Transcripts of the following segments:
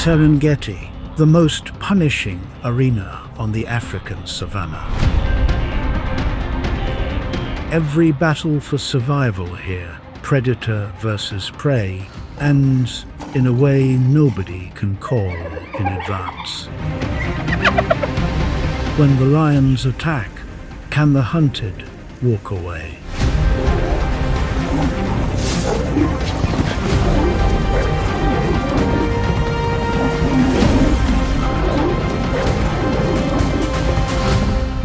Serengeti, the most punishing arena on the African savannah. Every battle for survival here, predator versus prey, ends in a way nobody can call in advance. When the lions attack, can the hunted walk away?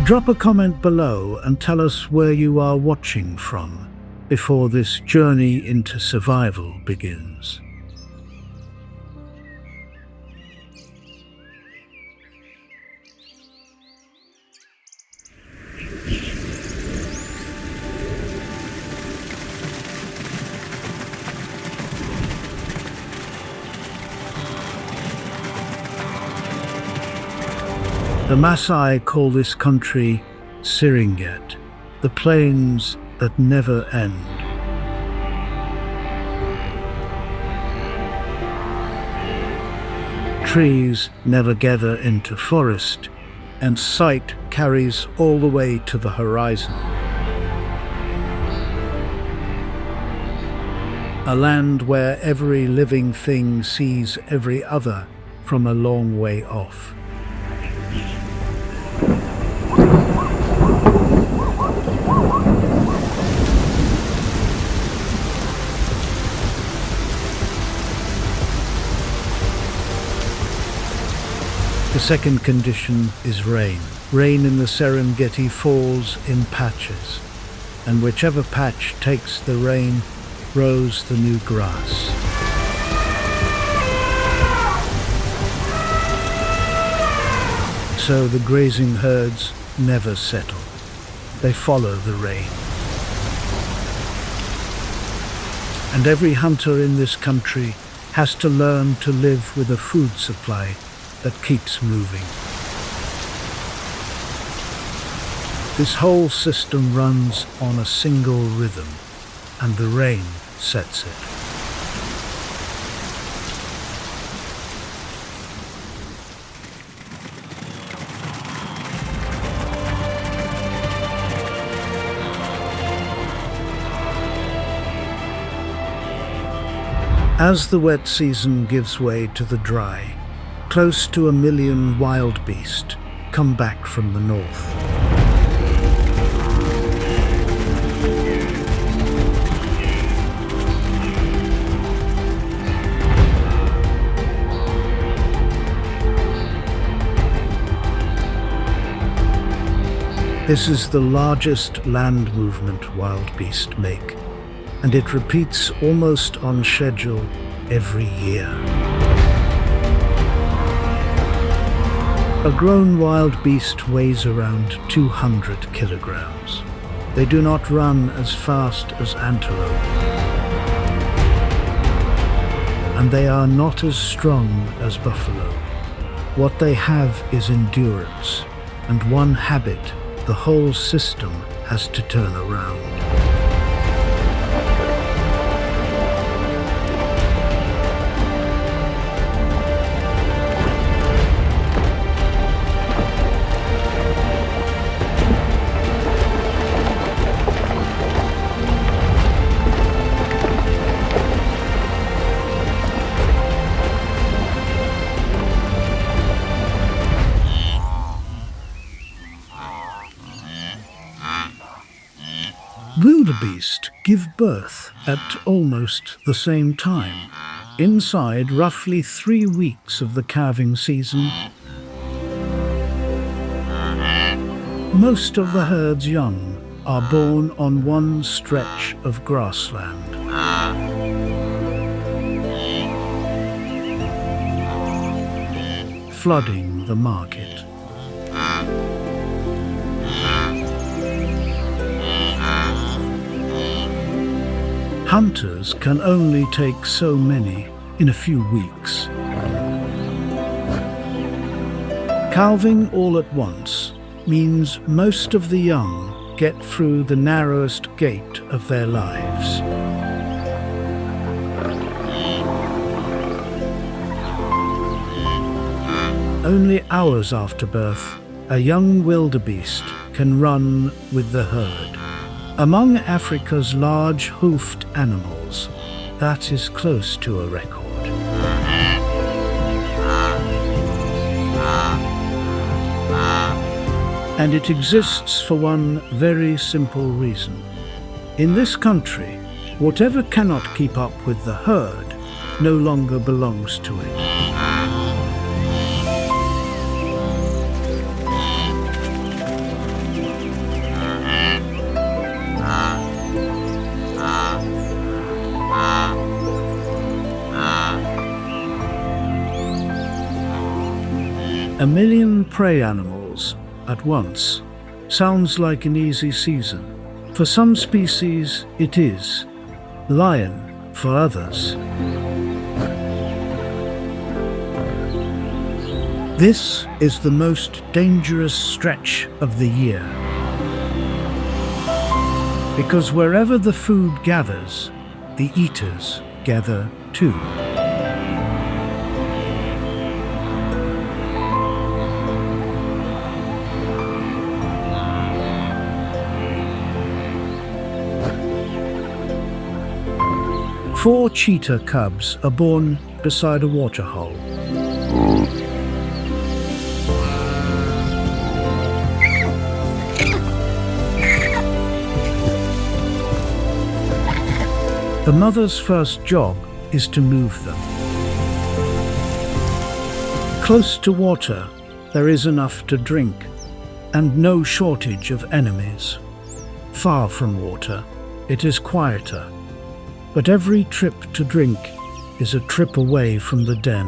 Drop a comment below and tell us where you are watching from before this journey into survival begins. The Maasai call this country Serengeti, the plains that never end. Trees never gather into forest, and sight carries all the way to the horizon. A land where every living thing sees every other from a long way off. The second condition is rain. Rain in the Serengeti falls in patches, and whichever patch takes the rain grows the new grass. So the grazing herds never settle. They follow the rain. And every hunter in this country has to learn to live with a food supply that keeps moving. This whole system runs on a single rhythm, and the rain sets it. As the wet season gives way to the dry, close to 1 million wild beasts come back from the north. This is the largest land movement wild beasts make, and it repeats almost on schedule every year. A grown wild beast weighs around 200 kilograms. They do not run as fast as antelope. And they are not as strong as buffalo. What they have is endurance, and one habit the whole system has to turn around. Wildebeest give birth at almost the same time, inside roughly 3 weeks of the calving season. Most of the herd's young are born on one stretch of grassland. Flooding the market. Hunters can only take so many in a few weeks. Calving all at once means most of the young get through the narrowest gate of their lives. Only hours after birth, a young wildebeest can run with the herd. Among Africa's large hoofed animals, that is close to a record. And it exists for one very simple reason. In this country, whatever cannot keep up with the herd no longer belongs to it. A million prey animals at once sounds like an easy season. For some species, it is. Lion for others. This is the most dangerous stretch of the year. Because wherever the food gathers, the eaters gather too. Four cheetah cubs are born beside a waterhole. The mother's first job is to move them. Close to water, there is enough to drink, and no shortage of enemies. Far from water, it is quieter. But every trip to drink is a trip away from the den.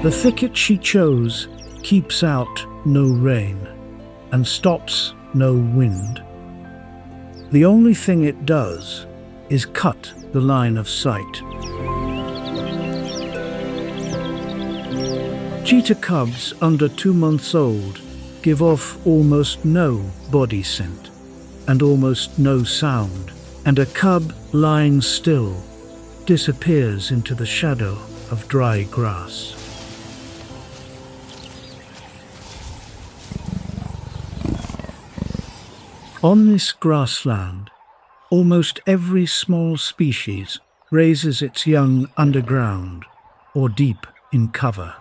The thicket she chose keeps out no rain and stops no wind. The only thing it does is cut the line of sight. Cheetah cubs under 2 months old give off almost no body scent and almost no sound, and a cub lying still disappears into the shadow of dry grass. On this grassland, almost every small species raises its young underground or deep in cover.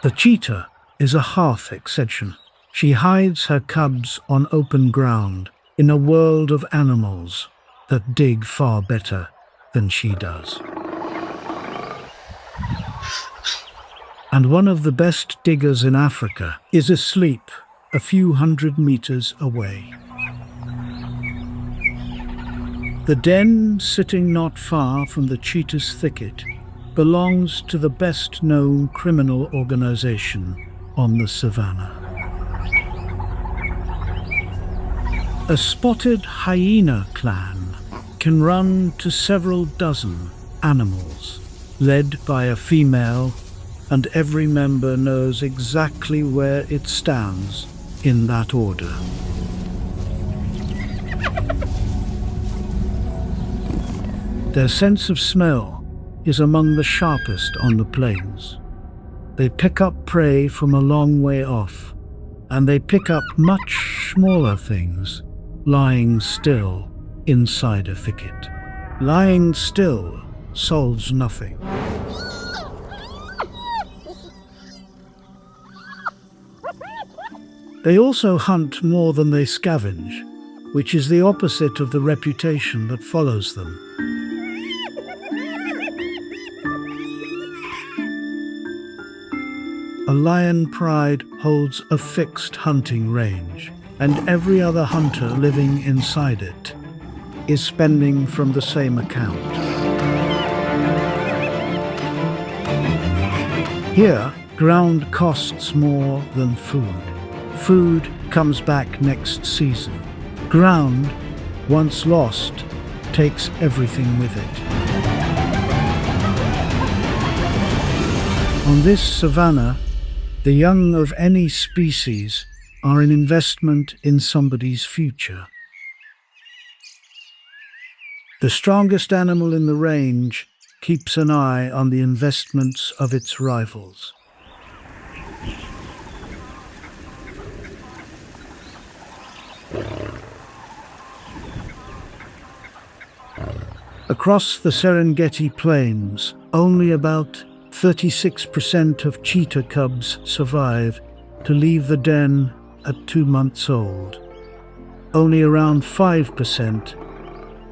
The cheetah is a half exception. She hides her cubs on open ground in a world of animals that dig far better than she does. And one of the best diggers in Africa is asleep a few hundred meters away. The den, sitting not far from the cheetah's thicket, belongs to the best-known criminal organization on the Savannah. A spotted hyena clan can run to several dozen animals, led by a female, and every member knows exactly where it stands in that order. Their sense of smell is among the sharpest on the plains. They pick up prey from a long way off, and they pick up much smaller things lying still inside a thicket. Lying still solves nothing. They also hunt more than they scavenge, which is the opposite of the reputation that follows them. A lion pride holds a fixed hunting range, and every other hunter living inside it is spending from the same account. Here, ground costs more than food. Food comes back next season. Ground, once lost, takes everything with it. On this savanna, the young of any species are an investment in somebody's future. The strongest animal in the range keeps an eye on the investments of its rivals. Across the Serengeti plains, only about 36% of cheetah cubs survive to leave the den at 2 months old. Only around 5%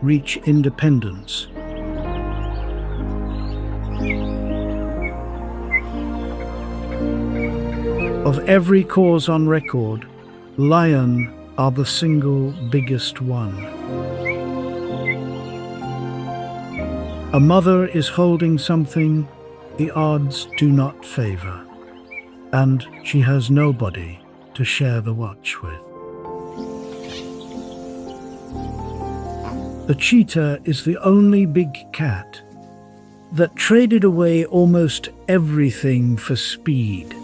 reach independence. Of every cause on record, lion are the single biggest one. A mother is holding something the odds do not favor, and she has nobody to share the watch with. The cheetah is the only big cat that traded away almost everything for speed.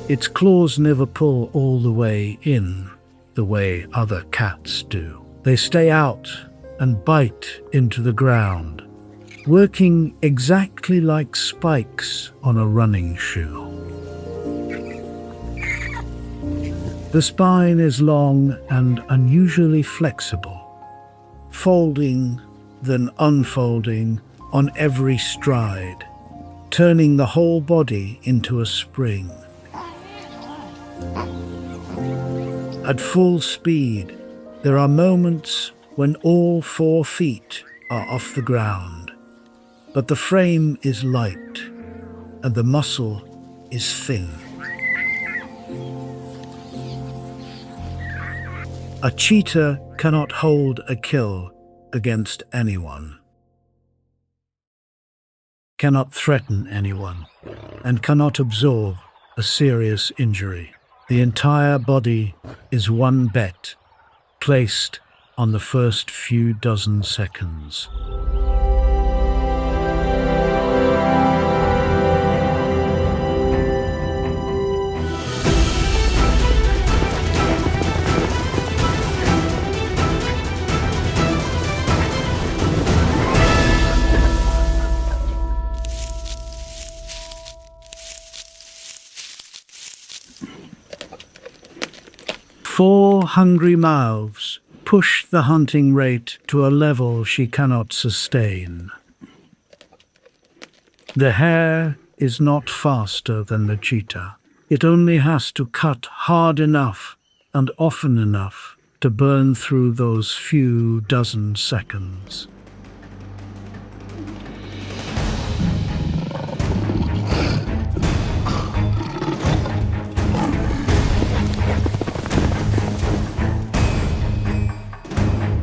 Its claws never pull all the way in the way other cats do. They stay out and bite into the ground, working exactly like spikes on a running shoe. The spine is long and unusually flexible, folding then unfolding on every stride, turning the whole body into a spring. At full speed, there are moments when all 4 feet are off the ground, but the frame is light and the muscle is thin. A cheetah cannot hold a kill against anyone, cannot threaten anyone, and cannot absorb a serious injury. The entire body is one bet, placed on the first few dozen seconds. Four hungry mouths push the hunting rate to a level she cannot sustain. The hare is not faster than the cheetah. It only has to cut hard enough and often enough to burn through those few dozen seconds.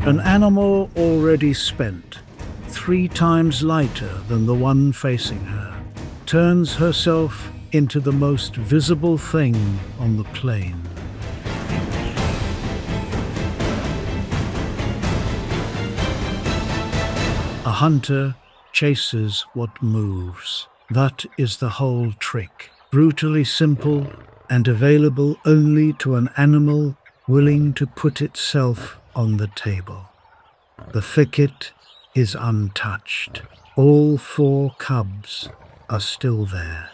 An animal already spent, 3 times lighter than the one facing her, turns herself into the most visible thing on the plain. A hunter chases what moves. That is the whole trick. Brutally simple and available only to an animal willing to put itself on the table. The thicket is untouched. All 4 cubs are still there.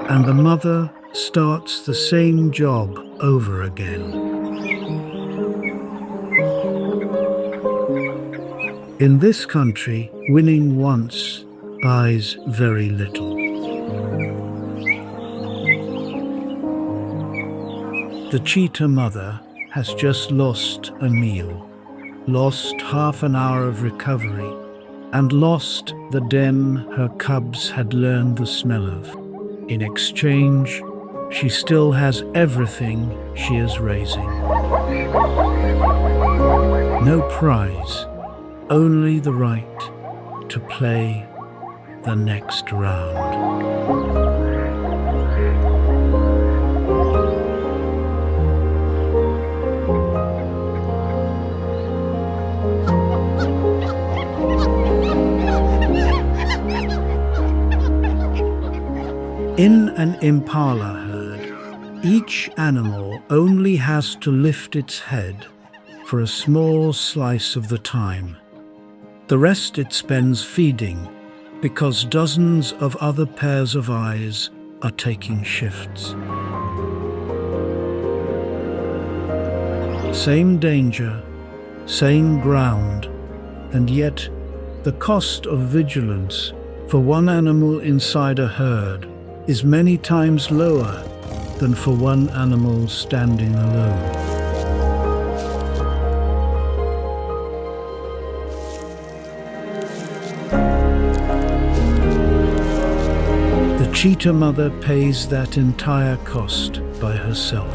And the mother starts the same job over again. In this country, winning once buys very little. The cheetah mother has just lost a meal, lost half an hour of recovery, and lost the den her cubs had learned the smell of. In exchange, she still has everything she is raising. No prize, only the right to play the next round. In an impala herd, Each animal only has to lift its head for a small slice of the time. The rest it spends feeding, because dozens of other pairs of eyes are taking shifts. Same danger, same ground, and yet the cost of vigilance for one animal inside a herd is many times lower than for one animal standing alone. The cheetah mother pays that entire cost by herself.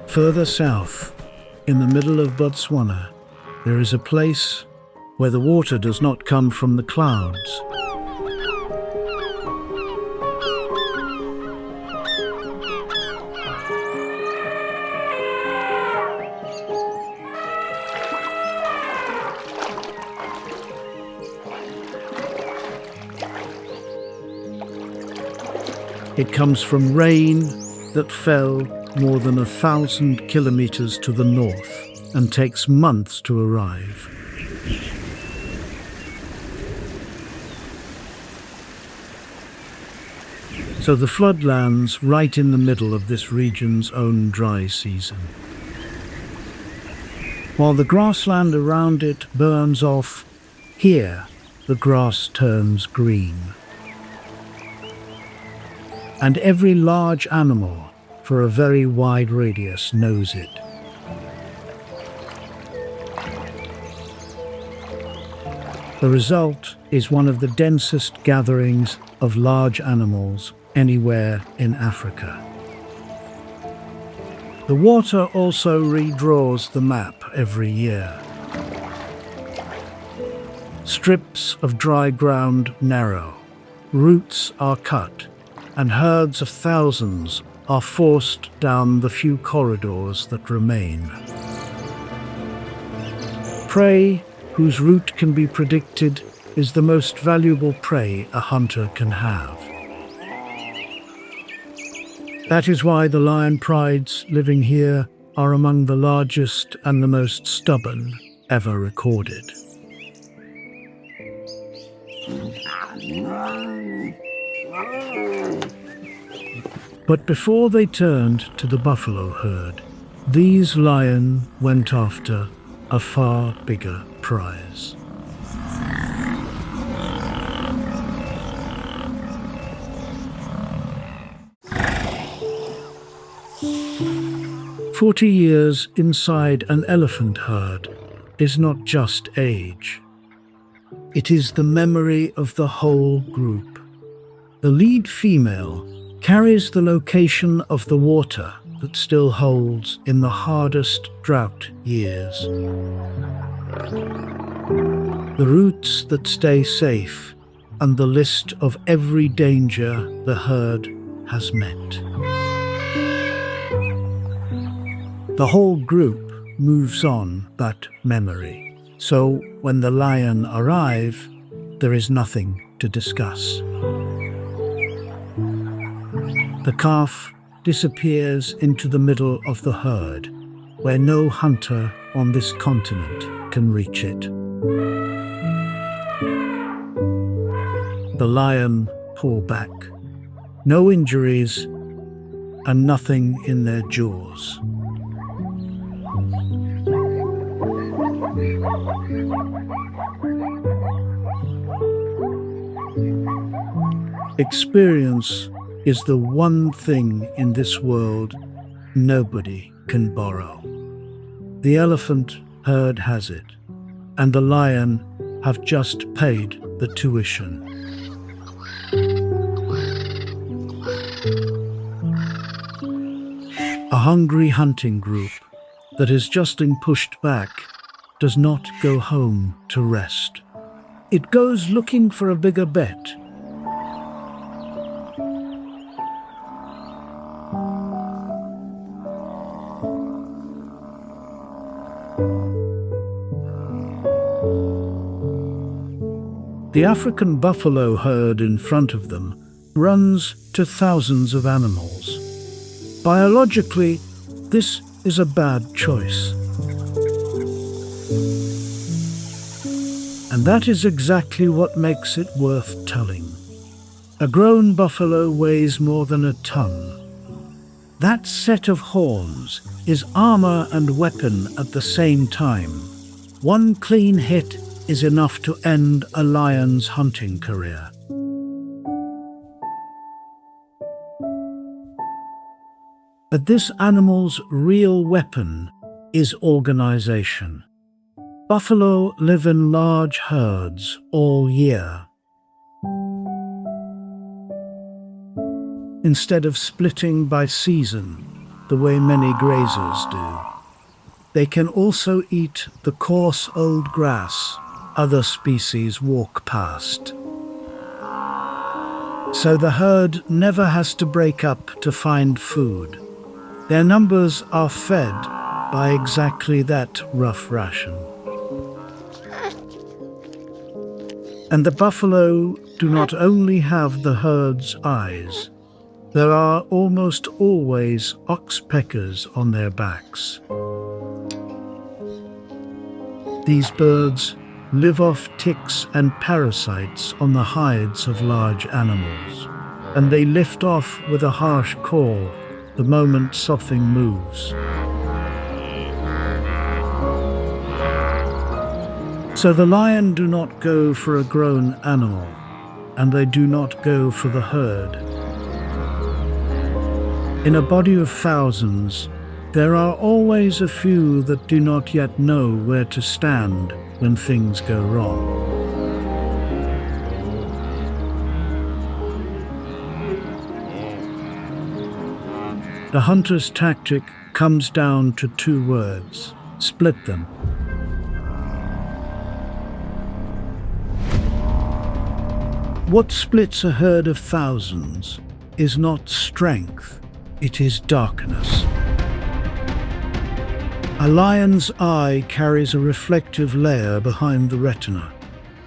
Further south, in the middle of Botswana, there is a place where the water does not come from the clouds. It comes from rain that fell more than 1,000 kilometers to the north and takes months to arrive. So the flood lands right in the middle of this region's own dry season. While the grassland around it burns off, here the grass turns green. And every large animal for a very wide radius knows it. The result is one of the densest gatherings of large animals anywhere in Africa. The water also redraws the map every year. Strips of dry ground narrow, routes are cut, and herds of thousands are forced down the few corridors that remain. Prey whose route can be predicted is the most valuable prey a hunter can have. That is why the lion prides living here are among the largest and the most stubborn ever recorded. But before they turned to the buffalo herd, these lions went after a far bigger prize. "40 years inside an elephant herd is not just age. It is the memory of the whole group. The lead female carries the location of the water that still holds in the hardest drought years. The routes that stay safe and the list of every danger the herd has met. The whole group moves on that memory, so when the lion arrive, there is nothing to discuss. The calf disappears into the middle of the herd, where no hunter on this continent can reach it. The lion pull back, no injuries and nothing in their jaws. Experience is the one thing in this world nobody can borrow. The elephant herd has it, and the lion have just paid the tuition. A hungry hunting group that has just been pushed back does not go home to rest. It goes looking for a bigger bet, The African buffalo herd in front of them runs to thousands of animals. Biologically, this is a bad choice. And that is exactly what makes it worth telling. A grown buffalo weighs more than a ton. That set of horns is armor and weapon at the same time. One clean hit is enough to end a lion's hunting career. But this animal's real weapon is organization. Buffalo live in large herds all year. Instead of splitting by season, the way many grazers do, they can also eat the coarse old grass other species walk past. So the herd never has to break up to find food. Their numbers are fed by exactly that rough ration. And the buffalo do not only have the herd's eyes, there are almost always oxpeckers on their backs. These birds live off ticks and parasites on the hides of large animals, and they lift off with a harsh call the moment something moves. So the lion do not go for a grown animal, and they do not go for the herd. In a body of thousands, there are always a few that do not yet know where to stand when things go wrong. The hunter's tactic comes down to two words: split them. What splits a herd of thousands is not strength, it is darkness. A lion's eye carries a reflective layer behind the retina.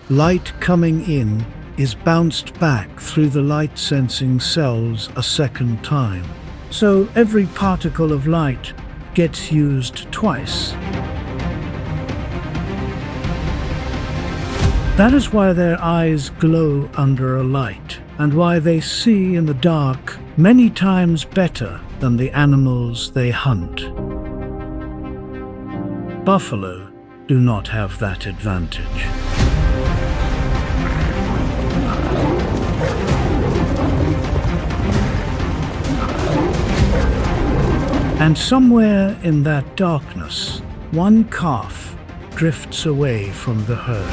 Light coming in is bounced back through the light-sensing cells a second time. So every particle of light gets used twice. That is why their eyes glow under a light, and why they see in the dark many times better than the animals they hunt. Buffalo do not have that advantage. And somewhere in that darkness, one calf drifts away from the herd.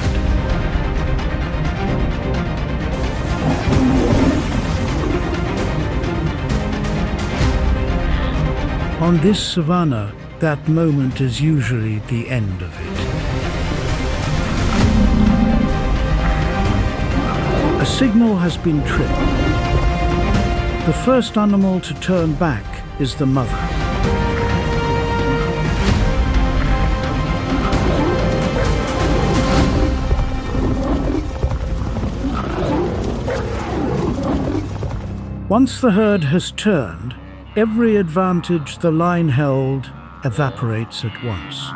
On this savanna, that moment is usually the end of it. A signal has been tripped. The first animal to turn back is the mother. Once the herd has turned, every advantage the line held evaporates at once.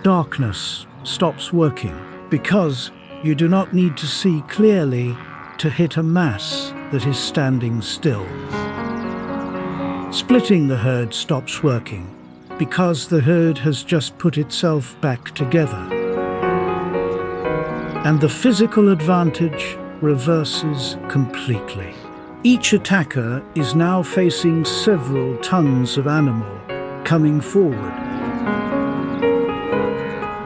Darkness stops working because you do not need to see clearly to hit a mass that is standing still. Splitting the herd stops working because the herd has just put itself back together. And the physical advantage reverses completely. Each attacker is now facing several tons of animal coming forward,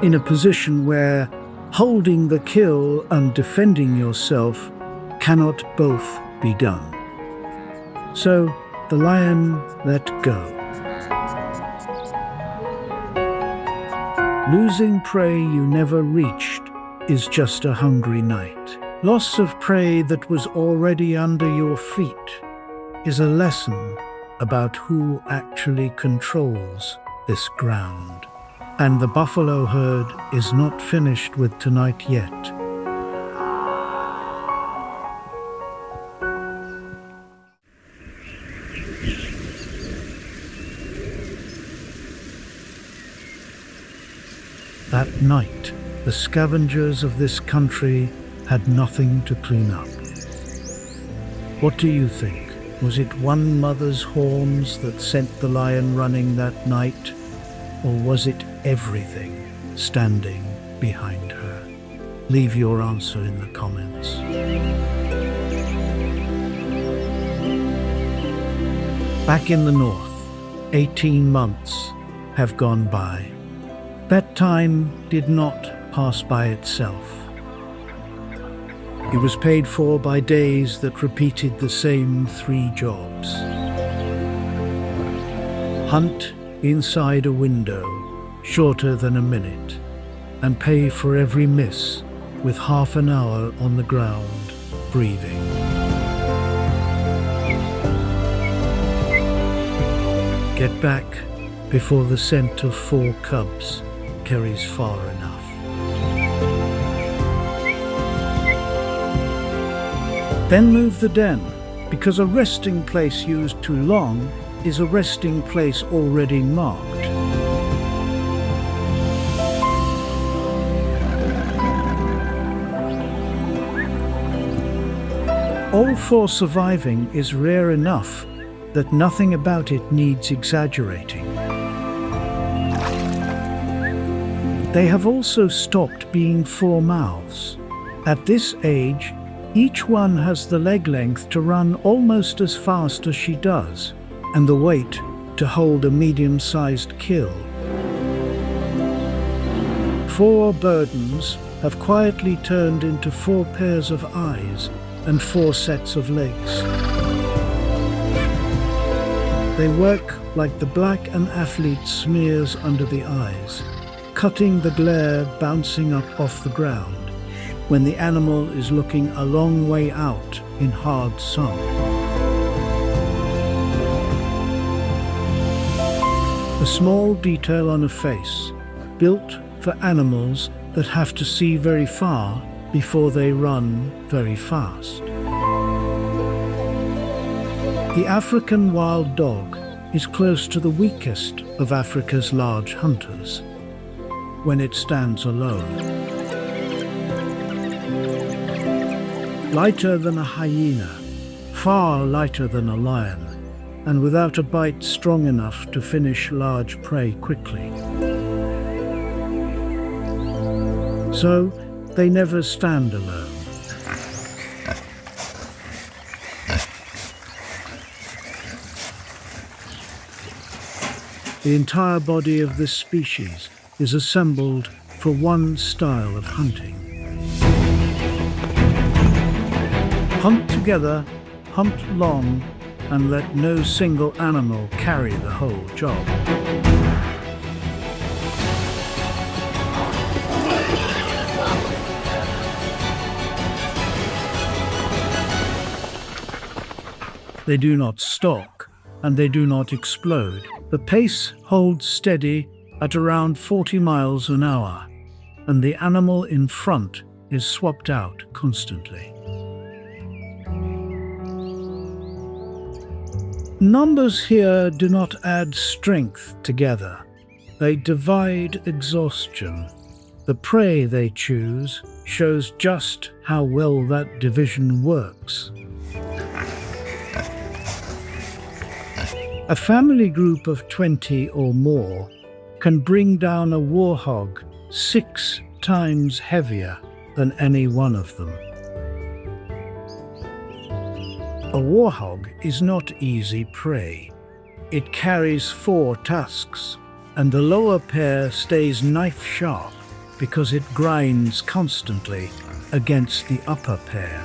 in a position where holding the kill and defending yourself cannot both be done. So the lion let go. Losing prey you never reached is just a hungry night. Loss of prey that was already under your feet is a lesson about who actually controls this ground. And the buffalo herd is not finished with tonight yet. That night, the scavengers of this country had nothing to clean up. What do you think? Was it one mother's horns that sent the lion running that night? Or was it everything standing behind her? Leave your answer in the comments. Back in the north, 18 months have gone by. That time did not pass by itself. It was paid for by days that repeated the same 3 jobs. Hunt inside a window, shorter than a minute, and pay for every miss with half an hour on the ground, breathing. Get back before the scent of 4 cubs carries far enough. Then move the den, because a resting place used too long is a resting place already marked. All for surviving is rare enough that nothing about it needs exaggerating. They have also stopped being 4 mouths. At this age, each one has the leg length to run almost as fast as she does, and the weight to hold a medium-sized kill. 4 burdens have quietly turned into 4 pairs of eyes and 4 sets of legs. They work like the black an athlete smears under the eyes, cutting the glare bouncing up off the ground when the animal is looking a long way out in hard sun. A small detail on a face, built for animals that have to see very far before they run very fast. The African wild dog is close to the weakest of Africa's large hunters when it stands alone. Lighter than a hyena, far lighter than a lion, and without a bite strong enough to finish large prey quickly. So, they never stand alone. The entire body of this species is assembled for one style of hunting. Hunt together, hunt long, and let no single animal carry the whole job. They do not stalk, and they do not explode. The pace holds steady at around 40 miles an hour, and the animal in front is swapped out constantly. Numbers here do not add strength together. They divide exhaustion. The prey they choose shows just how well that division works. A family group of 20 or more can bring down a warhog 6 times heavier than any one of them. A warhog is not easy prey. It carries 4 tusks, and the lower pair stays knife-sharp because it grinds constantly against the upper pair.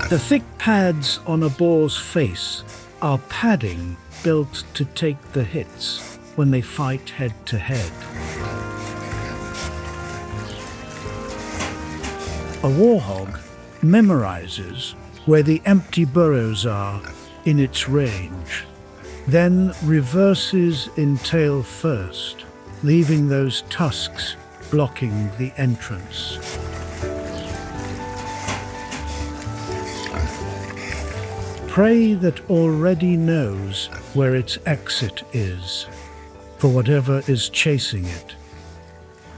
The thick pads on a boar's face are padding built to take the hits when they fight head-to-head. A warhog memorizes where the empty burrows are in its range. then reverses in tail first, leaving those tusks blocking the entrance. Prey that already knows where its exit is, for whatever is chasing it.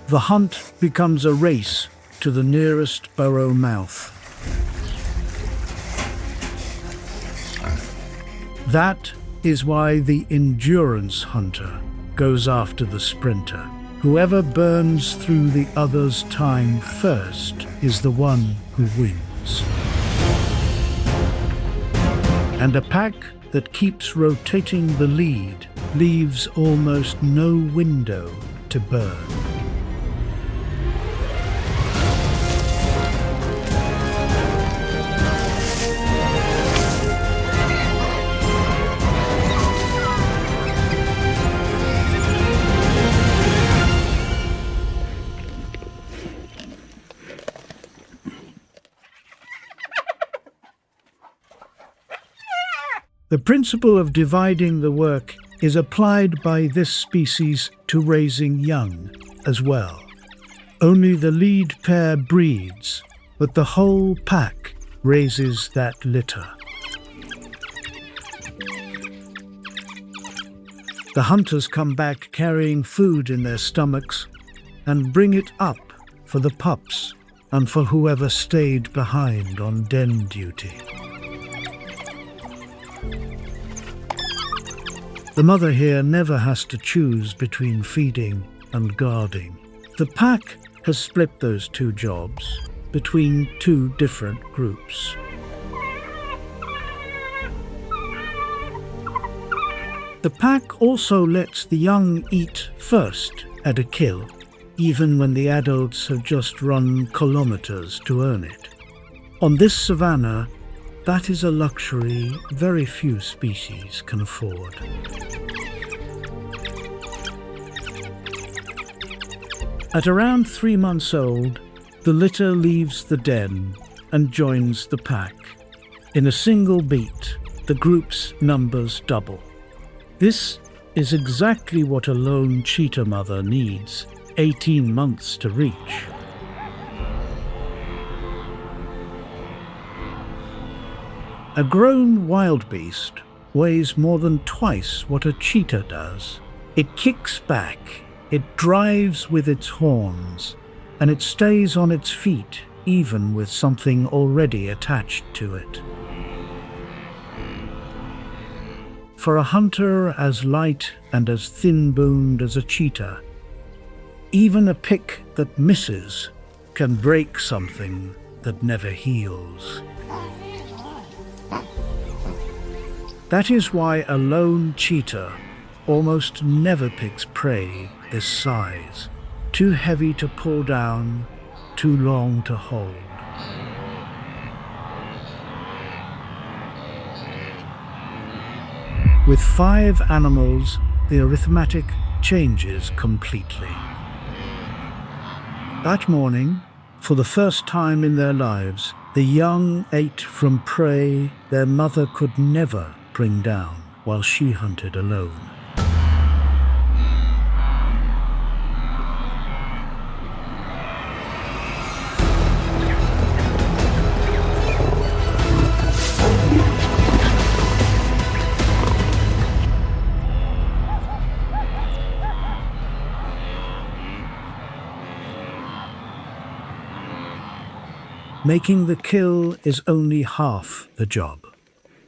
The hunt becomes a race to the nearest burrow mouth. That is why the endurance hunter goes after the sprinter. Whoever burns through the other's time first is the one who wins. And a pack that keeps rotating the lead leaves almost no window to burn. The principle of dividing the work is applied by this species to raising young as well. Only the lead pair breeds, but the whole pack raises that litter. The hunters come back carrying food in their stomachs and bring it up for the pups and for whoever stayed behind on den duty. The mother here never has to choose between feeding and guarding. The pack has split those two jobs between two different groups. The pack also lets the young eat first at a kill, even when the adults have just run kilometers to earn it. On this savanna, that is a luxury very few species can afford. At around 3 months old, the litter leaves the den and joins the pack. In a single beat, the group's numbers double. This is exactly what a lone cheetah mother needs 18 months to reach. A grown wildebeest weighs more than twice what a cheetah does. It kicks back, it drives with its horns, and it stays on its feet even with something already attached to it. For a hunter as light and as thin-boned as a cheetah, even a pick that misses can break something that never heals. That is why a lone cheetah almost never picks prey this size, too heavy to pull down, too long to hold. With 5 animals, the arithmetic changes completely. That morning, for the first time in their lives, the young ate from prey their mother could never bring down while she hunted alone. Making the kill is only half the job.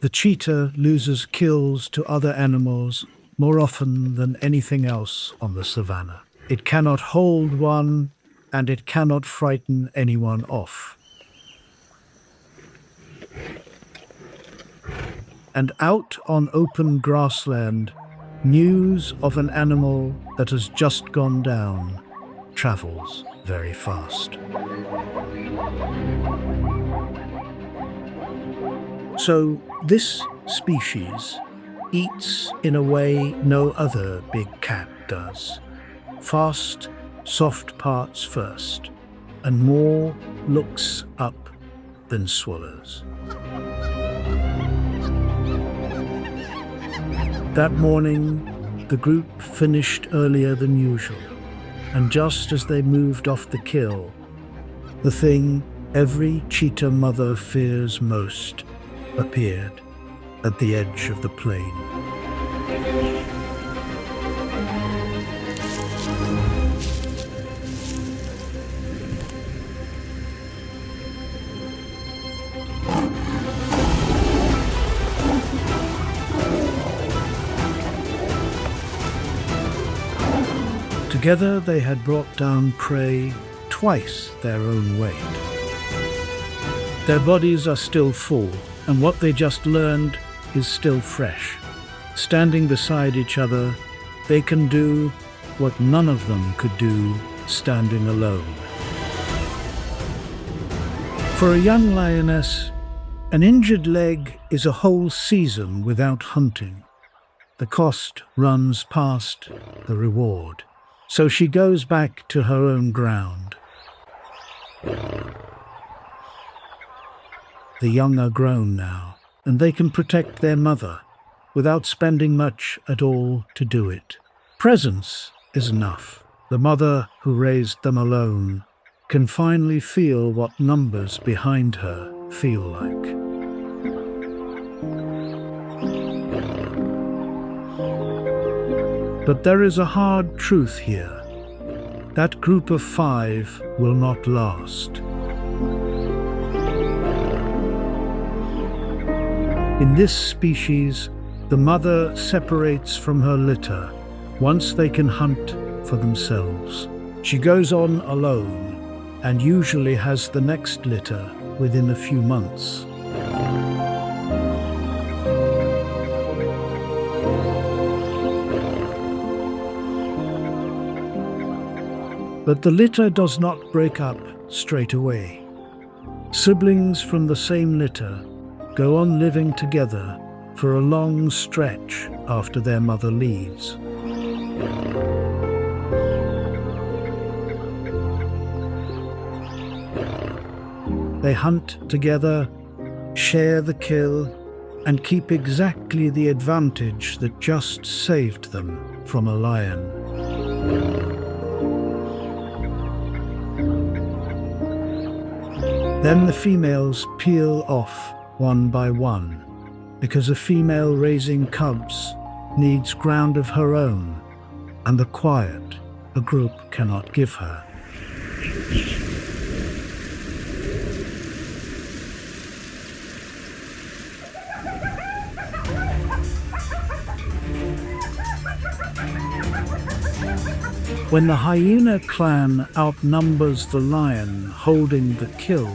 The cheetah loses kills to other animals more often than anything else on the savanna. It cannot hold one, and it cannot frighten anyone off. And out on open grassland, news of an animal that has just gone down travels very fast. So this species eats in a way no other big cat does. Fast, soft parts first, and more looks up than swallows. That morning, the group finished earlier than usual, and just as they moved off the kill, the thing every cheetah mother fears most appeared at the edge of the plain. Together they had brought down prey twice their own weight. Their bodies are still full, and what they just learned is still fresh. Standing beside each other, they can do what none of them could do standing alone. For a young lioness, an injured leg is a whole season without hunting. The cost runs past the reward. So she goes back to her own ground. The young are grown now, and they can protect their mother without spending much at all to do it. Presence is enough. The mother who raised them alone can finally feel what numbers behind her feel like. But there is a hard truth here. That group of 5 will not last. In this species, the mother separates from her litter once they can hunt for themselves. She goes on alone and usually has the next litter within a few months. But the litter does not break up straight away. Siblings from the same litter go on living together for a long stretch after their mother leaves. They hunt together, share the kill, and keep exactly the advantage that just saved them from a lion. Then the females peel off one by one, because a female raising cubs needs ground of her own and the quiet a group cannot give her. When the hyena clan outnumbers the lion holding the kill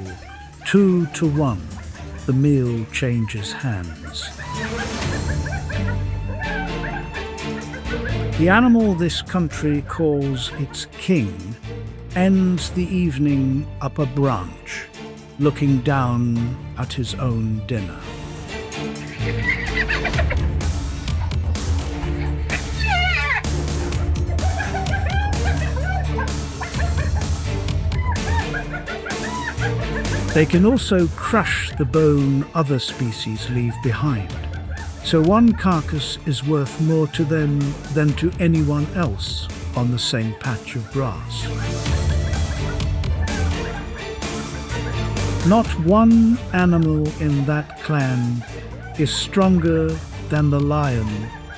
2 to 1, the meal changes hands. The animal this country calls its king ends the evening up a branch, looking down at his own dinner. They can also crush the bone other species leave behind, so one carcass is worth more to them than to anyone else on the same patch of grass. Not one animal in that clan is stronger than the lion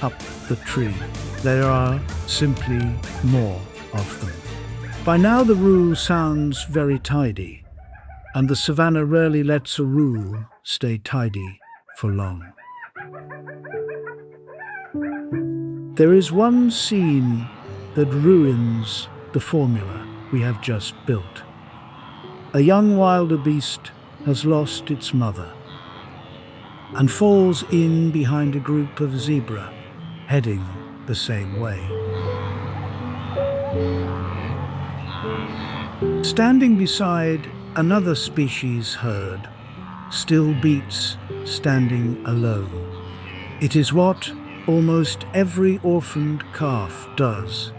up the tree. There are simply more of them. By now the rule sounds very tidy, and the savannah rarely lets a rule stay tidy for long. There is one scene that ruins the formula we have just built. A young wildebeest has lost its mother and falls in behind a group of zebra heading the same way. Standing beside another species herd still beats standing alone. It is what almost every orphaned calf does,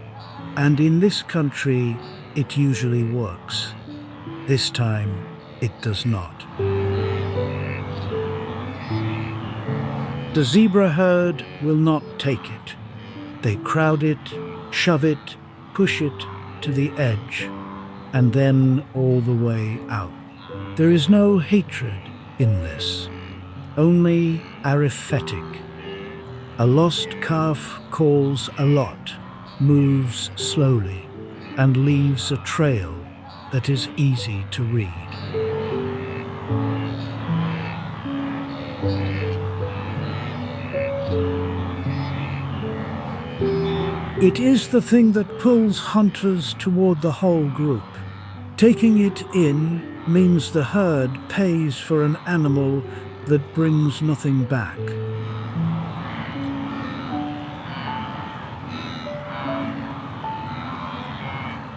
and in this country it usually works. This time it does not. The zebra herd will not take it. They crowd it, shove it, push it to the edge, and then all the way out. There is no hatred in this, only arithmetic. A lost calf calls a lot, moves slowly, and leaves a trail that is easy to read. It is the thing that pulls hunters toward the whole group. Taking it in means the herd pays for an animal that brings nothing back.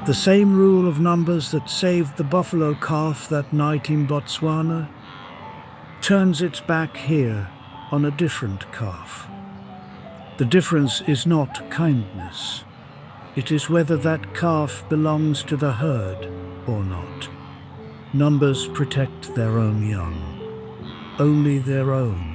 The same rule of numbers that saved the buffalo calf that night in Botswana turns its back here on a different calf. The difference is not kindness. It is whether that calf belongs to the herd or not. Numbers protect their own young, only their own.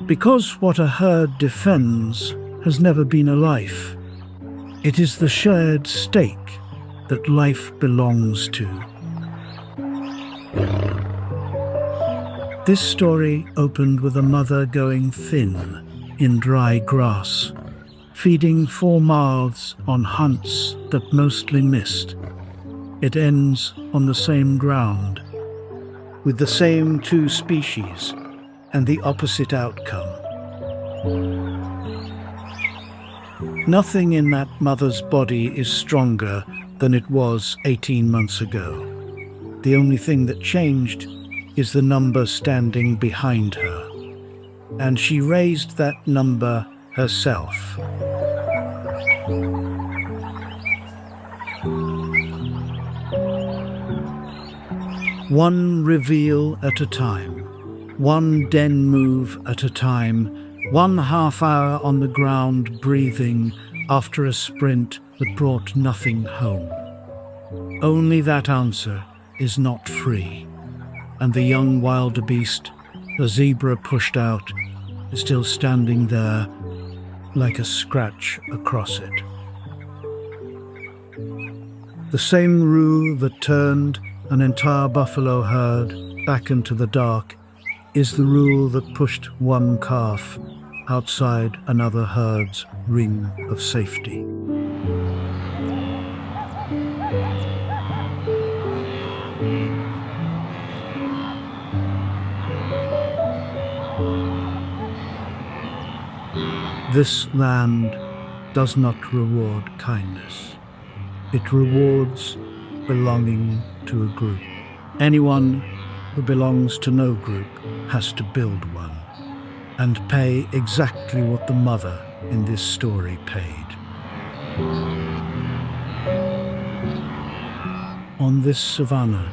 Because what a herd defends has never been a life. It is the shared stake that life belongs to. This story opened with a mother going thin in dry grass, feeding 4 mouths on hunts that mostly missed. It ends on the same ground, with the same 2 species and the opposite outcome. Nothing in that mother's body is stronger than it was 18 months ago. The only thing that changed is the number standing behind her, and she raised that number herself. One reveal at a time. One den move at a time, 1 half hour on the ground breathing after a sprint that brought nothing home. Only that answer is not free, and the young wildebeest, the zebra pushed out, is still standing there like a scratch across it. The same rule that turned an entire buffalo herd back into the dark is the rule that pushed one calf outside another herd's ring of safety. This land does not reward kindness. It rewards belonging to a group. Anyone who belongs to no group has to build one and pay exactly what the mother in this story paid. On this savannah,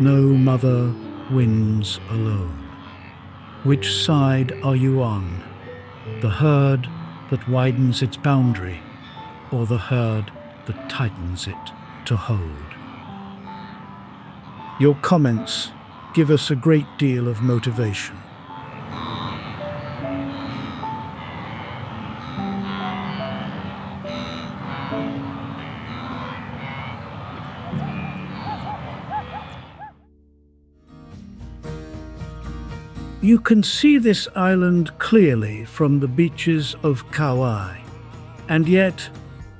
no mother wins alone. Which side are you on? The herd that widens its boundary, or the herd that tightens it to hold? Your comments give us a great deal of motivation. You can see this island clearly from the beaches of Kauai, and yet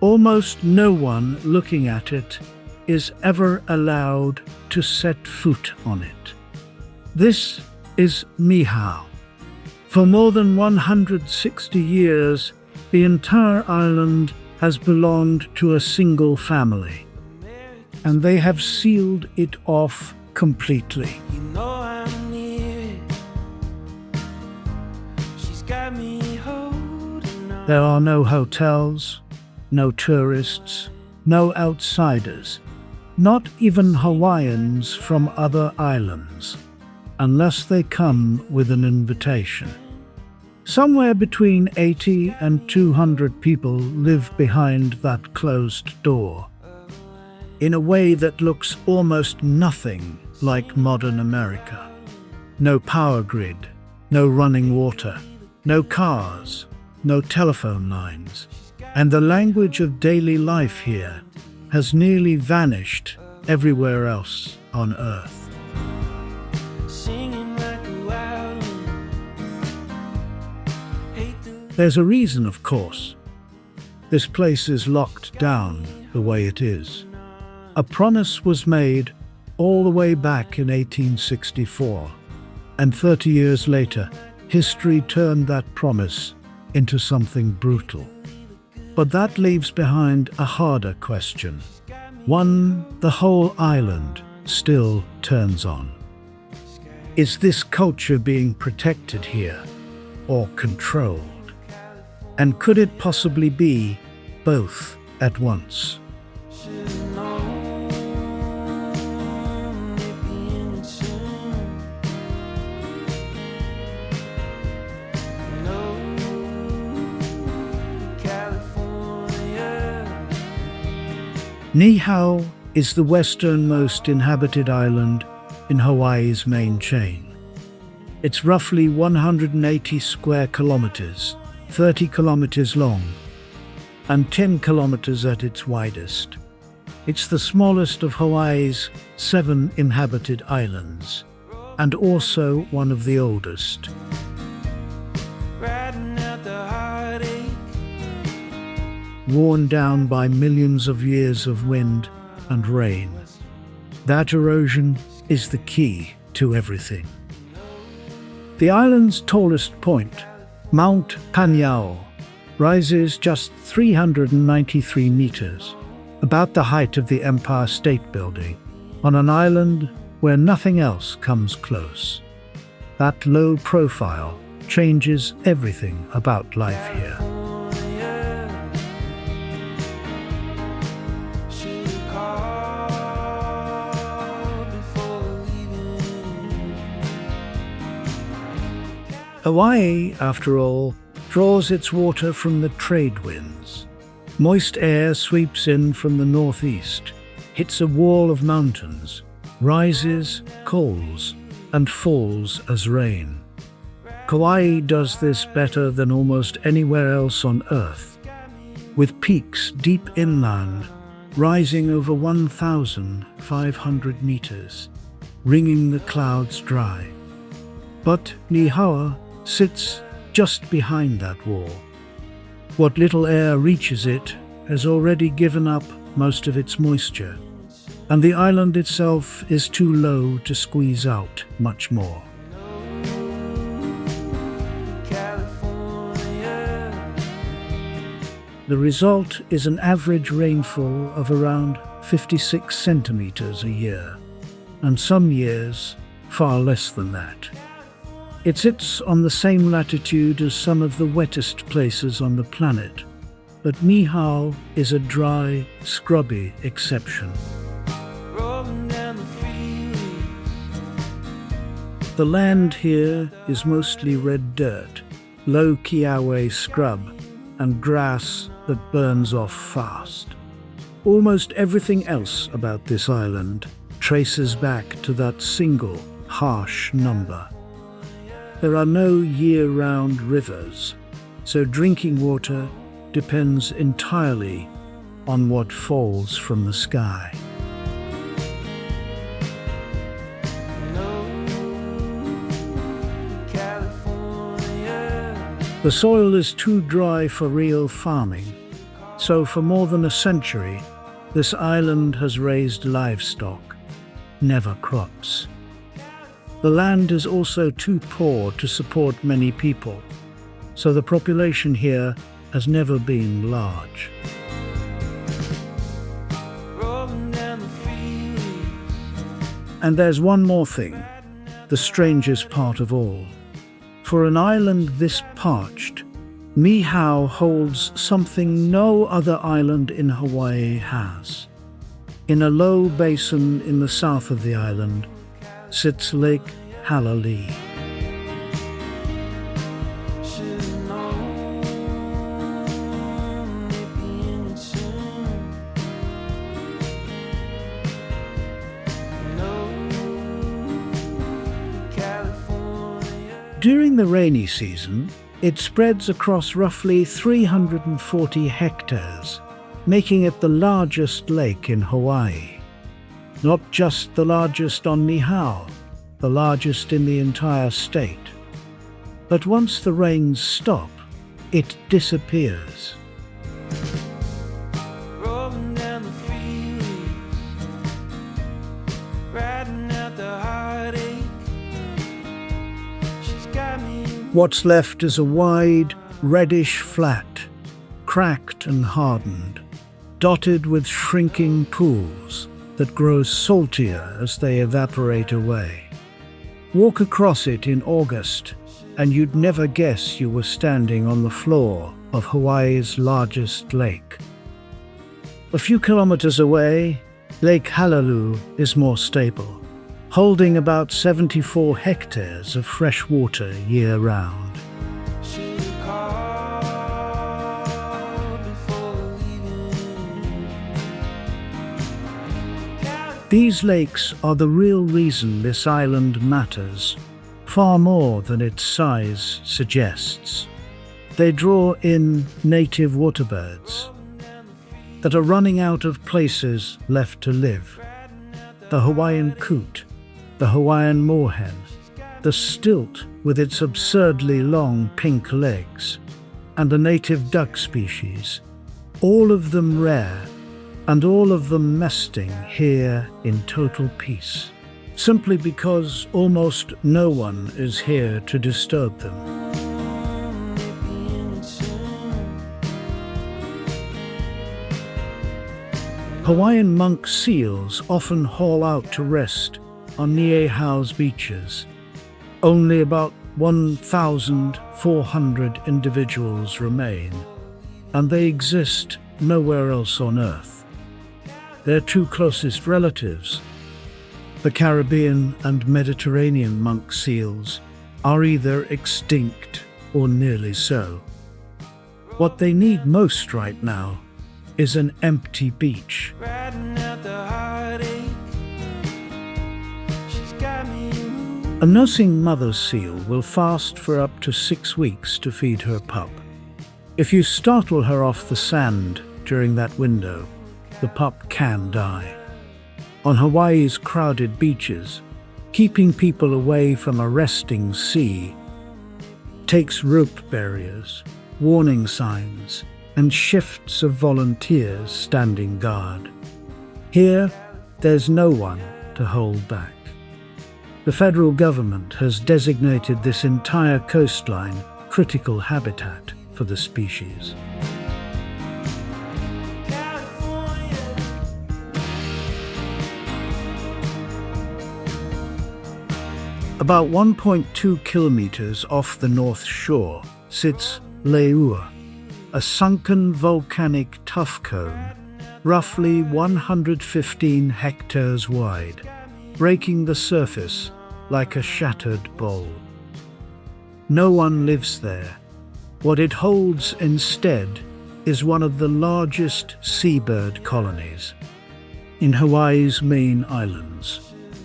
Almost no one looking at it is ever allowed to set foot on it. This is Niihau. For more than 160 years, the entire island has belonged to a single family, and they have sealed it off completely. You know I'm near it. She's got me holding on. There are no hotels, no tourists, no outsiders, not even Hawaiians from other islands, unless they come with an invitation. Somewhere between 80 and 200 people live behind that closed door, in a way that looks almost nothing like modern America. No power grid, no running water, no cars, no telephone lines, and the language of daily life here has nearly vanished everywhere else on Earth. Singing like a wild wind. Hate the There's a reason, of course. This place is locked down the way it is. A promise was made all the way back in 1864, and 30 years later, history turned that promise into something brutal. But that leaves behind a harder question, one the whole island still turns on. Is this culture being protected here, or controlled? And could it possibly be both at once? should've known it'd be ending soon. No, California. Niihau is the westernmost inhabited island in Hawaii's main chain. It's roughly 180 square kilometers, 30 kilometers long, and 10 kilometers at its widest. It's the smallest of Hawaii's 7 inhabited islands, and also one of the oldest. Riding out the heartache. Worn down by millions of years of wind and rain. That erosion is the key to everything. The island's tallest point, Mount Kanyao, rises just 393 meters, about the height of the Empire State Building, on an island where nothing else comes close. That low profile changes everything about life here. Should've called before leaving. Hawaii, after all, draws its water from the trade winds. Moist air sweeps in from the northeast, hits a wall of mountains, rises, cools, and falls as rain. Kauai does this better than almost anywhere else on Earth, with peaks deep inland, rising over 1,500 meters, wringing the clouds dry. But Niihau sits just behind that wall. What little air reaches it has already given up most of its moisture, and the island itself is too low to squeeze out much more. California. The result is an average rainfall of around 56 centimeters a year, and some years far less than that. It sits on the same latitude as some of the wettest places on the planet, but Niihau is a dry, scrubby exception. Rolling down the freeway. The land here is mostly red dirt, low Kiawe scrub, and grass that burns off fast. Almost everything else about this island traces back to that single, harsh number. There are no year-round rivers, so drinking water depends entirely on what falls from the sky. California. The soil is too dry for real farming, So for more than a century, this island has raised livestock, never crops. The land is also too poor to support many people, so the population here has never been large. rolling down the freeway. And there's one more thing, the strangest part of all. For an island this parched, Niihau holds something no other island in Hawaii has. In a low basin in the south of the island sits Lake Halalee. Should've known it'd be ending soon. No, California. During the rainy season, it spreads across roughly 340 hectares, making it the largest lake in Hawaii. Not just the largest on Niihau, the largest in the entire state. But once the rains stop, it disappears. Rolling down the freeway, riding out the heartache. She's got me. What's left is a wide, reddish flat, cracked and hardened, dotted with shrinking pools that grow saltier as they evaporate away. Walk across it in August, and you'd never guess you were standing on the floor of Hawaii's largest lake. A few kilometers away, Lake Halalu is more stable, holding about 74 hectares of fresh water year-round. Should've called before leaving. These lakes are the real reason this island matters, far more than its size suggests. They draw in native waterbirds that are running out of places left to live. The Hawaiian coot, the Hawaiian moorhen, the stilt with its absurdly long pink legs, and the native duck species, all of them rare, and all of them nesting here in total peace, simply because almost no one is here to disturb them. It'd be ending soon. Hawaiian monk seals often haul out to rest on Niihau's beaches. Only about 1,400 individuals remain, and they exist nowhere else on Earth. Their two closest relatives, the Caribbean and Mediterranean monk seals, are either extinct or nearly so. What they need most right now is an empty beach. Riding out the heartache. She's got me moving. A nursing mother seal will fast for up to 6 weeks to feed her pup. If you startle her off the sand during that window, the pup can die. On Hawaii's crowded beaches, keeping people away from a resting sea takes rope barriers, warning signs, and shifts of volunteers standing guard. Here, there's no one to hold back. The federal government has designated this entire coastline critical habitat for the species. About 1.2 kilometers off the north shore sits Leua, a sunken volcanic tuff cone, roughly 115 hectares wide, breaking the surface like a shattered bowl. No one lives there. What it holds instead is one of the largest seabird colonies in Hawaii's main islands,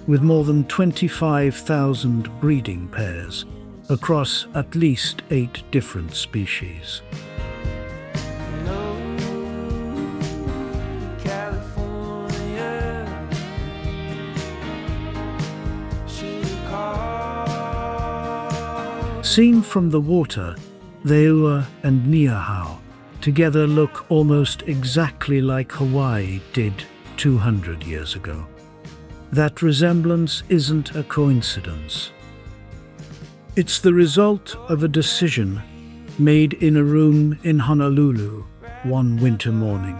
with more than 25,000 breeding pairs across at least 8 different species. No, California. Should've called. Seen from the water, Leua and Niihau together look almost exactly like Hawaii did 200 years ago. That resemblance isn't a coincidence. It's the result of a decision made in a room in Honolulu one winter morning,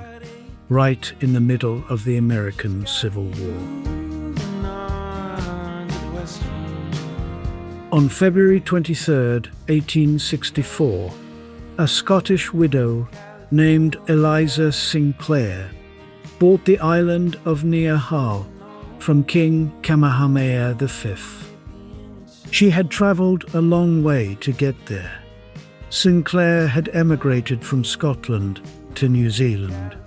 right in the middle of the American Civil War. On February 23, 1864, a Scottish widow named Eliza Sinclair bought the island of Niihau from King Kamehameha V. She had traveled a long way to get there. Sinclair had emigrated from Scotland to New Zealand,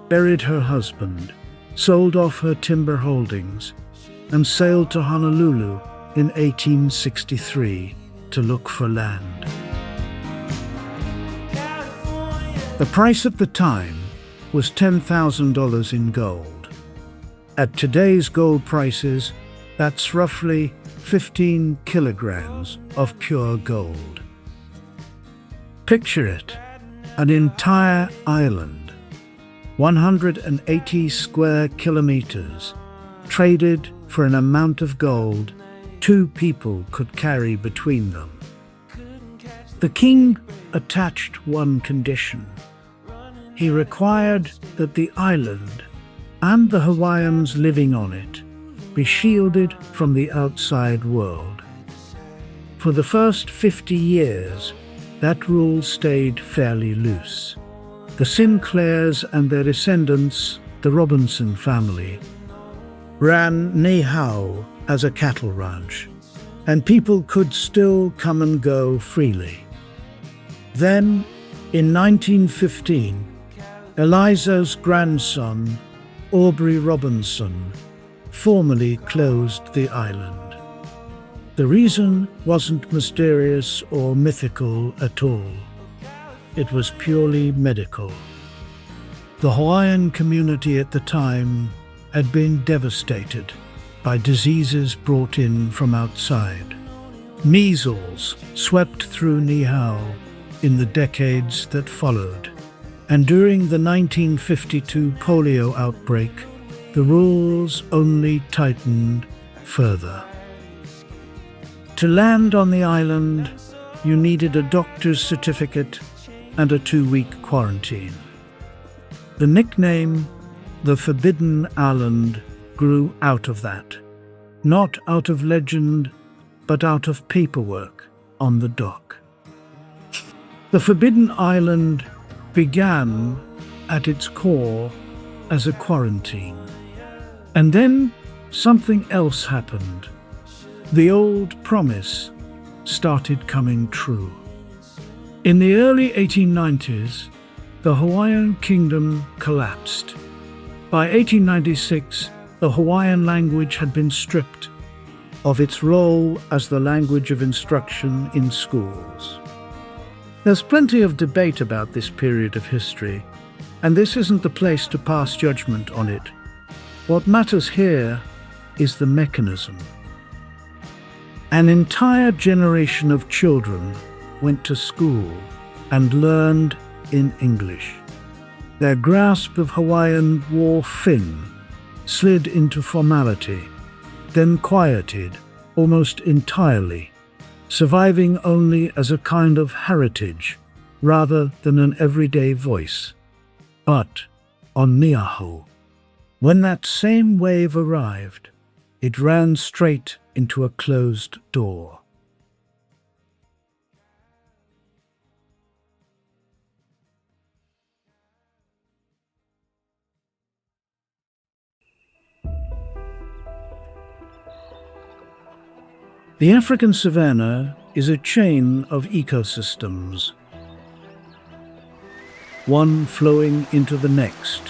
buried her husband, sold off her timber holdings, and sailed to Honolulu in 1863 to look for land. The price at the time was $10,000 in gold. At today's gold prices, that's roughly 15 kilograms of pure gold. Picture it, an entire island, 180 square kilometers, traded for an amount of gold 2 people could carry between them. The king attached one condition. He required that the island and the Hawaiians living on it be shielded from the outside world. For the first 50 years, that rule stayed fairly loose. The Sinclairs and their descendants, the Robinson family, ran Niihau as a cattle ranch, and people could still come and go freely. Then, in 1915, Eliza's grandson, Aubrey Robinson, formally closed the island. The reason wasn't mysterious or mythical at all. It was purely medical. The Hawaiian community at the time had been devastated by diseases brought in from outside. Measles swept through Niihau in the decades that followed, and during the 1952 polio outbreak, the rules only tightened further. To land on the island, you needed a doctor's certificate and a 2-week quarantine. The nickname, the Forbidden Island, grew out of that. Not out of legend, but out of paperwork on the dock. The Forbidden Island began, at its core, as a quarantine. And then something else happened. The old promise started coming true. In the early 1890s, the Hawaiian kingdom collapsed. By 1896, the Hawaiian language had been stripped of its role as the language of instruction in schools. There's plenty of debate about this period of history, and this isn't the place to pass judgment on it. What matters here is the mechanism. An entire generation of children went to school and learned in English. Their grasp of Hawaiian wore thin, slid into formality, then quieted almost entirely, surviving only as a kind of heritage rather than an everyday voice. But on Niihau, when that same wave arrived, it ran straight into a closed door. The African savanna is a chain of ecosystems, one flowing into the next.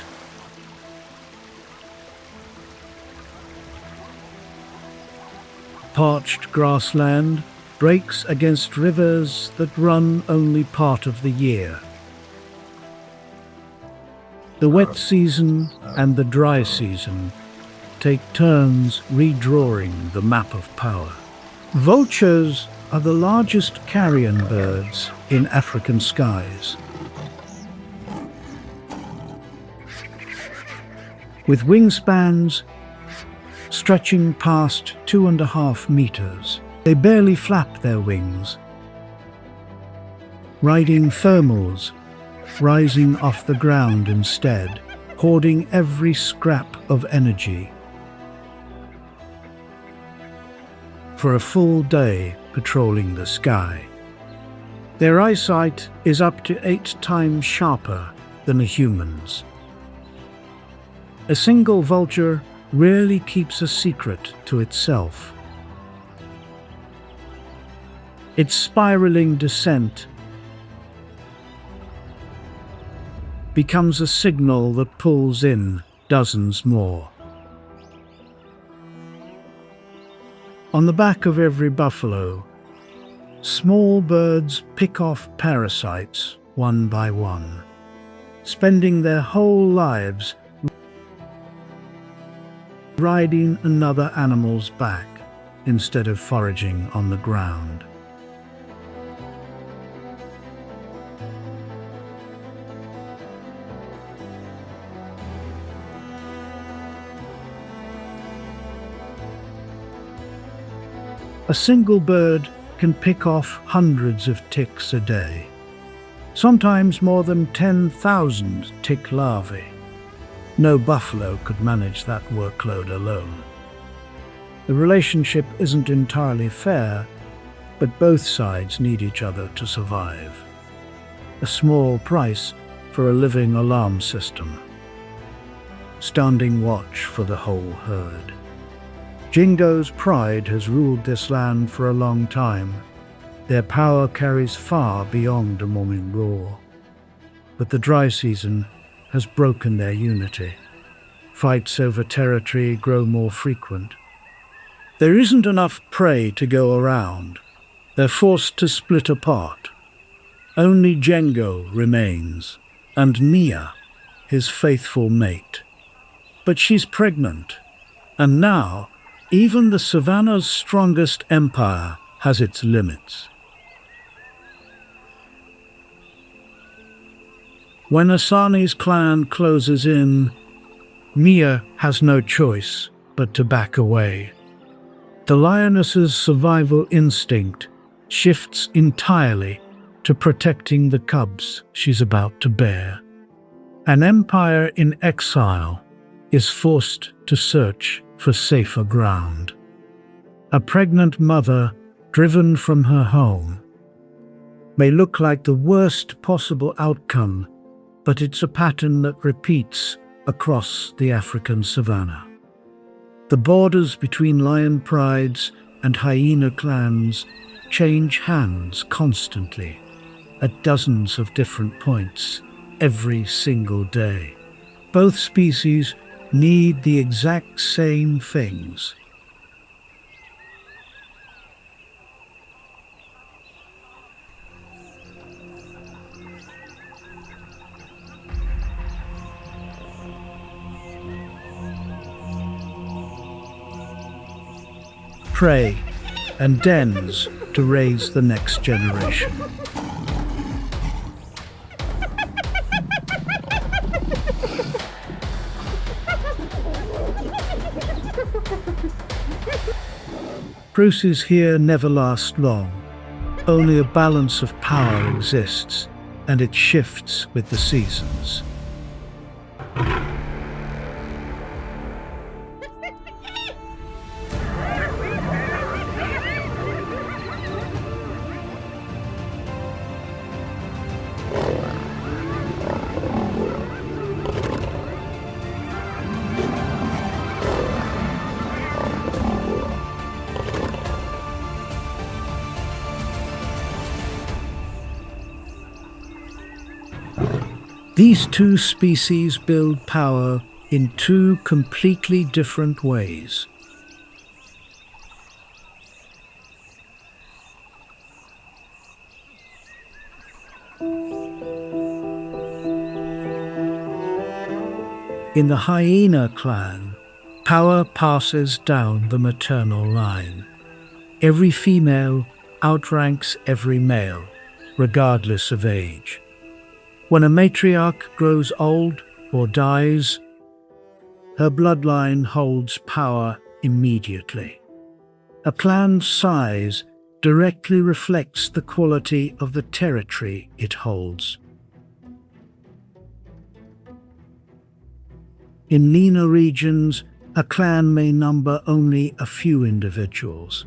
Parched grassland breaks against rivers that run only part of the year. The wet season and the dry season take turns redrawing the map of power. Vultures are the largest carrion birds in African skies. with wingspans stretching past 2.5 meters. They barely flap their wings, riding thermals, rising off the ground instead, hoarding every scrap of energy. For a full day patrolling the sky. Their eyesight is up to 8 times sharper than a human's. A single vulture rarely keeps a secret to itself. Its spiraling descent becomes a signal that pulls in dozens more. On the back of every buffalo, small birds pick off parasites one by one, spending their whole lives riding another animal's back instead of foraging on the ground. A single bird can pick off hundreds of ticks a day, sometimes more than 10,000 tick larvae. No buffalo could manage that workload alone. The relationship isn't entirely fair, but both sides need each other to survive. A small price for a living alarm system. Standing watch for the whole herd. Jingo's pride has ruled this land for a long time. Their power carries far beyond a morning roar. But the dry season has broken their unity. Fights over territory grow more frequent. There isn't enough prey to go around. They're forced to split apart. Only Django remains, and Mia, his faithful mate. But she's pregnant, and now even the Savannah's strongest empire has its limits. When Asani's clan closes in, Mia has no choice but to back away. The lioness's survival instinct shifts entirely to protecting the cubs she's about to bear. An empire in exile is forced to search for safer ground. A pregnant mother driven from her home may look like the worst possible outcome, but it's a pattern that repeats across the African savanna. The borders between lion prides and hyena clans change hands constantly, at dozens of different points, every single day. Both species need the exact same things. Prey and dens to raise the next generation. Truces here never last long. Only a balance of power exists, and it shifts with the seasons. These two species build power in two completely different ways. In the hyena clan, power passes down the maternal line. Every female outranks every male, regardless of age. When a matriarch grows old or dies, Her bloodline holds power immediately. A clan's size directly reflects the quality of the territory it holds. In leaner regions, a clan may number only a few individuals.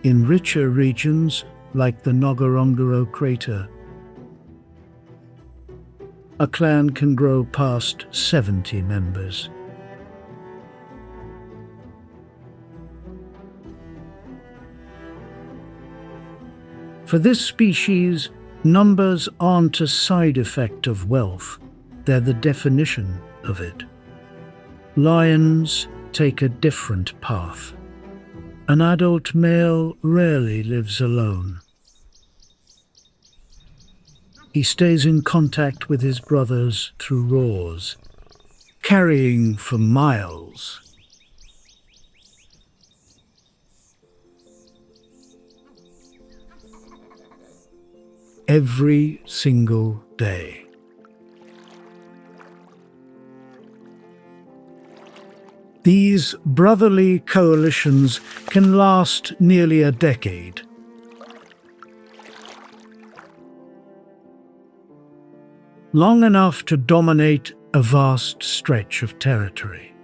In richer regions, like the Ngorongoro crater, a clan can grow past 70 members. For this species, numbers aren't a side effect of wealth, they're the definition of it. Lions take a different path. An adult male rarely lives alone. He stays in contact with his brothers through roars, carrying for miles. Every single day. These brotherly coalitions can last nearly a decade. Long enough to dominate a vast stretch of territory.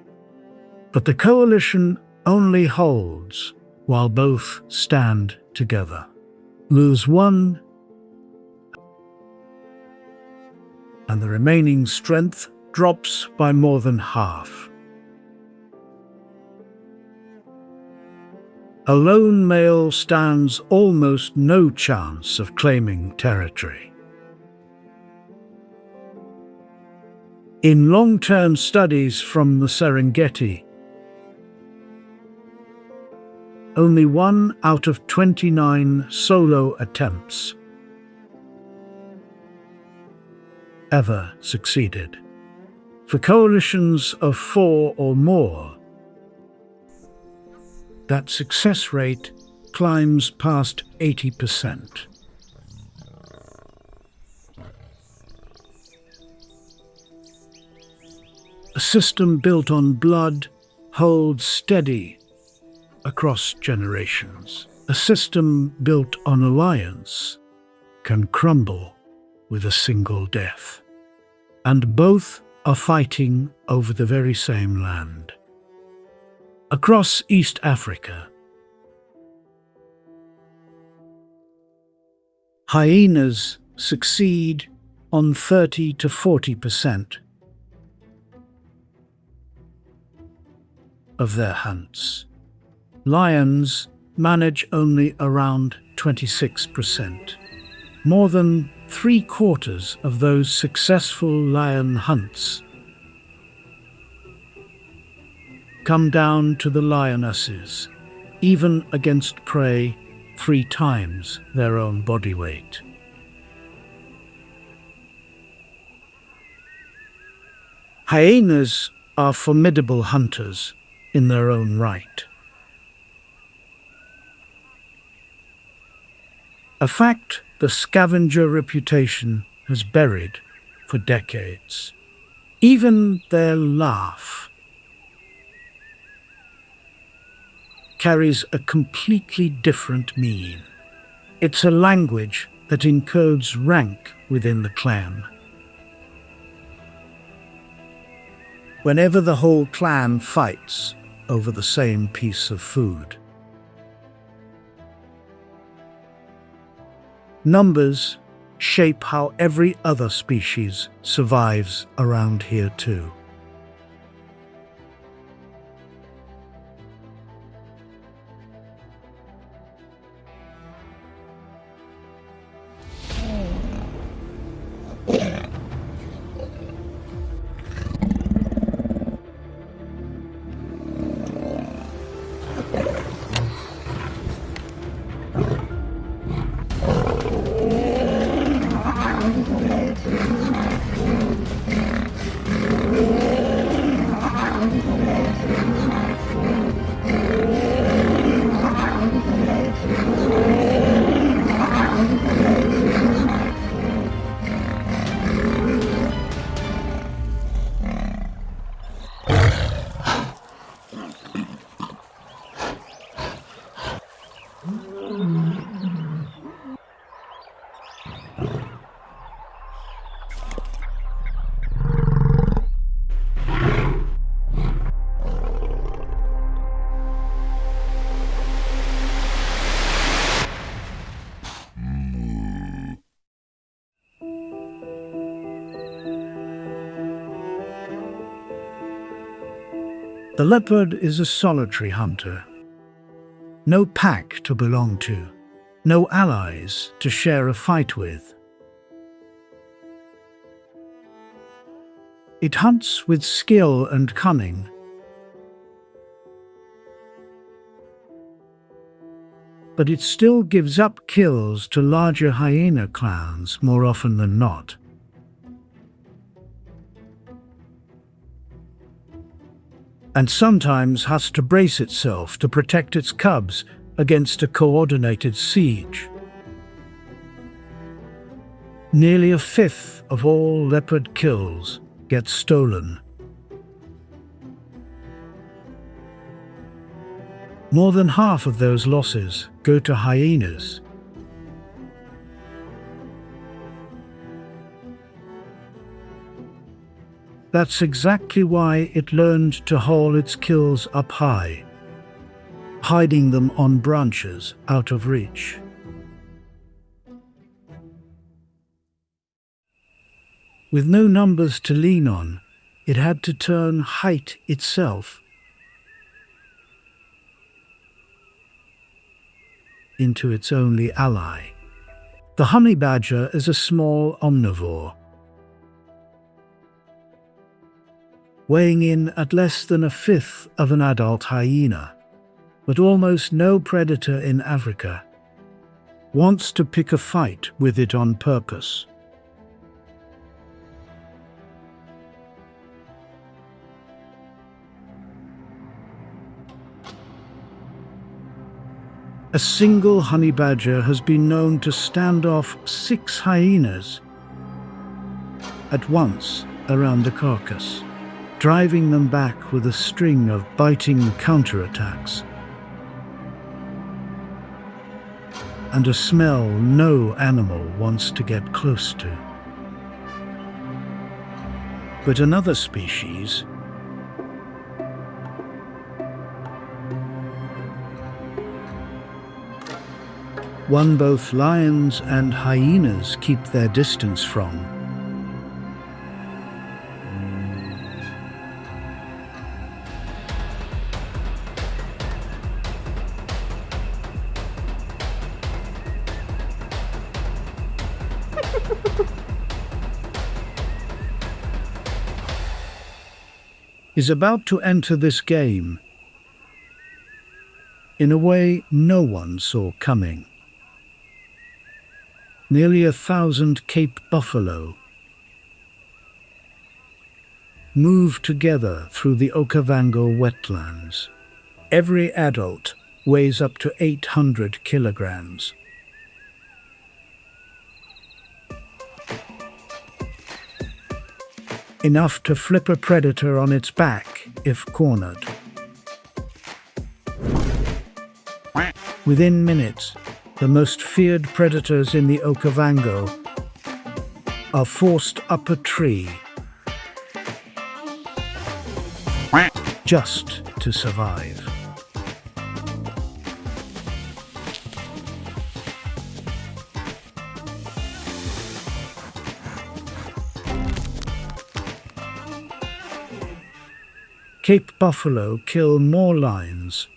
But the coalition only holds while both stand together. Lose one, and the remaining strength drops by more than half. A lone male stands almost no chance of claiming territory. In long-term studies from the Serengeti, only 1 out of 29 solo attempts ever succeeded. For coalitions of 4 or more, that success rate climbs past 80%. A system built on blood holds steady across generations. A system built on alliance can crumble with a single death. And both are fighting over the very same land. Across East Africa, hyenas succeed on 30 to 40% of their hunts. Lions manage only around 26%. More than 3/4 of those successful lion hunts come down to the lionesses, even against prey 3 times their own body weight. Hyenas are formidable hunters in their own right. A fact the scavenger reputation has buried for decades. Even their laugh carries a completely different meaning. It's a language that encodes rank within the clan. Whenever the whole clan fights over the same piece of food. Numbers shape how every other species survives around here too. The leopard is a solitary hunter. No pack to belong to, no allies to share a fight with. It hunts with skill and cunning. But it still gives up kills to larger hyena clans more often than not. And sometimes has to brace itself to protect its cubs against a coordinated siege. Nearly a fifth of all leopard kills get stolen. More than half of those losses go to hyenas. That's exactly why it learned to haul its kills up high, hiding them on branches out of reach. With no numbers to lean on, it had to turn height itself into its only ally. The honey badger is a small omnivore, weighing in at less than a fifth of an adult hyena, but almost no predator in Africa wants to pick a fight with it on purpose. A single honey badger has been known to stand off 6 hyenas at once around a carcass, driving them back with a string of biting counterattacks. And a smell no animal wants to get close to. But another species, one both lions and hyenas keep their distance from, is about to enter this game in a way no one saw coming. Nearly 1,000 Cape buffalo move together through the Okavango wetlands. Every adult weighs up to 800 kilograms. Enough to flip a predator on its back if cornered. Within minutes, the most feared predators in the Okavango are forced up a tree just to survive. Cape buffalo kill more lions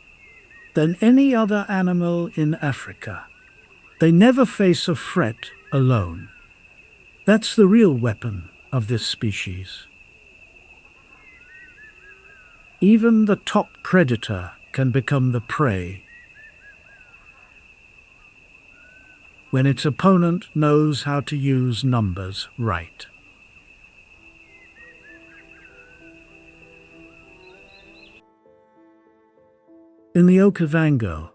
than any other animal in Africa. They never face a threat alone. That's the real weapon of this species. Even the top predator can become the prey when its opponent knows how to use numbers right. In the Okavango,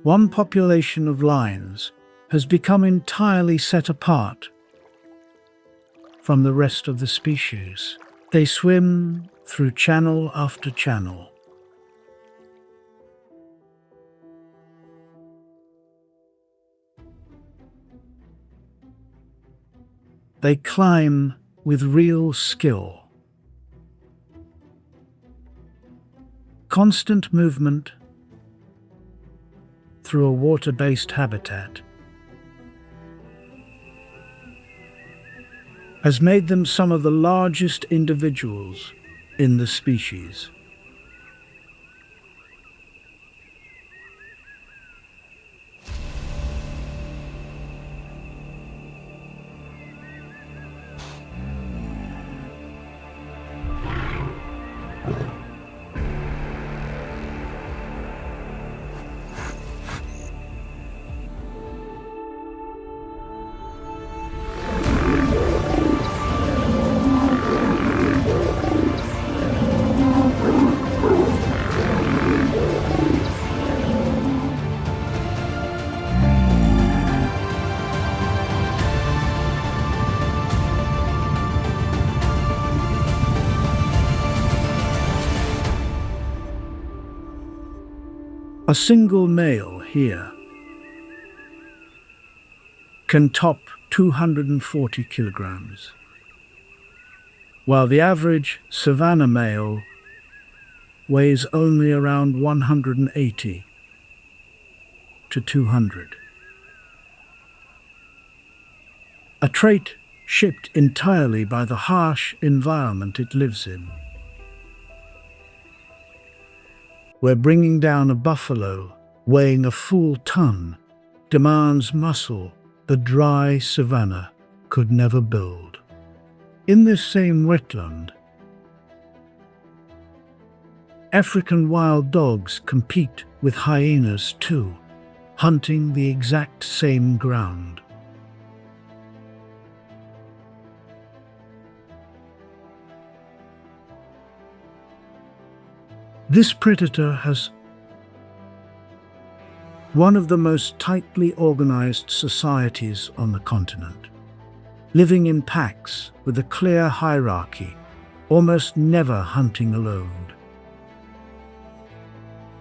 one population of lions has become entirely set apart from the rest of the species. They swim through channel after channel, They climb with real skill. Constant movement through a water-based habitat has made them some of the largest individuals in the species. A single male here can top 240 kilograms, while the average Savannah male weighs only around 180 to 200. A trait shaped entirely by the harsh environment it lives in. Where bringing down a buffalo weighing a full ton demands muscle the dry savanna could never build. In this same wetland, African wild dogs compete with hyenas too, hunting the exact same ground. This predator has one of the most tightly organized societies on the continent, living in packs with a clear hierarchy, almost never hunting alone.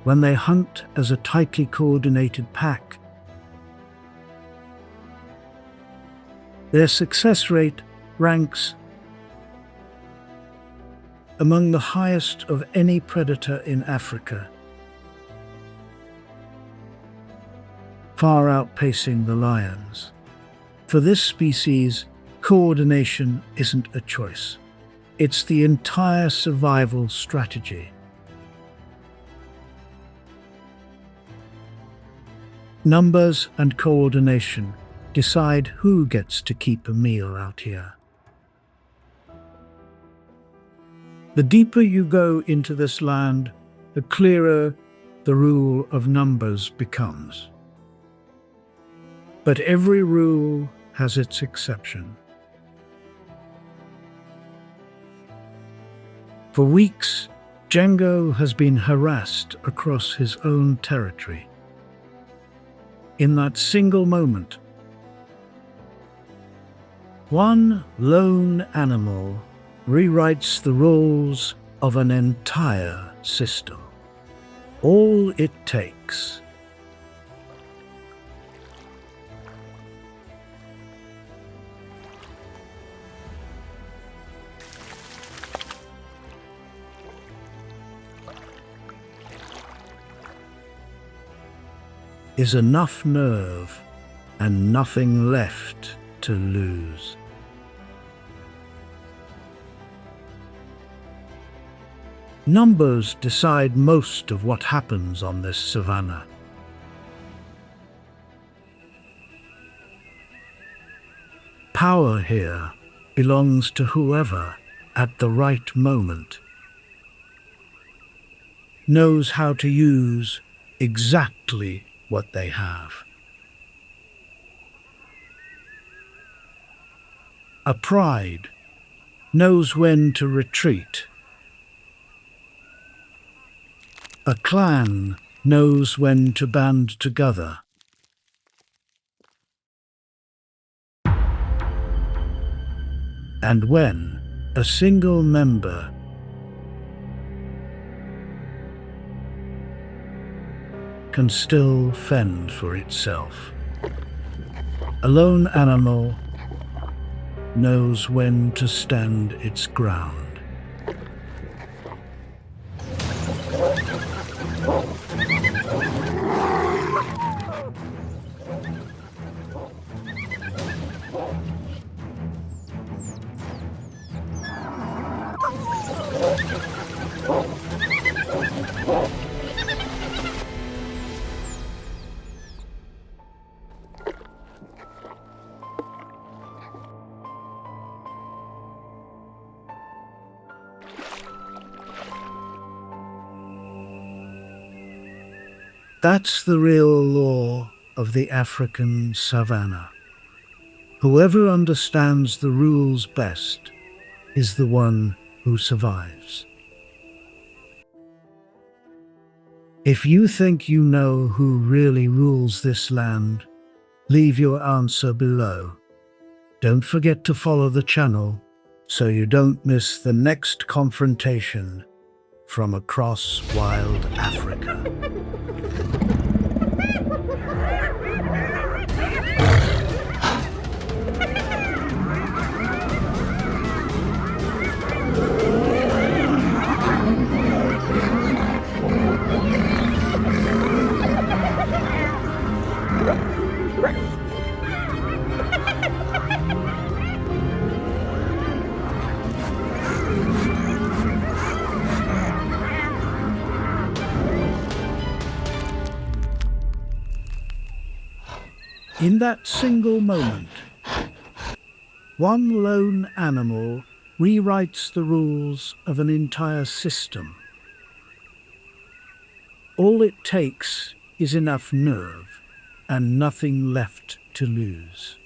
When they hunt as a tightly coordinated pack, their success rate ranks among the highest of any predator in Africa, far outpacing the lions. For this species, coordination isn't a choice. It's the entire survival strategy. Numbers and coordination decide who gets to keep a meal out here. The deeper you go into this land, the clearer the rule of numbers becomes. But every rule has its exception. For weeks, Django has been harassed across his own territory. In that single moment, one lone animal rewrites the rules of an entire system. All it takes is enough nerve and nothing left to lose. Numbers decide most of what happens on this savanna. Power here belongs to whoever, at the right moment, knows how to use exactly what they have. A pride knows when to retreat. A clan knows when to band together. And when a single member can still fend for itself. A lone animal knows when to stand its ground. That's the real law of the African savannah. Whoever understands the rules best is the one who survives. If you think you know who really rules this land, leave your answer below. Don't forget to follow the channel so you don't miss the next confrontation from across wild Africa. In that single moment, one lone animal rewrites the rules of an entire system. All it takes is enough nerve and nothing left to lose.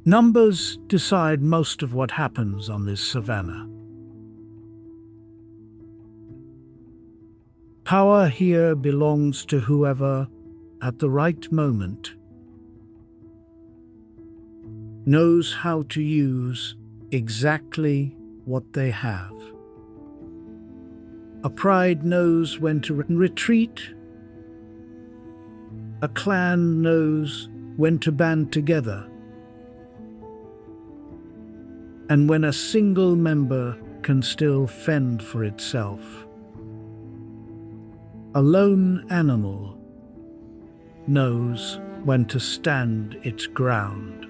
Numbers decide most of what happens on this savannah. Power here belongs to whoever, at the right moment, knows how to use exactly what they have. A pride knows when to retreat. A clan knows when to band together. And when a single member can still fend for itself. A lone animal knows when to stand its ground.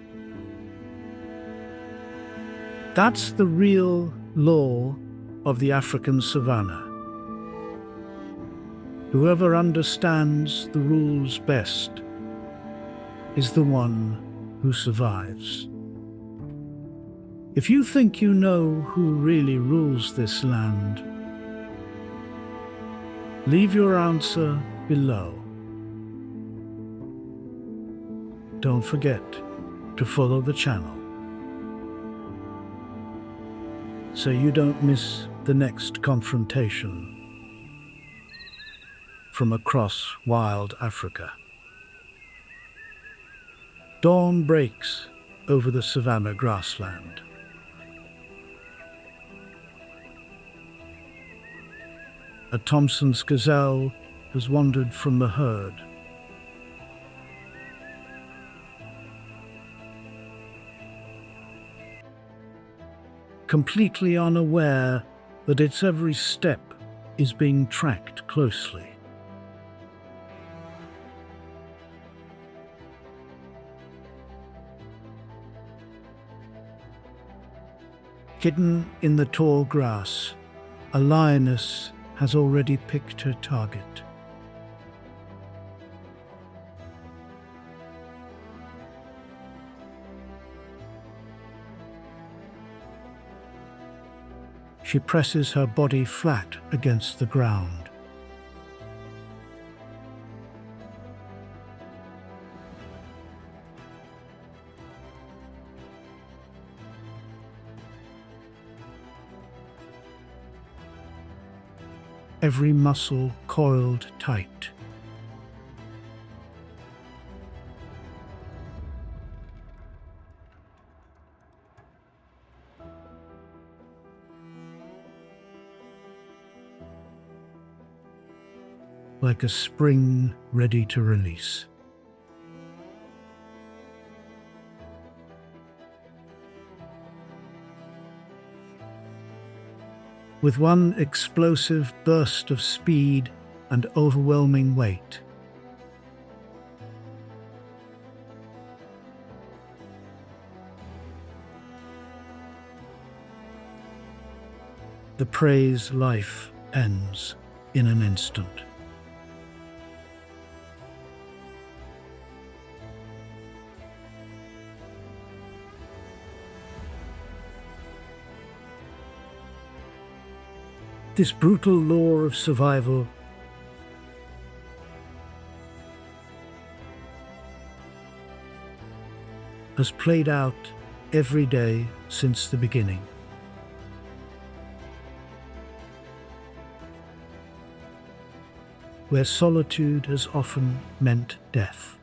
That's the real law of the African savannah. Whoever understands the rules best is the one who survives. If you think you know who really rules this land, leave your answer below. Don't forget to follow the channel so you don't miss the next confrontation from across wild Africa. Dawn breaks over the savannah grassland. A Thompson's gazelle has wandered from the herd. Completely unaware that its every step is being tracked closely. Hidden in the tall grass, a lioness has already picked her target. She presses her body flat against the ground. Every muscle coiled tight. like a spring ready to release. With one explosive burst of speed and overwhelming weight, the prey's life ends in an instant. This brutal law of survival has played out every day since the beginning. Where solitude has often meant death.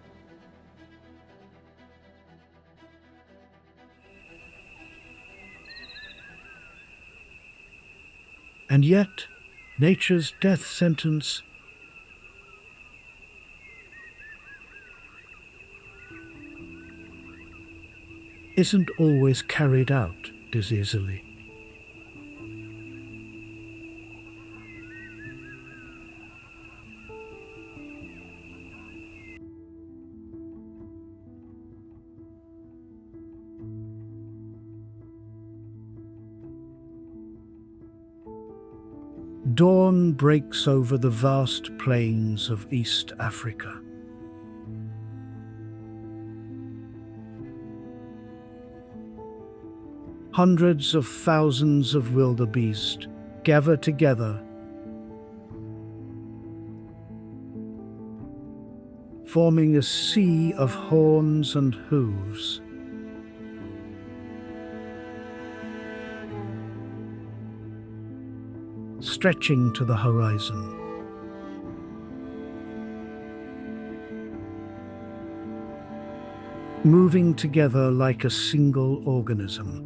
And yet, nature's death sentence isn't always carried out as easily. Dawn breaks over the vast plains of East Africa. Hundreds of thousands of wildebeest gather together, forming a sea of horns and hooves. Stretching to the horizon. Moving together like a single organism.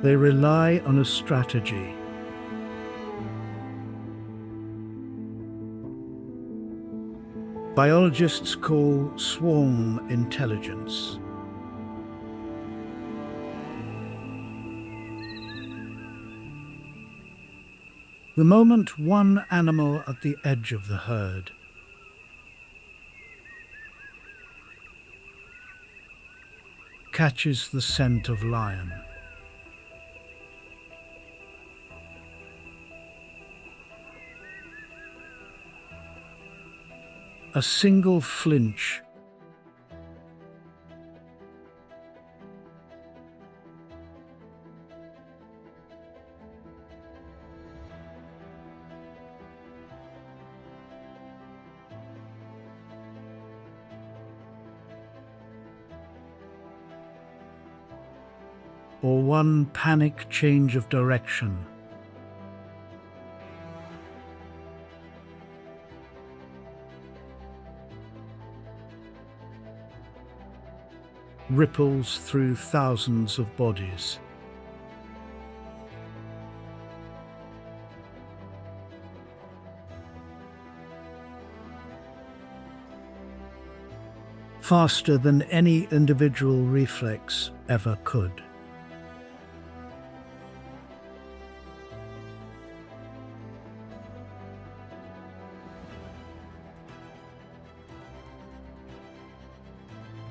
They rely on a strategy. Biologists call swarm intelligence. The moment one animal at the edge of the herd catches the scent of lion, a single flinch or one panic change of direction ripples through thousands of bodies. Faster than any individual reflex ever could.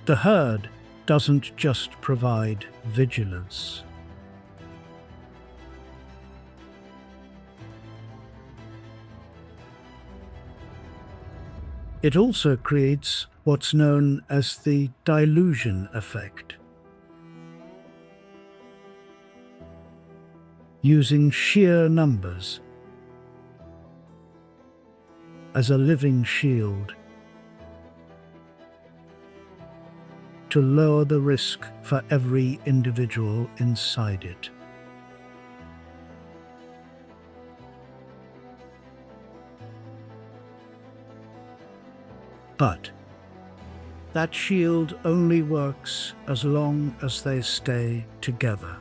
The herd doesn't just provide vigilance. It also creates what's known as the dilution effect. Using sheer numbers as a living shield to lower the risk for every individual inside it. But that shield only works as long as they stay together.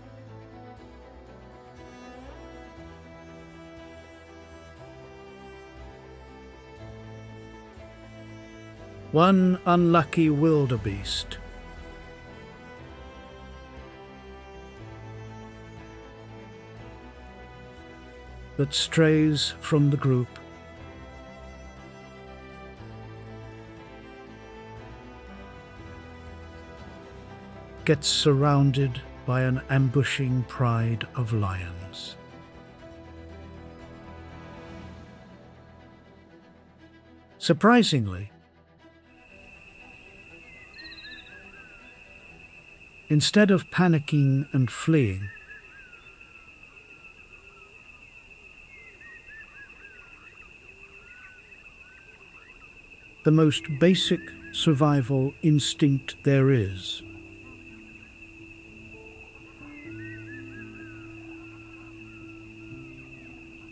One unlucky wildebeest that strays from the group gets surrounded by an ambushing pride of lions. Surprisingly, instead of panicking and fleeing, the most basic survival instinct there is,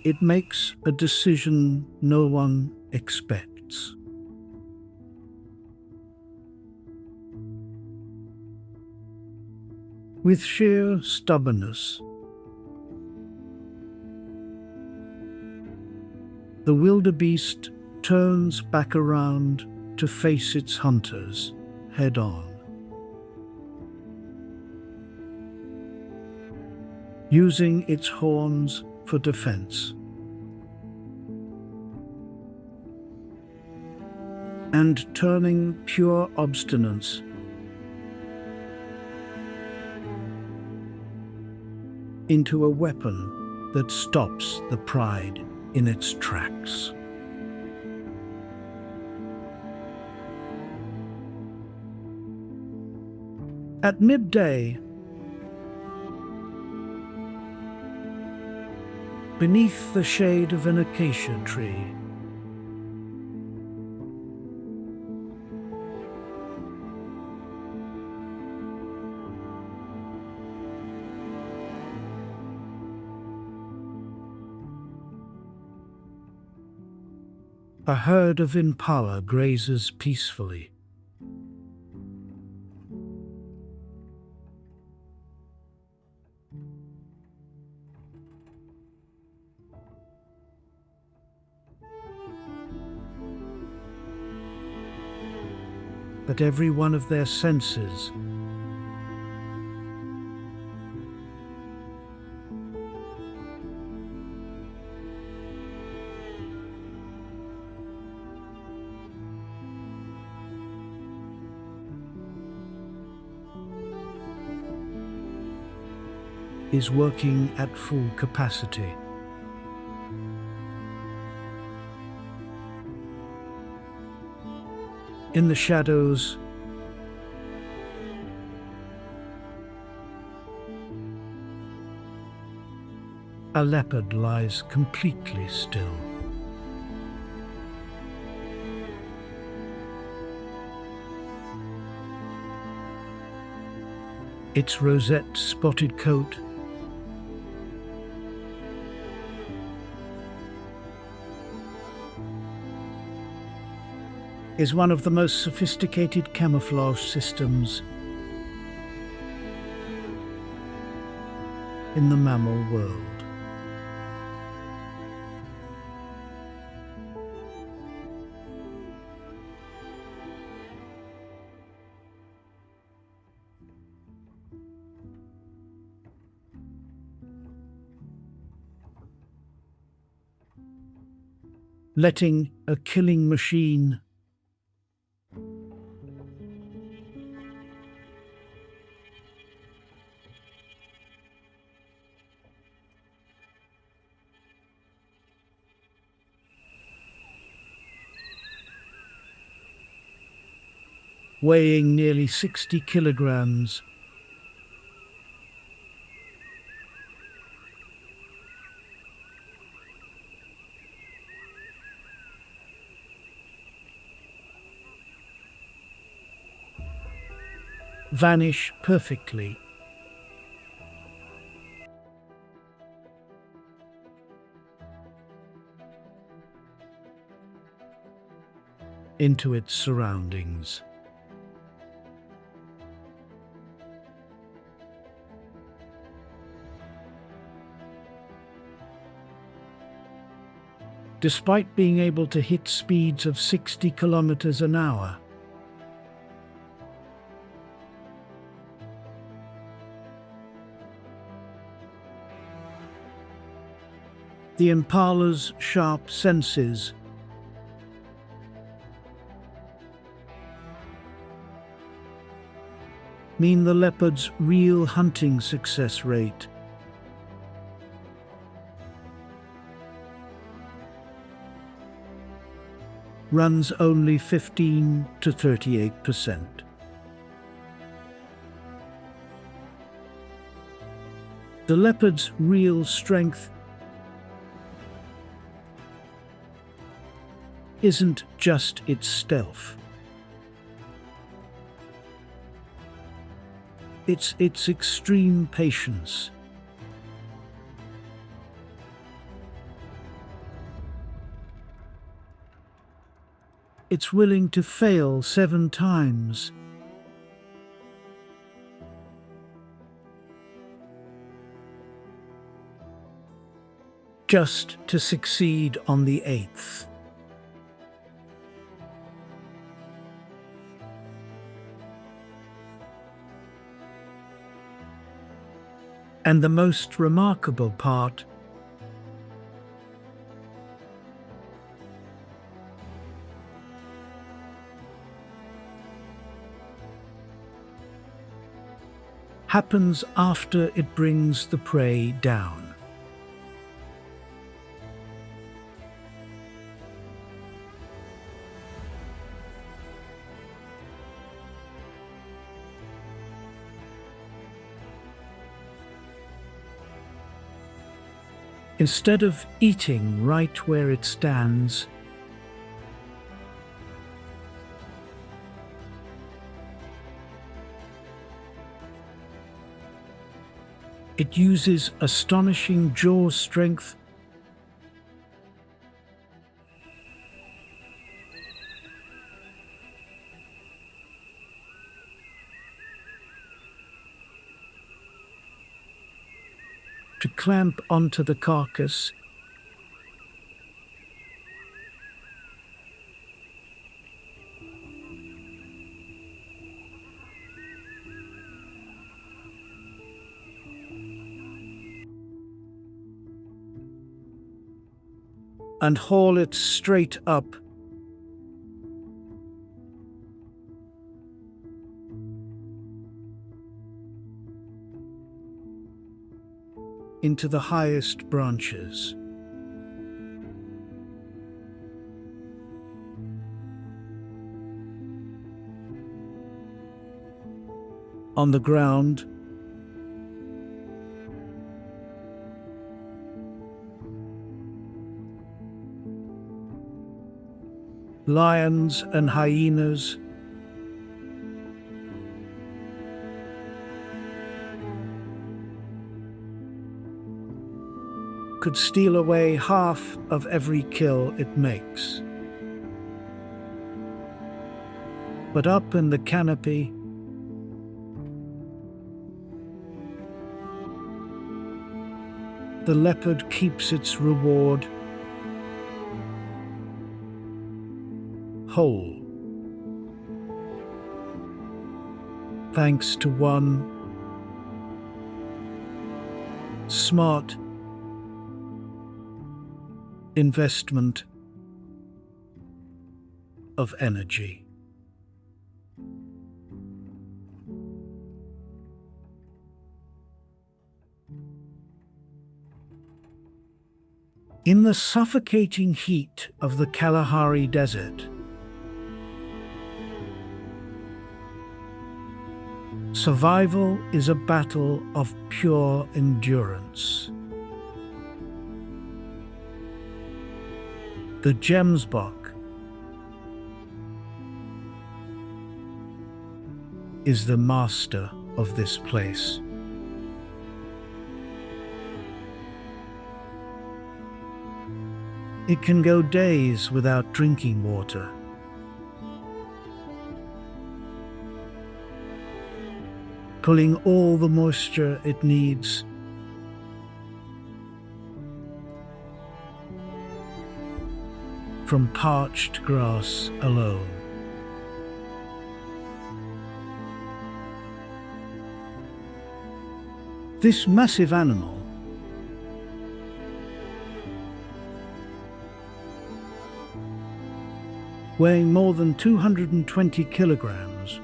it makes a decision no one expects. With sheer stubbornness, the wildebeest turns back around to face its hunters head-on. Using its horns for defense and turning pure obstinance into a weapon that stops the pride in its tracks. At midday, beneath the shade of an acacia tree, a herd of impala grazes peacefully. But every one of their senses is working at full capacity. In the shadows, a leopard lies completely still. Its rosette-spotted coat is one of the most sophisticated camouflage systems in the mammal world. Letting a killing machine weighing nearly 60 kilograms vanish perfectly into its surroundings. Despite being able to hit speeds of 60 kilometers an hour, The impala's sharp senses mean the leopard's real hunting success rate runs only 15 to 38%. The leopard's real strength isn't just its stealth. It's its extreme patience. It's willing to fail 7 times just to succeed on the 8th. And the most remarkable part happens after it brings the prey down. Instead of eating right where it stands, it uses astonishing jaw strength to clamp onto the carcass and haul it straight up into the highest branches. On the ground, lions and hyenas could steal away half of every kill it makes. But up in the canopy, the leopard keeps its reward whole, thanks to one smart investment of energy. In the suffocating heat of the Kalahari Desert, survival is a battle of pure endurance. The gemsbok is the master of this place. It can go days without drinking water. Pulling all the moisture it needs from parched grass alone. This massive animal weighing more than 220 kilograms.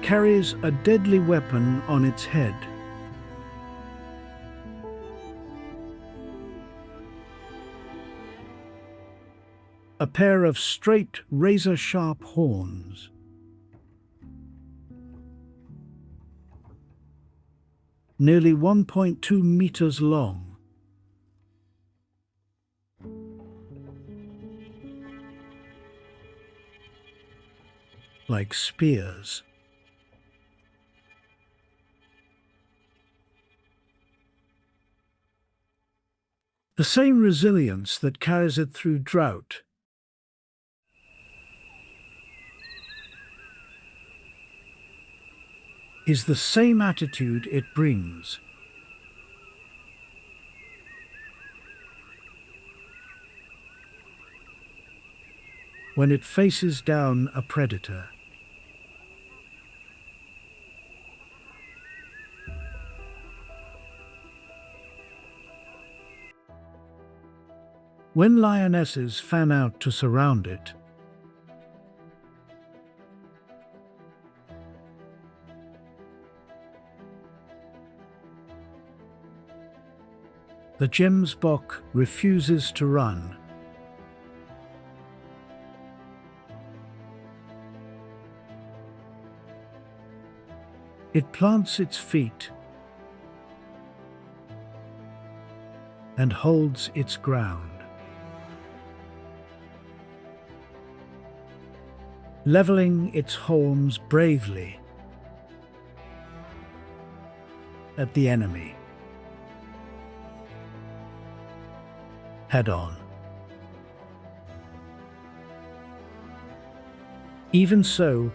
Carries a deadly weapon on its head. A pair of straight, razor-sharp horns. Nearly 1.2 meters long. Like spears. The same resilience that carries it through drought is the same attitude it brings when it faces down a predator. When lionesses fan out to surround it, the gemsbok refuses to run. It plants its feet and holds its ground, leveling its horns bravely at the enemy. Head on. Even so,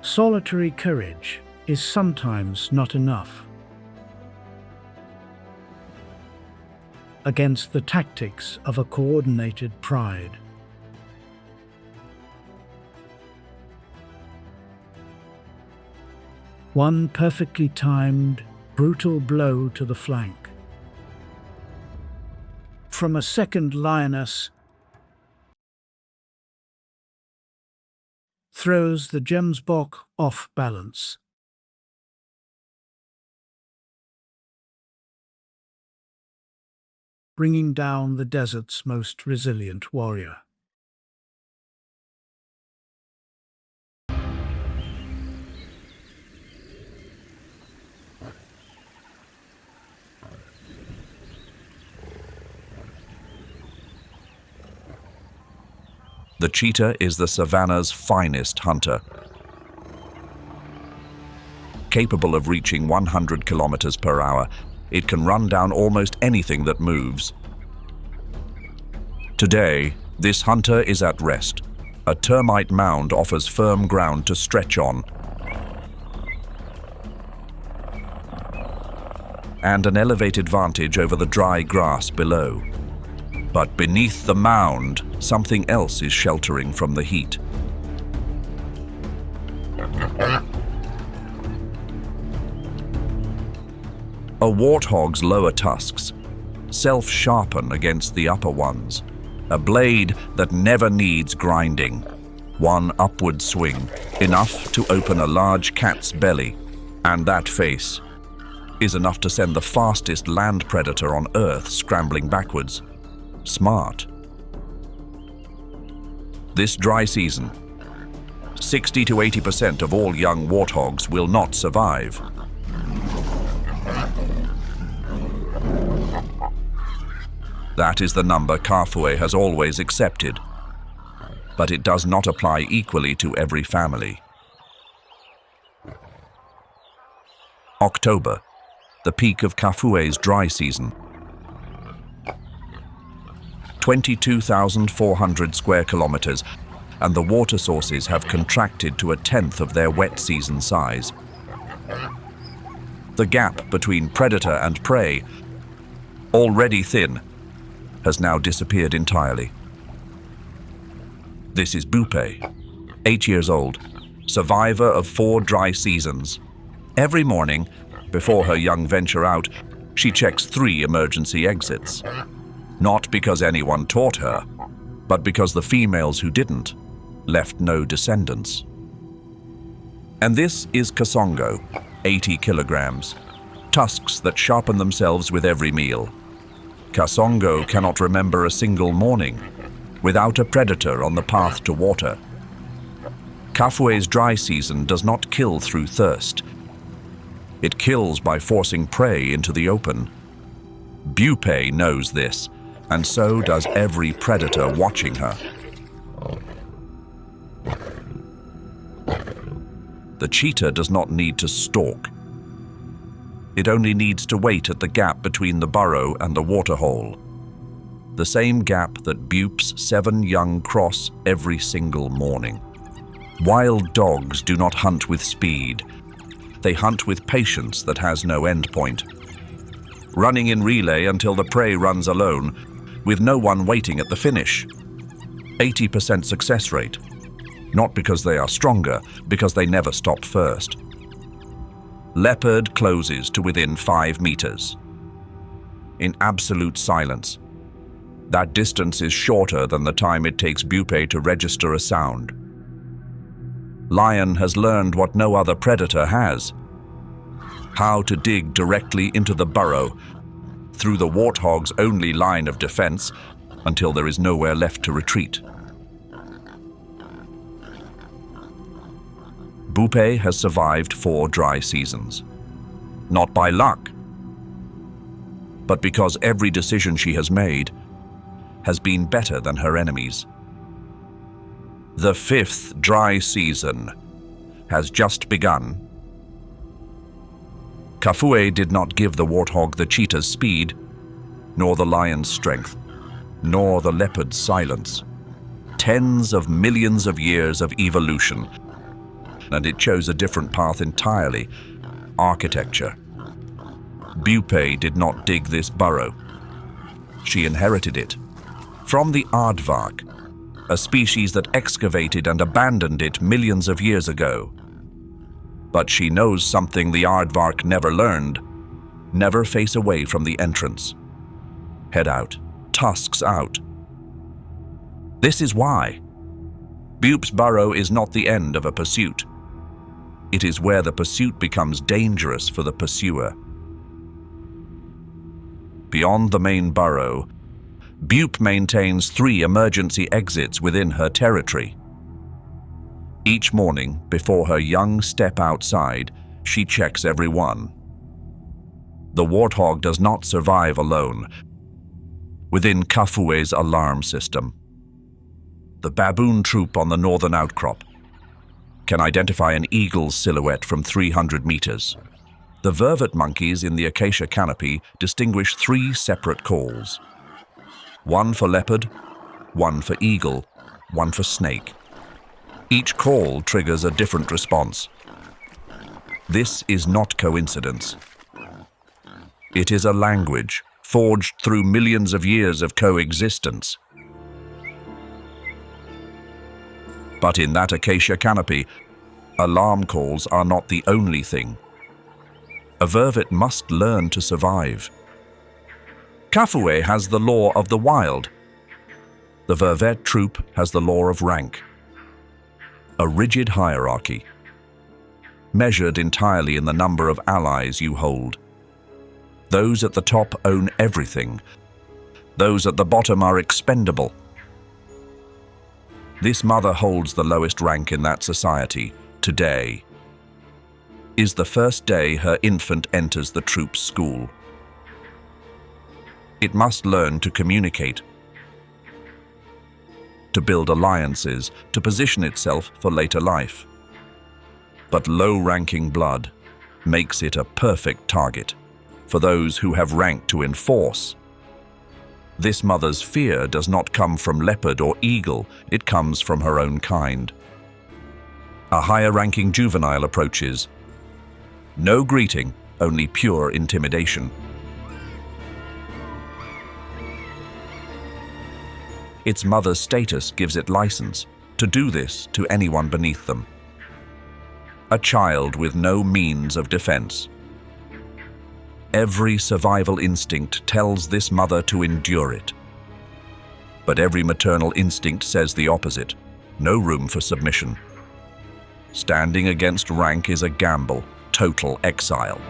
solitary courage is sometimes not enough against the tactics of a coordinated pride. One perfectly timed, brutal blow to the flank from a second lioness throws the gemsbok off balance. Bringing down the desert's most resilient warrior. The cheetah is the Savannah's finest hunter. Capable of reaching 100 kilometers per hour, it can run down almost anything that moves. Today, this hunter is at rest. A termite mound offers firm ground to stretch on, and an elevated vantage over the dry grass below. But beneath the mound, something else is sheltering from the heat. A warthog's lower tusks self-sharpen against the upper ones, a blade that never needs grinding. One upward swing, enough to open a large cat's belly, and that face is enough to send the fastest land predator on Earth scrambling backwards. Smart. This dry season, 60 to 80% of all young warthogs will not survive. That is the number Kafue has always accepted, but it does not apply equally to every family. October, the peak of Kafue's dry season. 22,400 square kilometers, and the water sources have contracted to a tenth of their wet season size. The gap between predator and prey, already thin, has now disappeared entirely. This is Bupe, 8 years old, survivor of 4 dry seasons, Every morning, before her young venture out, she checks 3 emergency exits. Not because anyone taught her, but because the females who didn't left no descendants. And this is Kasongo, 80 kilograms, tusks that sharpen themselves with every meal. Kasongo cannot remember a single morning without a predator on the path to water. Kafue's dry season does not kill through thirst. It kills by forcing prey into the open. Bupe knows this, and so does every predator watching her. The cheetah does not need to stalk. It only needs to wait at the gap between the burrow and the waterhole. The same gap that Bupe's 7 young cross every single morning. Wild dogs do not hunt with speed. They hunt with patience that has no endpoint. Running in relay until the prey runs alone, with no one waiting at the finish. 80% success rate. Not because they are stronger, because they never stop first. Leopard closes to within 5 meters. In absolute silence. That distance is shorter than the time it takes Bupe to register a sound. Lion has learned what no other predator has. How to dig directly into the burrow, through the warthog's only line of defense, until there is nowhere left to retreat. Bupe has survived 4 dry seasons. Not by luck, but because every decision she has made has been better than her enemies. The 5th dry season has just begun. Kafue did not give the warthog the cheetah's speed, nor the lion's strength, nor the leopard's silence. Tens of millions of years of evolution, and it chose a different path entirely: architecture. Bupe did not dig this burrow. She inherited it from the aardvark, a species that excavated and abandoned it millions of years ago. But she knows something the aardvark never learned. Never face away from the entrance. Head out, tusks out. This is why. Bupe's burrow is not the end of a pursuit. It is where the pursuit becomes dangerous for the pursuer. Beyond the main burrow, Bupe maintains 3 emergency exits within her territory. Each morning, before her young step outside, she checks every one. The warthog does not survive alone. Within Kafue's alarm system, the baboon troop on the northern outcrop can identify an eagle's silhouette from 300 meters. The vervet monkeys in the acacia canopy distinguish 3 separate calls. One for leopard, one for eagle, one for snake. Each call triggers a different response. This is not coincidence. It is a language forged through millions of years of coexistence. But in that acacia canopy, alarm calls are not the only thing. A vervet must learn to survive. Kafue has the law of the wild. The vervet troop has the law of rank. A rigid hierarchy, measured entirely in the number of allies you hold. Those at the top own everything. Those at the bottom are expendable. This mother holds the lowest rank in that society. Today is the first day her infant enters the troop's school. It must learn to communicate, to build alliances, to position itself for later life. But low-ranking blood makes it a perfect target for those who have rank to enforce. This mother's fear does not come from leopard or eagle, it comes from her own kind. A higher-ranking juvenile approaches. No greeting, only pure intimidation. Its mother's status gives it license to do this to anyone beneath them. a child with no means of defense. Every survival instinct tells this mother to endure it. But every maternal instinct says the opposite. No room for submission. Standing against rank is a gamble, total exile.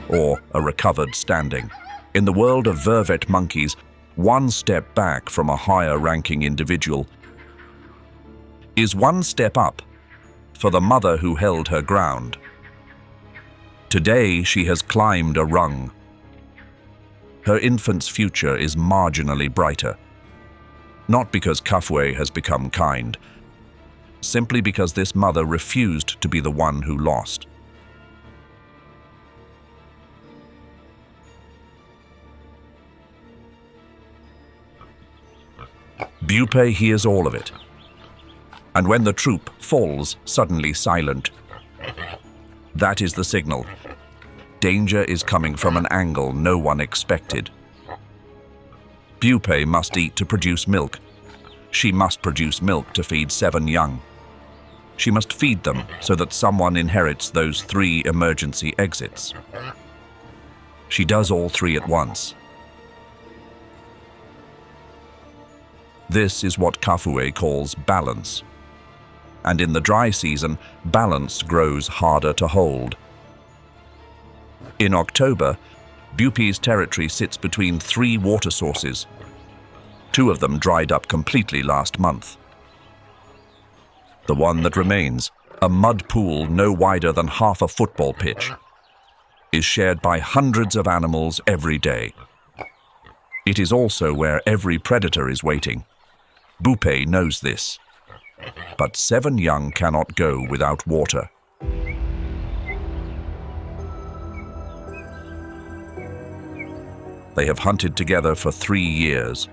Or a recovered standing. In the world of vervet monkeys, one step back from a higher-ranking individual is one step up for the mother who held her ground. Today, she has climbed a rung. Her infant's future is marginally brighter. Not because Kafue has become kind, simply because this mother refused to be the one who lost. Bupe hears all of it. And when the troop falls suddenly silent, that is the signal. Danger is coming from an angle no one expected. Bupe must eat to produce milk. She must produce milk to feed 7 young. She must feed them so that someone inherits those 3 emergency exits. She does all 3 at once. This is what Kafue calls balance. And in the dry season, balance grows harder to hold. In October, Bupe's territory sits between 3 water sources. 2 of them dried up completely last month. The one that remains, a mud pool no wider than half a football pitch, is shared by hundreds of animals every day. It is also where every predator is waiting. Bupe knows this. But 7 young cannot go without water. They have hunted together for 3 years.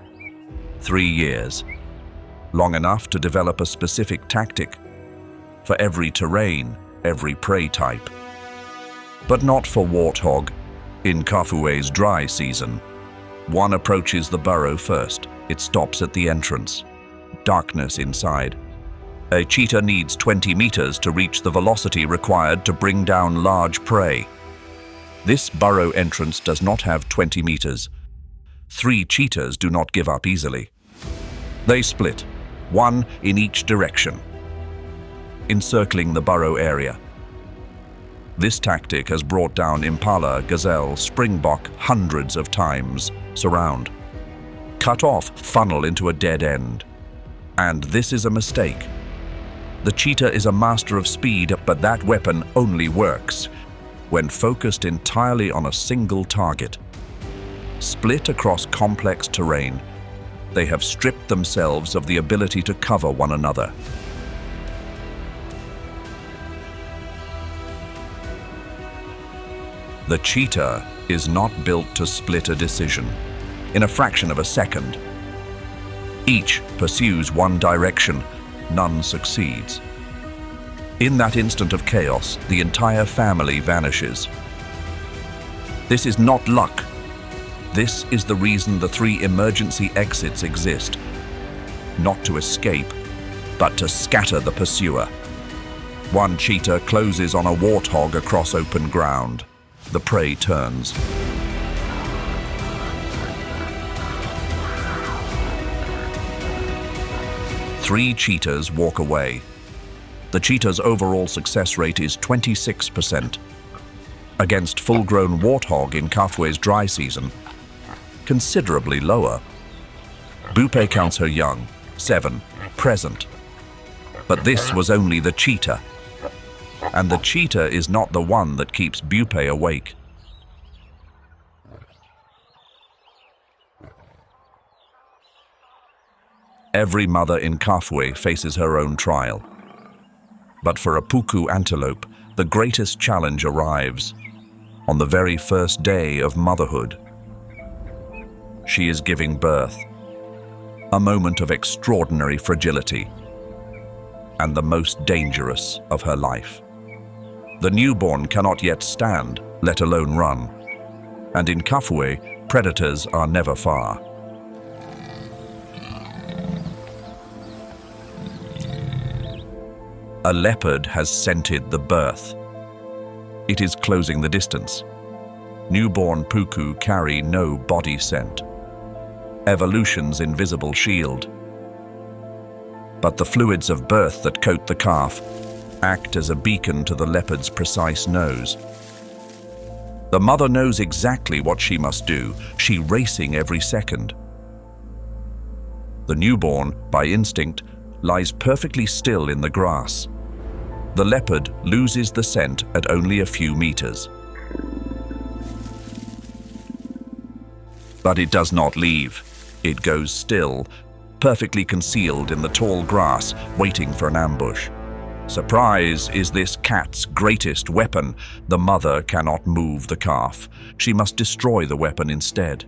3 years. Long enough to develop a specific tactic for every terrain, every prey type. But not for warthog in Kafue's dry season. One approaches the burrow first. It stops at the entrance. Darkness inside. A cheetah needs 20 meters to reach the velocity required to bring down large prey. This burrow entrance does not have 20 meters. 3 cheetahs do not give up easily. They split, 1 in each direction, encircling the burrow area. This tactic has brought down impala, gazelle, springbok hundreds of times. Surround. Cut off, funnel into a dead end. And this is a mistake. The cheetah is a master of speed, but that weapon only works when focused entirely on a single target. Split across complex terrain, they have stripped themselves of the ability to cover one another. The cheetah is not built to split a decision in a fraction of a second. Each pursues one direction, none succeeds. In that instant of chaos, the entire family vanishes. This is not luck. This is the reason the 3 emergency exits exist. Not to escape, but to scatter the pursuer. One cheetah closes on a warthog across open ground. The prey turns. Three cheetahs walk away. The cheetah's overall success rate is 26%. Against full-grown warthog in Kafue's dry season, considerably lower. Bupe counts her young, 7, present. But this was only the cheetah. And the cheetah is not the one that keeps Bupe awake. Every mother in Kafue faces her own trial. But for a puku antelope, the greatest challenge arrives on the very first day of motherhood. She is giving birth, a moment of extraordinary fragility, and the most dangerous of her life. The newborn cannot yet stand, let alone run, and in Kafue, predators are never far. A leopard has scented the birth. It is closing the distance. Newborn puku carry no body scent. Evolution's invisible shield. But the fluids of birth that coat the calf act as a beacon to the leopard's precise nose. The mother knows exactly what she must do, she racing every second. The newborn, by instinct, lies perfectly still in the grass. The leopard loses the scent at only a few meters. But it does not leave. It goes still, perfectly concealed in the tall grass, waiting for an ambush. Surprise is this cat's greatest weapon. The mother cannot move the calf. She must destroy the weapon instead.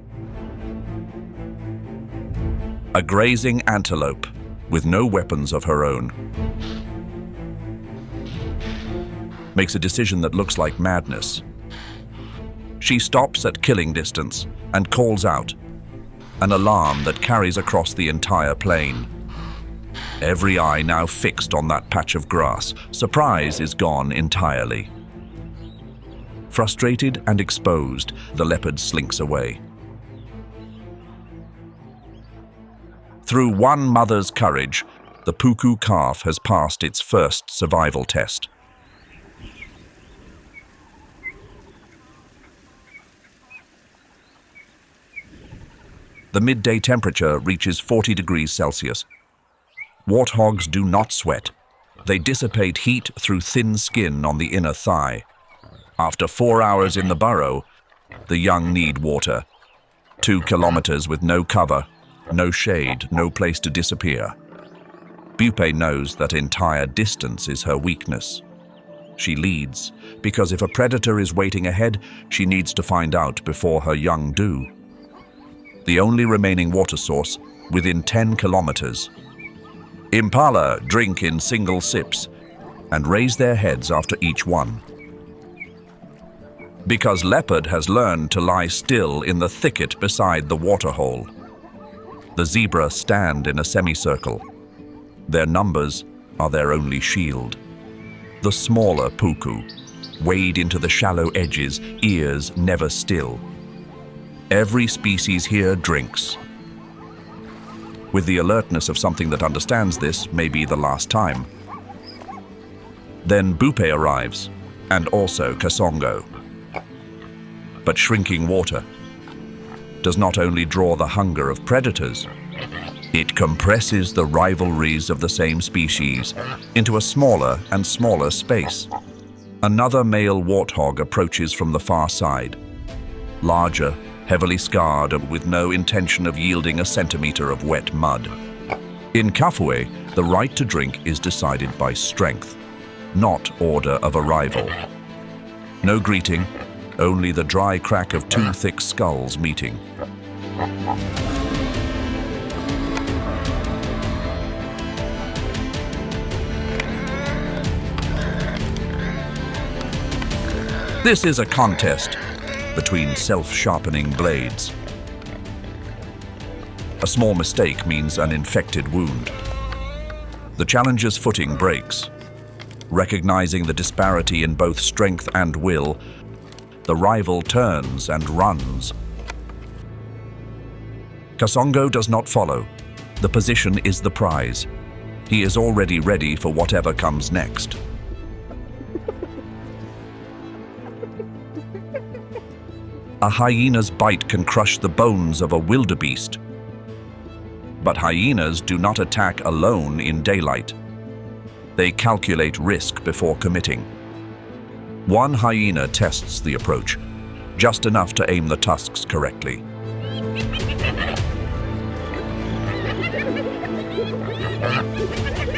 A grazing antelope with no weapons of her own makes a decision that looks like madness. She stops at killing distance and calls out, an alarm that carries across the entire plain. Every eye now fixed on that patch of grass. Surprise is gone entirely. Frustrated and exposed, the leopard slinks away. Through one mother's courage, the puku calf has passed its first survival test. The midday temperature reaches 40 degrees Celsius. Warthogs do not sweat. They dissipate heat through thin skin on the inner thigh. After 4 hours in the burrow, the young need water. 2 kilometers with no cover, no shade, no place to disappear. Bupe knows that entire distance is her weakness. She leads, because if a predator is waiting ahead, she needs to find out before her young do. The only remaining water source, within 10 kilometers. Impala drink in single sips and raise their heads after each one. Because leopard has learned to lie still in the thicket beside the waterhole. The zebra stand in a semicircle. Their numbers are their only shield. The smaller puku wade into the shallow edges, ears never still. Every species here drinks. With the alertness of something that understands this may be the last time. Then Bupe arrives, and also Kasongo. But shrinking water does not only draw the hunger of predators, it compresses the rivalries of the same species into a smaller and smaller space. Another male warthog approaches from the far side, larger, heavily scarred and with no intention of yielding a centimeter of wet mud. In Kafue, the right to drink is decided by strength, not order of arrival. No greeting, only the dry crack of 2 thick skulls meeting. This is a contest between self-sharpening blades. A small mistake means an infected wound. The challenger's footing breaks. Recognizing the disparity in both strength and will, the rival turns and runs. Kasongo does not follow. The position is the prize. He is already ready for whatever comes next. A hyena's bite can crush the bones of a wildebeest. But hyenas do not attack alone in daylight. They calculate risk before committing. One hyena tests the approach, just enough to aim the tusks correctly.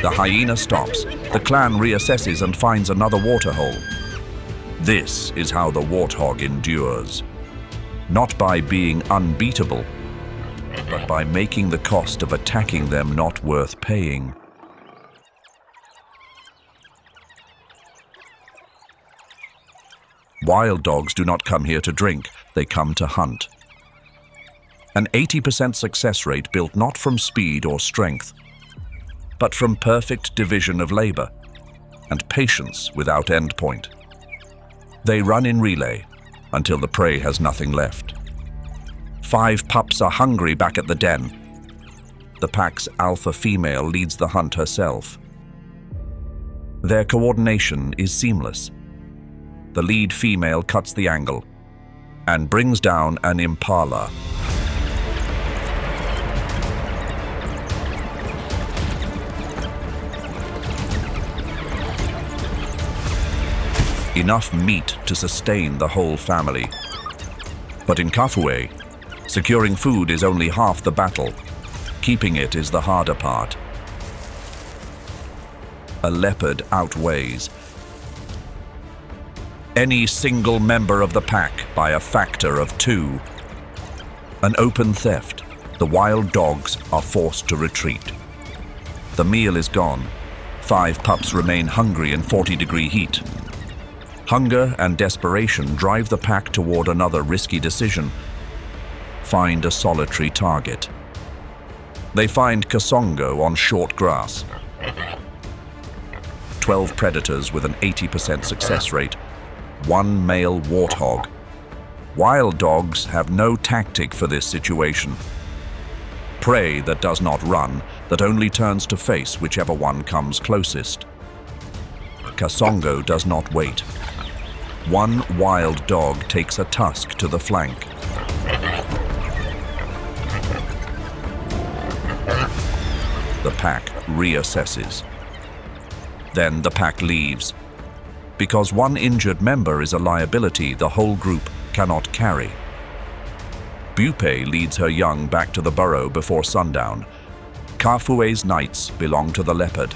The hyena stops. The clan reassesses and finds another waterhole. This is how the warthog endures. Not by being unbeatable, but by making the cost of attacking them not worth paying. Wild dogs do not come here to drink, they come to hunt. An 80% success rate built not from speed or strength, but from perfect division of labor. and patience without endpoint. They run in relay until the prey has nothing left. 5 pups are hungry back at the den. The pack's alpha female leads the hunt herself. Their coordination is seamless. The lead female cuts the angle and brings down an impala. Enough meat to sustain the whole family. But in Kafue, securing food is only half the battle. Keeping it is the harder part. A leopard outweighs any single member of the pack by a factor of 2. An open theft. The wild dogs are forced to retreat. The meal is gone. 5 pups remain hungry in 40-degree heat. Hunger and desperation drive the pack toward another risky decision. Find a solitary target. They find Kasongo on short grass. 12 predators with an 80% success rate. 1 male warthog. Wild dogs have no tactic for this situation. Prey that does not run, that only turns to face whichever one comes closest. Kasongo does not wait. 1 wild dog takes a tusk to the flank. The pack reassesses. Then the pack leaves. Because 1 injured member is a liability the whole group cannot carry. Bupe leads her young back to the burrow before sundown. Kafue's nights belong to the leopard.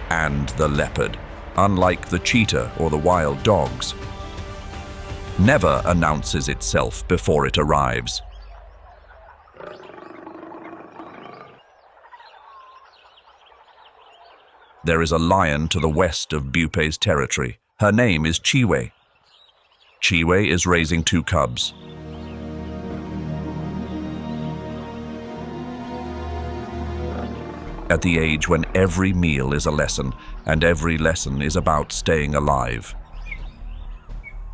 And the leopard, unlike the cheetah or the wild dogs, never announces itself before it arrives. There is a lion to the west of Bupe's territory. Her name is Chiwe. Chiwe is raising 2 cubs. At the age when every meal is a lesson, and every lesson is about staying alive.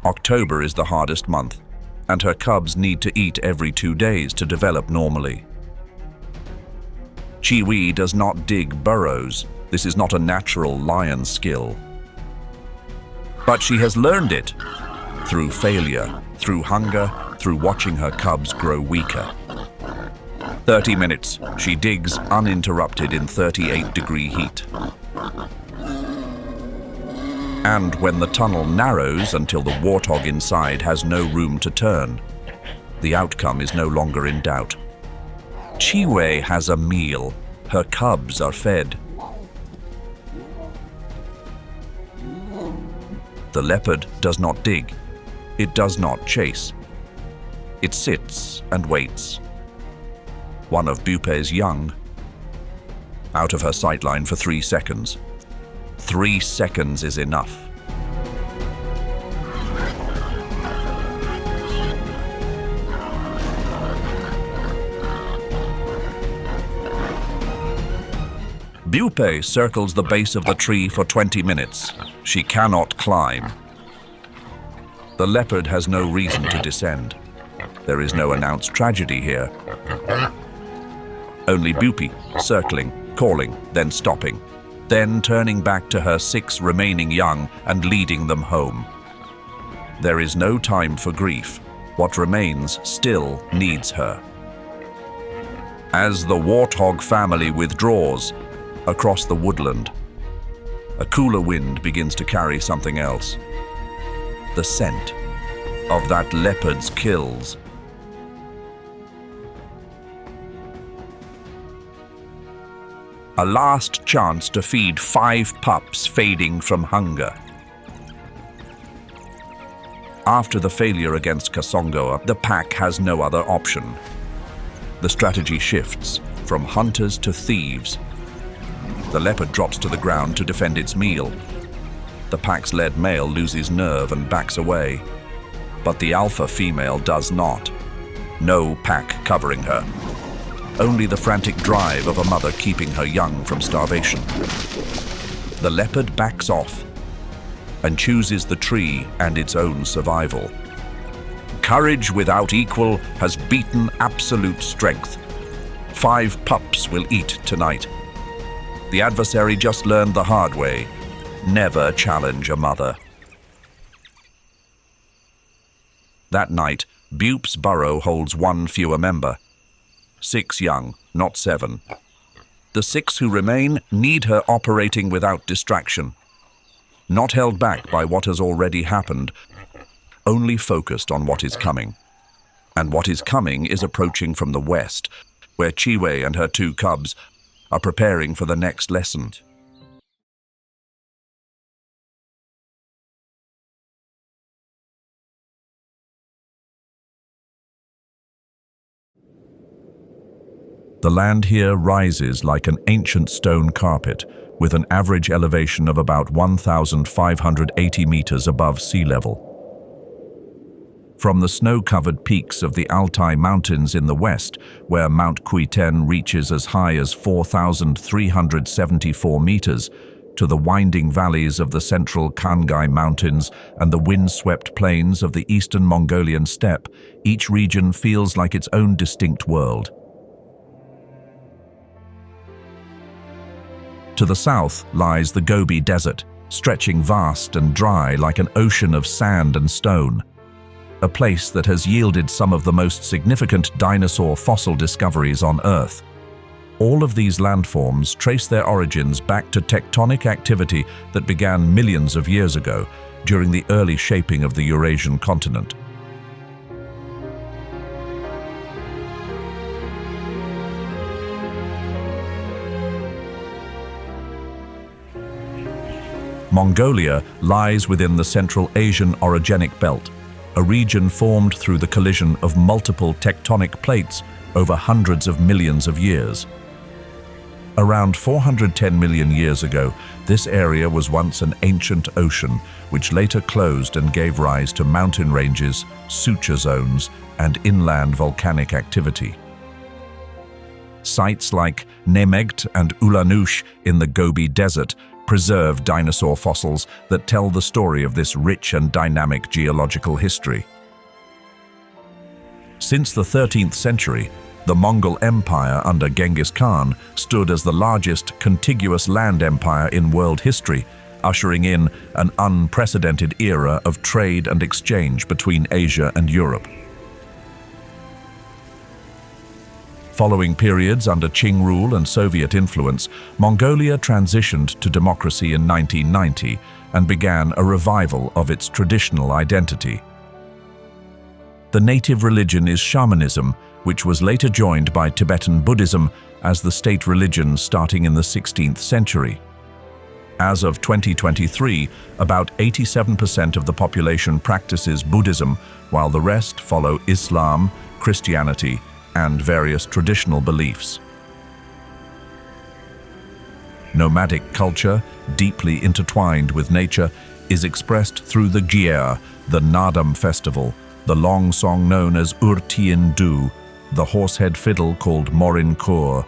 October is the hardest month, and her cubs need to eat every 2 days to develop normally. Chiwe does not dig burrows. This is not a natural lion skill. But she has learned it through failure, through hunger, through watching her cubs grow weaker. 30 minutes, she digs uninterrupted in 38-degree heat. And when the tunnel narrows until the warthog inside has no room to turn, the outcome is no longer in doubt. Chiwe has a meal. Her cubs are fed. The leopard does not dig. It does not chase. It sits and waits. One of Bupe's young, out of her sightline for 3 seconds. 3 seconds is enough. Bupe circles the base of the tree for 20 minutes. She cannot climb. The leopard has no reason to descend. There is no announced tragedy here. Only Bupe, circling, calling, then stopping, then turning back to her 6 remaining young and leading them home. There is no time for grief. What remains still needs her. As the warthog family withdraws across the woodland, a cooler wind begins to carry something else. The scent of that leopard's kills. A last chance to feed 5 pups fading from hunger. After the failure against Kasongo, the pack has no other option. The strategy shifts from hunters to thieves. The leopard drops to the ground to defend its meal. The pack's led male loses nerve and backs away. But the alpha female does not. No pack covering her. Only the frantic drive of a mother keeping her young from starvation. the leopard backs off and chooses the tree and its own survival. Courage without equal has beaten absolute strength. 5 pups will eat tonight. The adversary just learned the hard way. Never challenge a mother. That night, Bupe's burrow holds 1 fewer member. 6 young, not 7. The 6 who remain need her operating without distraction. Not held back by what has already happened, only focused on what is coming. And what is coming is approaching from the west, where Chiwe and her 2 cubs are preparing for the next lesson. The land here rises like an ancient stone carpet, with an average elevation of about 1,580 meters above sea level. From the snow-covered peaks of the Altai Mountains in the west, where Mount Kuiten reaches as high as 4,374 meters, to the winding valleys of the central Khangai Mountains and the wind-swept plains of the eastern Mongolian steppe, each region feels like its own distinct world. To the south lies the Gobi Desert, stretching vast and dry like an ocean of sand and stone, a place that has yielded some of the most significant dinosaur fossil discoveries on Earth. All of these landforms trace their origins back to tectonic activity that began millions of years ago, during the early shaping of the Eurasian continent. Mongolia lies within the Central Asian orogenic belt, a region formed through the collision of multiple tectonic plates over hundreds of millions of years. Around 410 million years ago, this area was once an ancient ocean, which later closed and gave rise to mountain ranges, suture zones, and inland volcanic activity. Sites like Nemegt and Ulanush in the Gobi Desert preserve dinosaur fossils that tell the story of this rich and dynamic geological history. Since the 13th century, the Mongol Empire under Genghis Khan stood as the largest contiguous land empire in world history, ushering in an unprecedented era of trade and exchange between Asia and Europe. Following periods under Qing rule and Soviet influence, Mongolia transitioned to democracy in 1990 and began a revival of its traditional identity. The native religion is shamanism, which was later joined by Tibetan Buddhism as the state religion starting in the 16th century. As of 2023, about 87% of the population practices Buddhism, while the rest follow Islam, Christianity, and various traditional beliefs. Nomadic culture, deeply intertwined with nature, is expressed through the Gier, the Nadam festival, the long song known as Urtien Du, the horsehead fiddle called Morin Kur,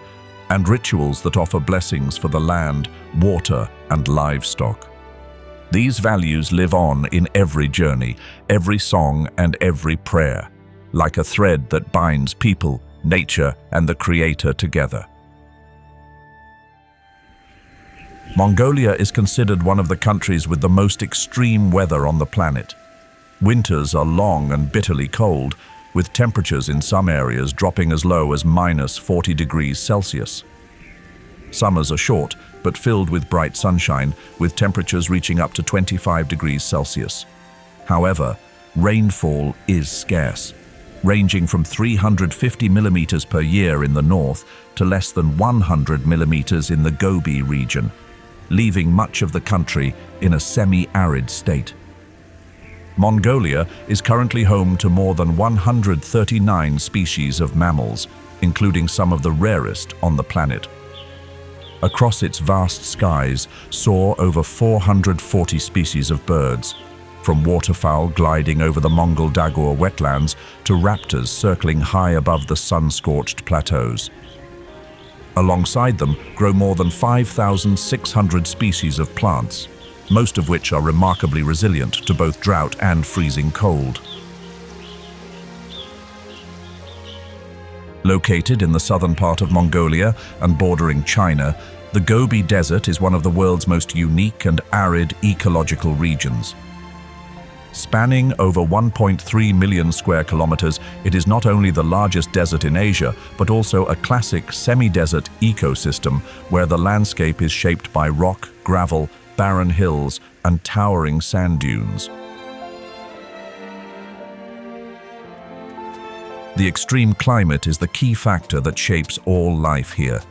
and rituals that offer blessings for the land, water, and livestock. These values live on in every journey, every song, and every prayer, like a thread that binds people, nature, and the Creator together. Mongolia is considered one of the countries with the most extreme weather on the planet. Winters are long and bitterly cold, with temperatures in some areas dropping as low as -40 degrees Celsius. Summers are short, but filled with bright sunshine, with temperatures reaching up to 25 degrees Celsius. However, rainfall is scarce, ranging from 350 millimeters per year in the north to less than 100 millimeters in the Gobi region, leaving much of the country in a semi-arid state. Mongolia is currently home to more than 139 species of mammals, including some of the rarest on the planet. Across its vast skies soar over 440 species of birds, from waterfowl gliding over the Mongol Dagur wetlands to raptors circling high above the sun-scorched plateaus. Alongside them grow more than 5,600 species of plants, most of which are remarkably resilient to both drought and freezing cold. Located in the southern part of Mongolia and bordering China, the Gobi Desert is one of the world's most unique and arid ecological regions. Spanning over 1.3 million square kilometers, it is not only the largest desert in Asia, but also a classic semi-desert ecosystem where the landscape is shaped by rock, gravel, barren hills, and towering sand dunes. The extreme climate is the key factor that shapes all life here.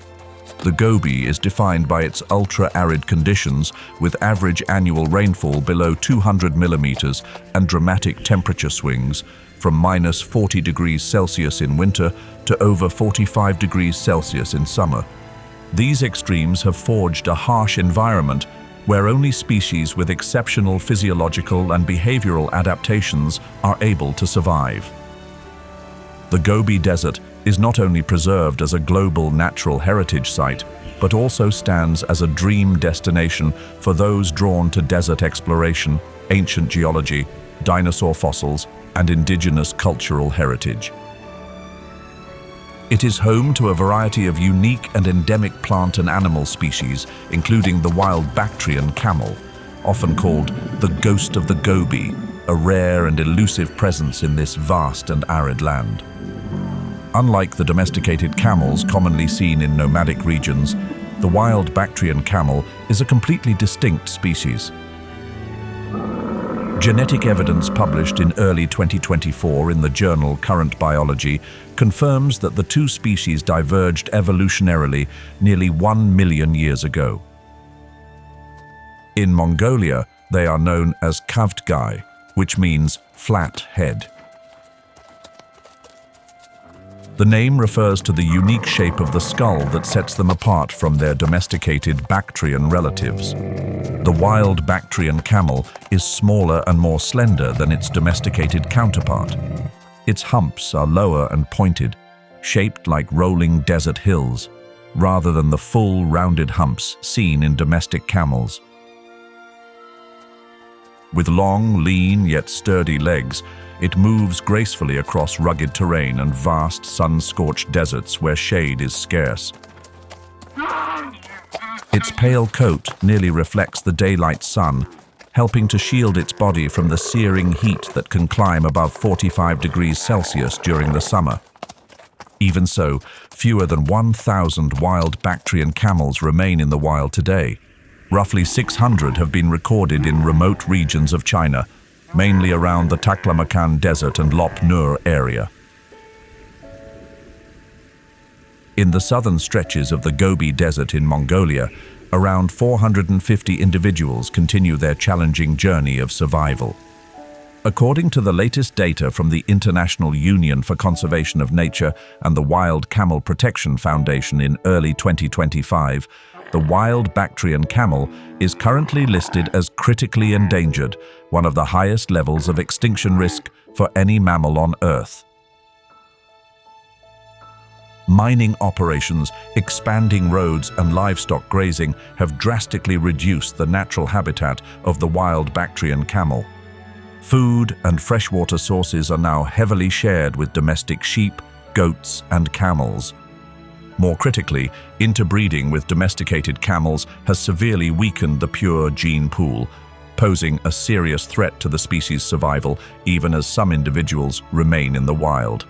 The Gobi is defined by its ultra-arid conditions with average annual rainfall below 200 millimeters and dramatic temperature swings from minus 40 degrees Celsius in winter to over 45 degrees Celsius in summer. These extremes have forged a harsh environment where only species with exceptional physiological and behavioral adaptations are able to survive. The Gobi Desert is not only preserved as a global natural heritage site, but also stands as a dream destination for those drawn to desert exploration, ancient geology, dinosaur fossils, and indigenous cultural heritage. It is home to a variety of unique and endemic plant and animal species, including the wild Bactrian camel, often called the ghost of the Gobi, a rare and elusive presence in this vast and arid land. Unlike the domesticated camels commonly seen in nomadic regions, the wild Bactrian camel is a completely distinct species. Genetic evidence published in early 2024 in the journal Current Biology confirms that the two species diverged evolutionarily nearly 1 million years ago. In Mongolia, they are known as kavtgai, which means flat head. The name refers to the unique shape of the skull that sets them apart from their domesticated Bactrian relatives. The wild Bactrian camel is smaller and more slender than its domesticated counterpart. Its humps are lower and pointed, shaped like rolling desert hills, rather than the full, rounded humps seen in domestic camels. With long, lean, yet sturdy legs, it moves gracefully across rugged terrain and vast, sun-scorched deserts where shade is scarce. Its pale coat nearly reflects the daylight sun, helping to shield its body from the searing heat that can climb above 45 degrees Celsius during the summer. Even so, fewer than 1,000 wild Bactrian camels remain in the wild today. Roughly 600 have been recorded in remote regions of China, mainly around the Taklamakan Desert and Lop Nur area. In the southern stretches of the Gobi Desert in Mongolia, around 450 individuals continue their challenging journey of survival. According to the latest data from the International Union for Conservation of Nature and the Wild Camel Protection Foundation in early 2025, the wild Bactrian camel is currently listed as critically endangered, one of the highest levels of extinction risk for any mammal on Earth. Mining operations, expanding roads, and livestock grazing have drastically reduced the natural habitat of the wild Bactrian camel. Food and freshwater sources are now heavily shared with domestic sheep, goats, and camels. More critically, interbreeding with domesticated camels has severely weakened the pure gene pool, posing a serious threat to the species' survival even as some individuals remain in the wild.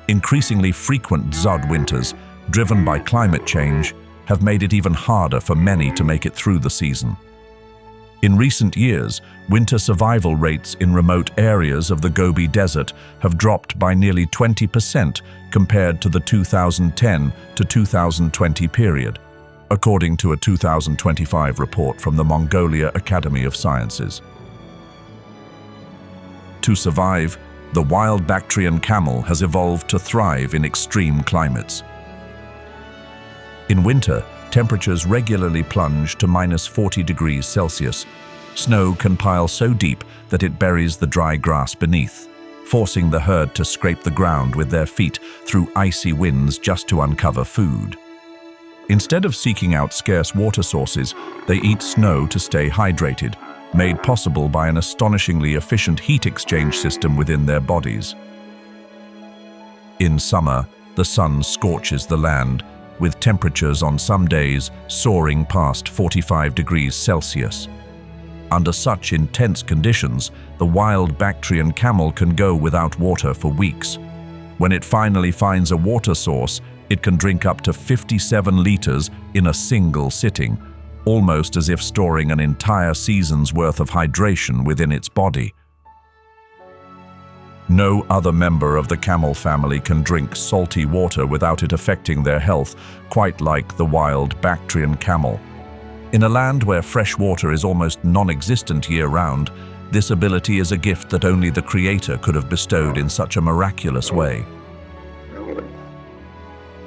Increasingly frequent Dzud winters, driven by climate change, have made it even harder for many to make it through the season. In recent years, winter survival rates in remote areas of the Gobi Desert have dropped by nearly 20% compared to the 2010 to 2020 period, according to a 2025 report from the Mongolia Academy of Sciences. To survive, the wild Bactrian camel has evolved to thrive in extreme climates. In winter, temperatures regularly plunge to minus 40 degrees Celsius. Snow can pile so deep that it buries the dry grass beneath. forcing the herd to scrape the ground with their feet through icy winds just to uncover food. Instead of seeking out scarce water sources, they eat snow to stay hydrated, made possible by an astonishingly efficient heat exchange system within their bodies. In summer, the sun scorches the land, with temperatures on some days soaring past 45 degrees Celsius. Under such intense conditions, the wild Bactrian camel can go without water for weeks. When it finally finds a water source, it can drink up to 57 liters in a single sitting, almost as if storing an entire season's worth of hydration within its body. No other member of the camel family can drink salty water without it affecting their health, quite like the wild Bactrian camel. In a land where fresh water is almost non-existent year-round, this ability is a gift that only the Creator could have bestowed in such a miraculous way.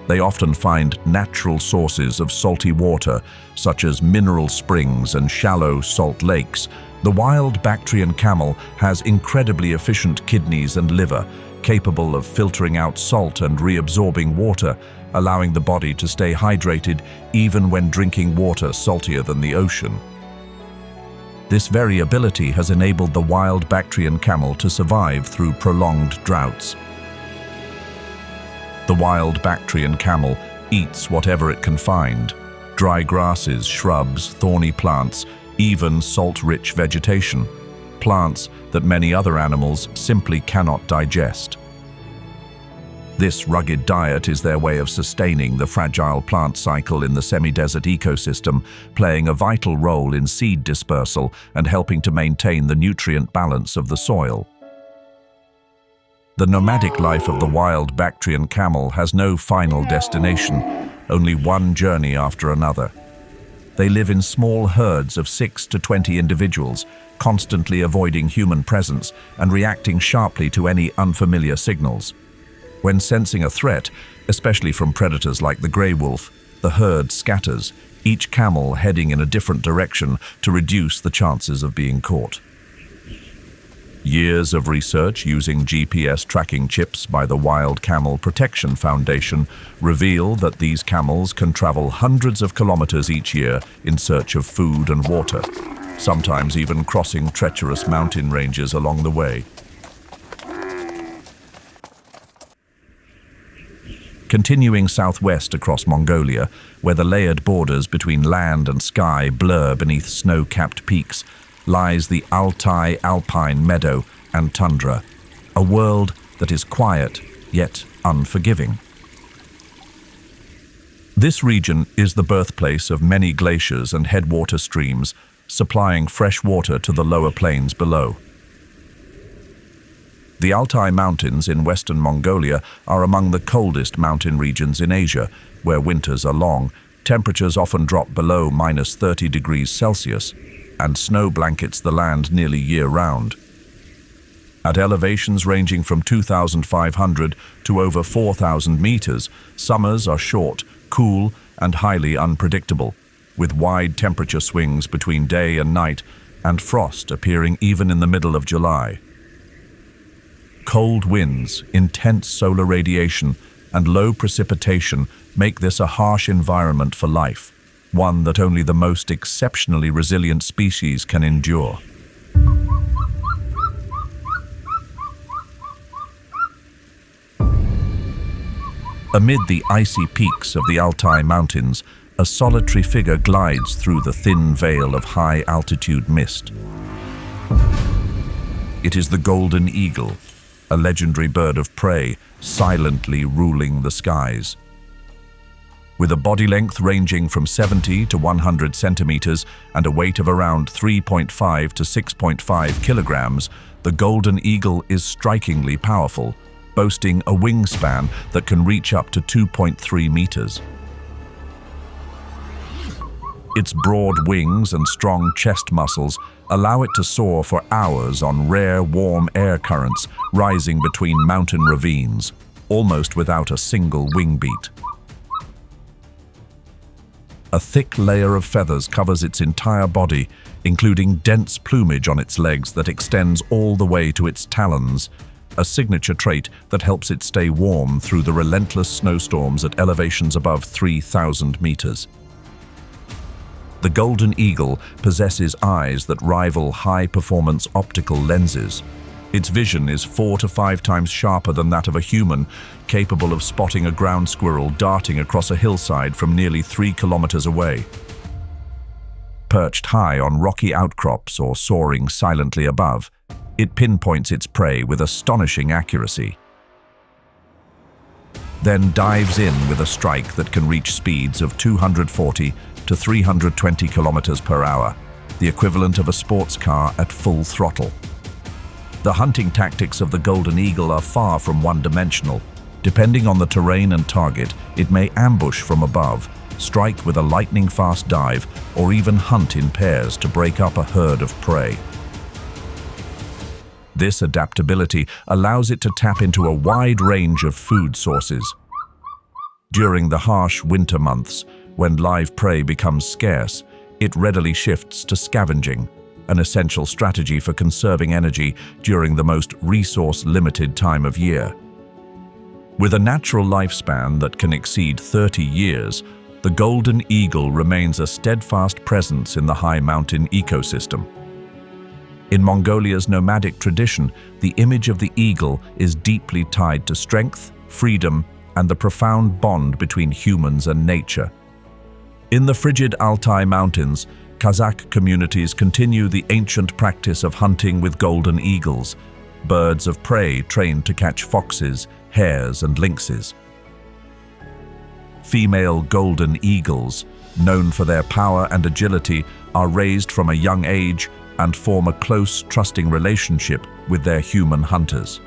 They often find natural sources of salty water, such as mineral springs and shallow salt lakes. The wild Bactrian camel has incredibly efficient kidneys and liver, capable of filtering out salt and reabsorbing water, allowing the body to stay hydrated even when drinking water saltier than the ocean. This very ability has enabled the wild Bactrian camel to survive through prolonged droughts. The wild Bactrian camel eats whatever it can find: dry grasses, shrubs, thorny plants, even salt-rich vegetation, plants that many other animals simply cannot digest. This rugged diet is their way of sustaining the fragile plant cycle in the semi-desert ecosystem, playing a vital role in seed dispersal and helping to maintain the nutrient balance of the soil. The nomadic life of the wild Bactrian camel has no final destination, only one journey after another. They live in small herds of 6 to 20 individuals, constantly avoiding human presence and reacting sharply to any unfamiliar signals. When sensing a threat, especially from predators like the grey wolf, the herd scatters, each camel heading in a different direction to reduce the chances of being caught. Years of research using GPS tracking chips by the Wild Camel Protection Foundation reveal that these camels can travel hundreds of kilometers each year in search of food and water, sometimes even crossing treacherous mountain ranges along the way. Continuing southwest across Mongolia, where the layered borders between land and sky blur beneath snow-capped peaks, lies the Altai alpine meadow and tundra, a world that is quiet yet unforgiving. This region is the birthplace of many glaciers and headwater streams, supplying fresh water to the lower plains below. The Altai Mountains in western Mongolia are among the coldest mountain regions in Asia, where winters are long, temperatures often drop below -30 degrees Celsius, and snow blankets the land nearly year-round. At elevations ranging from 2,500 to over 4,000 meters, summers are short, cool, and highly unpredictable, with wide temperature swings between day and night, and frost appearing even in the middle of July. Cold winds, intense solar radiation, and low precipitation make this a harsh environment for life, one that only the most exceptionally resilient species can endure. Amid the icy peaks of the Altai Mountains, a solitary figure glides through the thin veil of high-altitude mist. It is the golden eagle, a legendary bird of prey, silently ruling the skies. With a body length ranging from 70 to 100 centimeters and a weight of around 3.5 to 6.5 kilograms, the golden eagle is strikingly powerful, boasting a wingspan that can reach up to 2.3 meters. Its broad wings and strong chest muscles allow it to soar for hours on rare warm air currents rising between mountain ravines, almost without a single wing beat. A thick layer of feathers covers its entire body, including dense plumage on its legs that extends all the way to its talons. a signature trait that helps it stay warm through the relentless snowstorms at elevations above 3,000 meters. The golden eagle possesses eyes that rival high-performance optical lenses. Its vision is 4 to 5 times sharper than that of a human, capable of spotting a ground squirrel darting across a hillside from nearly 3 kilometers away. Perched high on rocky outcrops or soaring silently above, it pinpoints its prey with astonishing accuracy. Then dives in with a strike that can reach speeds of 240 to 320 kilometers per hour, the equivalent of a sports car at full throttle. The hunting tactics of the golden eagle are far from one-dimensional. Depending on the terrain and target, it may ambush from above, strike with a lightning-fast dive, or even hunt in pairs to break up a herd of prey. This adaptability allows it to tap into a wide range of food sources. During the harsh winter months, when live prey becomes scarce, it readily shifts to scavenging, an essential strategy for conserving energy during the most resource-limited time of year. With a natural lifespan that can exceed 30 years, the golden eagle remains a steadfast presence in the high mountain ecosystem. In Mongolia's nomadic tradition, the image of the eagle is deeply tied to strength, freedom, and the profound bond between humans and nature. In the frigid Altai Mountains, Kazakh communities continue the ancient practice of hunting with golden eagles, birds of prey trained to catch foxes, hares, and lynxes. Female golden eagles, known for their power and agility, are raised from a young age and form a close, trusting relationship with their human hunters.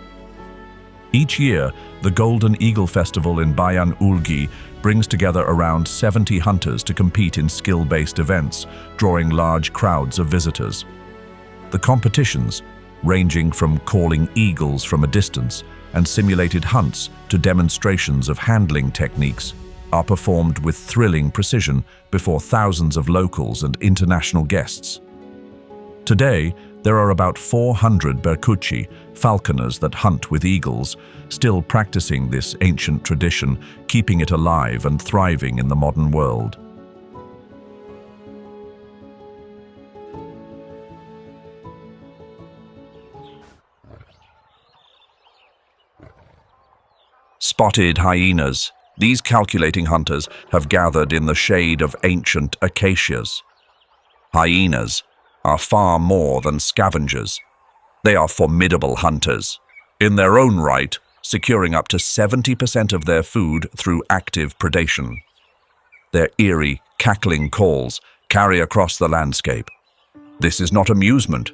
Each year, the Golden Eagle Festival in Bayan-Ulgi brings together around 70 hunters to compete in skill-based events, drawing large crowds of visitors. The competitions, ranging from calling eagles from a distance and simulated hunts to demonstrations of handling techniques, are performed with thrilling precision before thousands of locals and international guests. Today, there are about 400 Berkutchi, falconers that hunt with eagles, still practicing this ancient tradition, keeping it alive and thriving in the modern world. Spotted hyenas. These calculating hunters have gathered in the shade of ancient acacias. Hyenas are far more than scavengers. They are formidable hunters, in their own right, securing up to 70% of their food through active predation. Their eerie, cackling calls carry across the landscape. This is not amusement.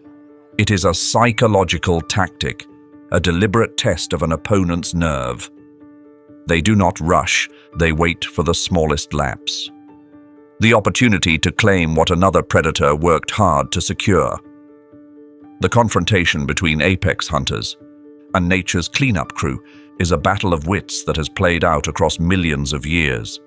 It is a psychological tactic, a deliberate test of an opponent's nerve. They do not rush, they wait for the smallest lapse. The opportunity to claim what another predator worked hard to secure. The confrontation between apex hunters and nature's cleanup crew is a battle of wits that has played out across millions of years.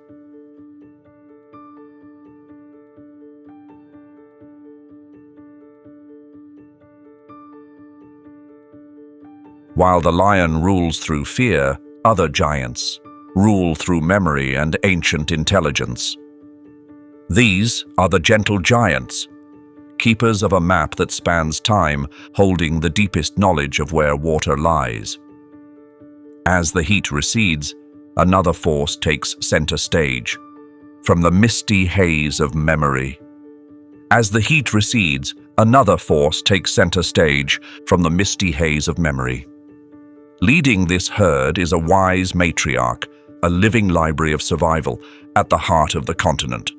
While the lion rules through fear, other giants rule through memory and ancient intelligence. These are the gentle giants, keepers of a map that spans time, holding the deepest knowledge of where water lies. As the heat recedes, another force takes center stage, from the misty haze of memory. As the heat recedes, another force takes center stage from the misty haze of memory. Leading this herd is a wise matriarch, a living library of survival at the heart of the continent.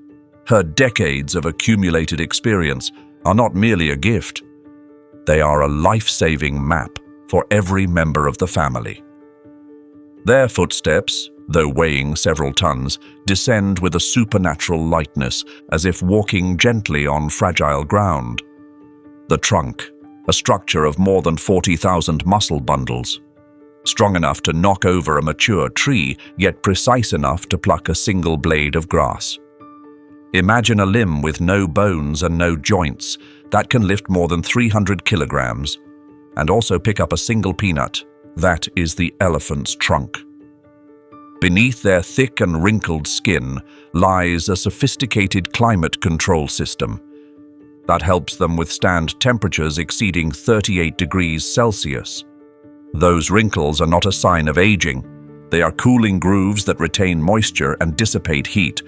Her decades of accumulated experience are not merely a gift. They are a life-saving map for every member of the family. Their footsteps, though weighing several tons, descend with a supernatural lightness, as if walking gently on fragile ground. The trunk, a structure of more than 40,000 muscle bundles, strong enough to knock over a mature tree, yet precise enough to pluck a single blade of grass. Imagine a limb with no bones and no joints that can lift more than 300 kilograms and also pick up a single peanut. That is the elephant's trunk. Beneath their thick and wrinkled skin lies a sophisticated climate control system that helps them withstand temperatures exceeding 38 degrees Celsius. Those wrinkles are not a sign of aging. They are cooling grooves that retain moisture and dissipate heat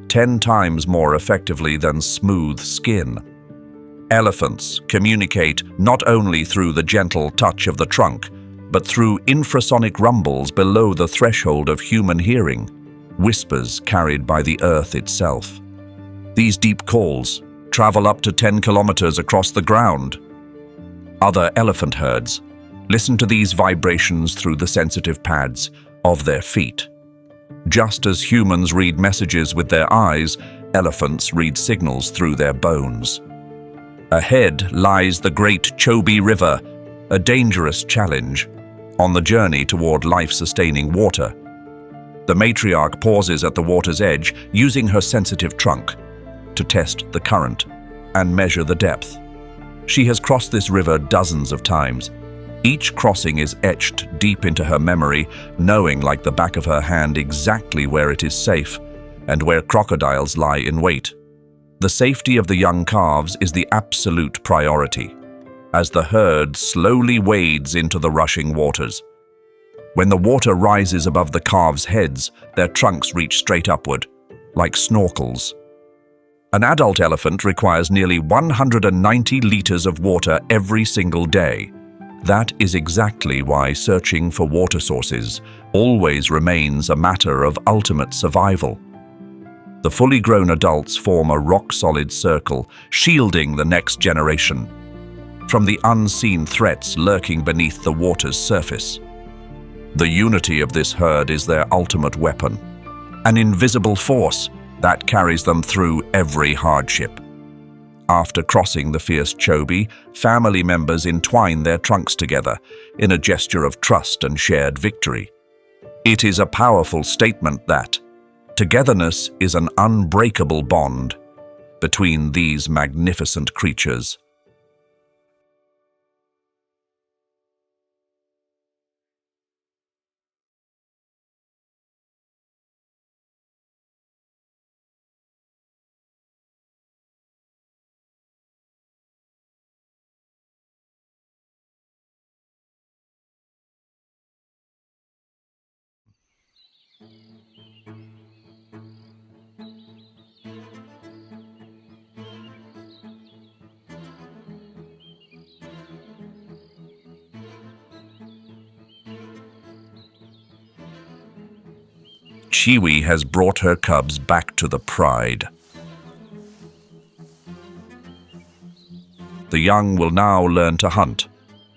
10 times more effectively than smooth skin. Elephants communicate not only through the gentle touch of the trunk, but through infrasonic rumbles below the threshold of human hearing, whispers carried by the earth itself. These deep calls travel up to 10 kilometers across the ground. Other elephant herds listen to these vibrations through the sensitive pads of their feet. Just as humans read messages with their eyes, elephants read signals through their bones. Ahead lies the Great Chobe River, a dangerous challenge on the journey toward life-sustaining water. The matriarch pauses at the water's edge, using her sensitive trunk to test the current and measure the depth. She has crossed this river dozens of times. Each crossing is etched deep into her memory, knowing like the back of her hand exactly where it is safe and where crocodiles lie in wait. The safety of the young calves is the absolute priority, as the herd slowly wades into the rushing waters. When the water rises above the calves' heads, their trunks reach straight upward, like snorkels. An adult elephant requires nearly 190 liters of water every single day. That is exactly why searching for water sources always remains a matter of ultimate survival. The fully grown adults form a rock-solid circle, shielding the next generation from the unseen threats lurking beneath the water's surface. The unity of this herd is their ultimate weapon, an invisible force that carries them through every hardship. After crossing the fierce Chobe, family members entwine their trunks together in a gesture of trust and shared victory. It is a powerful statement that togetherness is an unbreakable bond between these magnificent creatures. Cheetah has brought her cubs back to the pride. The young will now learn to hunt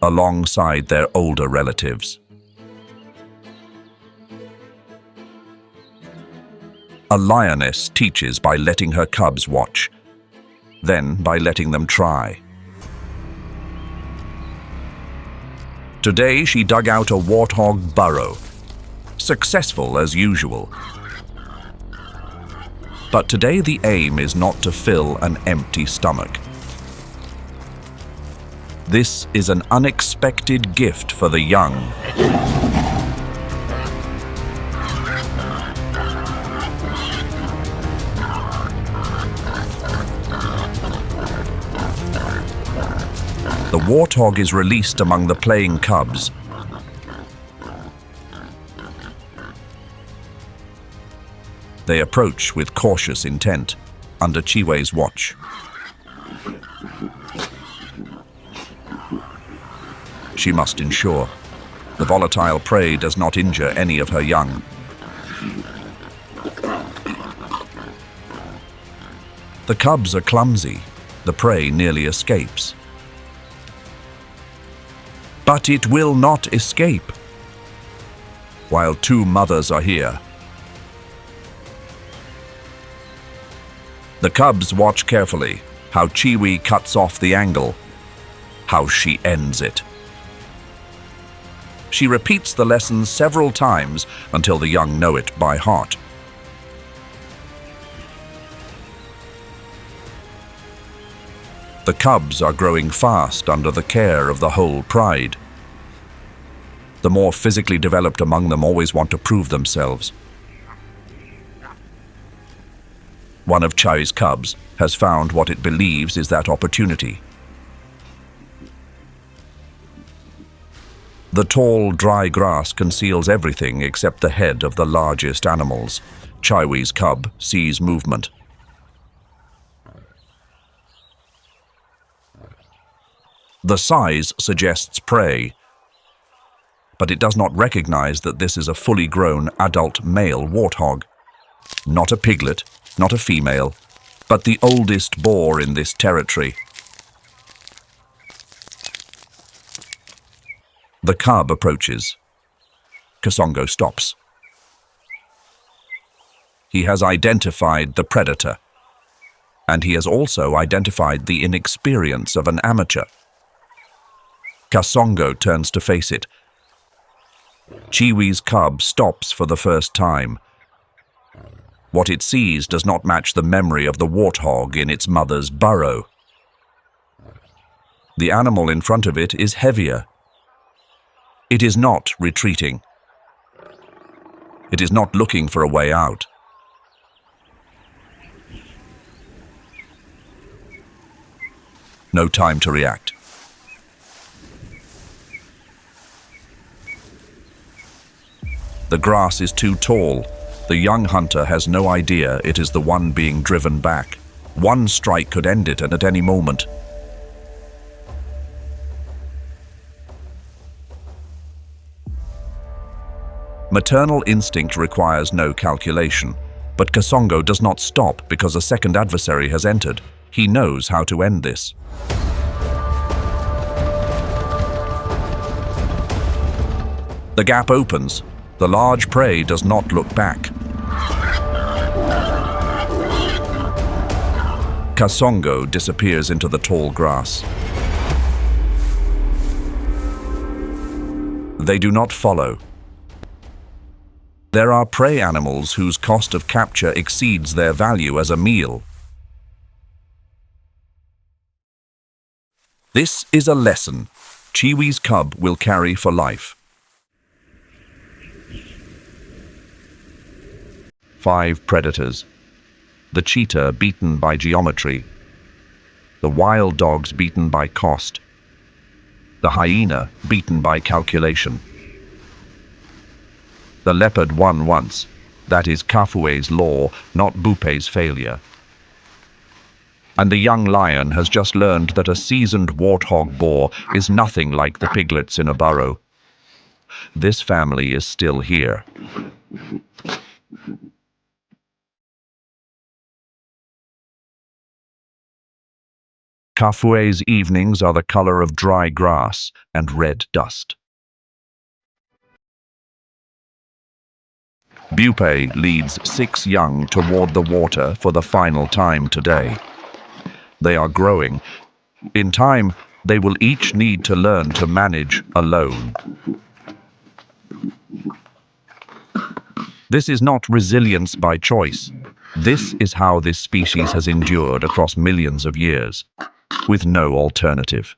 alongside their older relatives. A lioness teaches by letting her cubs watch, then by letting them try. Today she dug out a warthog burrow, successful as usual. But today the aim is not to fill an empty stomach. This is an unexpected gift for the young. The warthog is released among the playing cubs. They approach with cautious intent, under Cheetah's watch. She must ensure the volatile prey does not injure any of her young. The cubs are clumsy. The prey nearly escapes. But it will not escape while two mothers are here. The cubs watch carefully how Cheetah cuts off the angle, how she ends it. She repeats the lesson several times until the young know it by heart. The cubs are growing fast under the care of the whole pride. The more physically developed among them always want to prove themselves. One of Chai's cubs has found what it believes is that opportunity. The tall, dry grass conceals everything except the head of the largest animals. Chai's cub sees movement. The size suggests prey, but it does not recognize that this is a fully grown adult male warthog. Not a piglet, not a female, but the oldest boar in this territory. The cub approaches. Kasongo stops. He has identified the predator, and he has also identified the inexperience of an amateur. Kasongo turns to face it. Chiwi's cub stops for the first time. What it sees does not match the memory of the warthog in its mother's burrow. The animal in front of it is heavier. It is not retreating. It is not looking for a way out. No time to react. The grass is too tall. The young hunter has no idea it is the one being driven back. One strike could end it, and at any moment. Maternal instinct requires no calculation, but Kasongo does not stop because a second adversary has entered. He knows how to end this. The gap opens. The large prey does not look back. Kasongo disappears into the tall grass. They do not follow. There are prey animals whose cost of capture exceeds their value as a meal. This is a lesson Chiwi's cub will carry for life. 5 predators. The cheetah beaten by geometry. The wild dogs beaten by cost. The hyena beaten by calculation. The leopard won once. That is Kafue's law, not Bupe's failure. And the young lion has just learned that a seasoned warthog boar is nothing like the piglets in a burrow. This family is still here. Kafue's evenings are the color of dry grass and red dust. Bupe leads 6 young toward the water for the final time today. They are growing. In time, they will each need to learn to manage alone. This is not resilience by choice. This is how this species has endured across millions of years, with no alternative.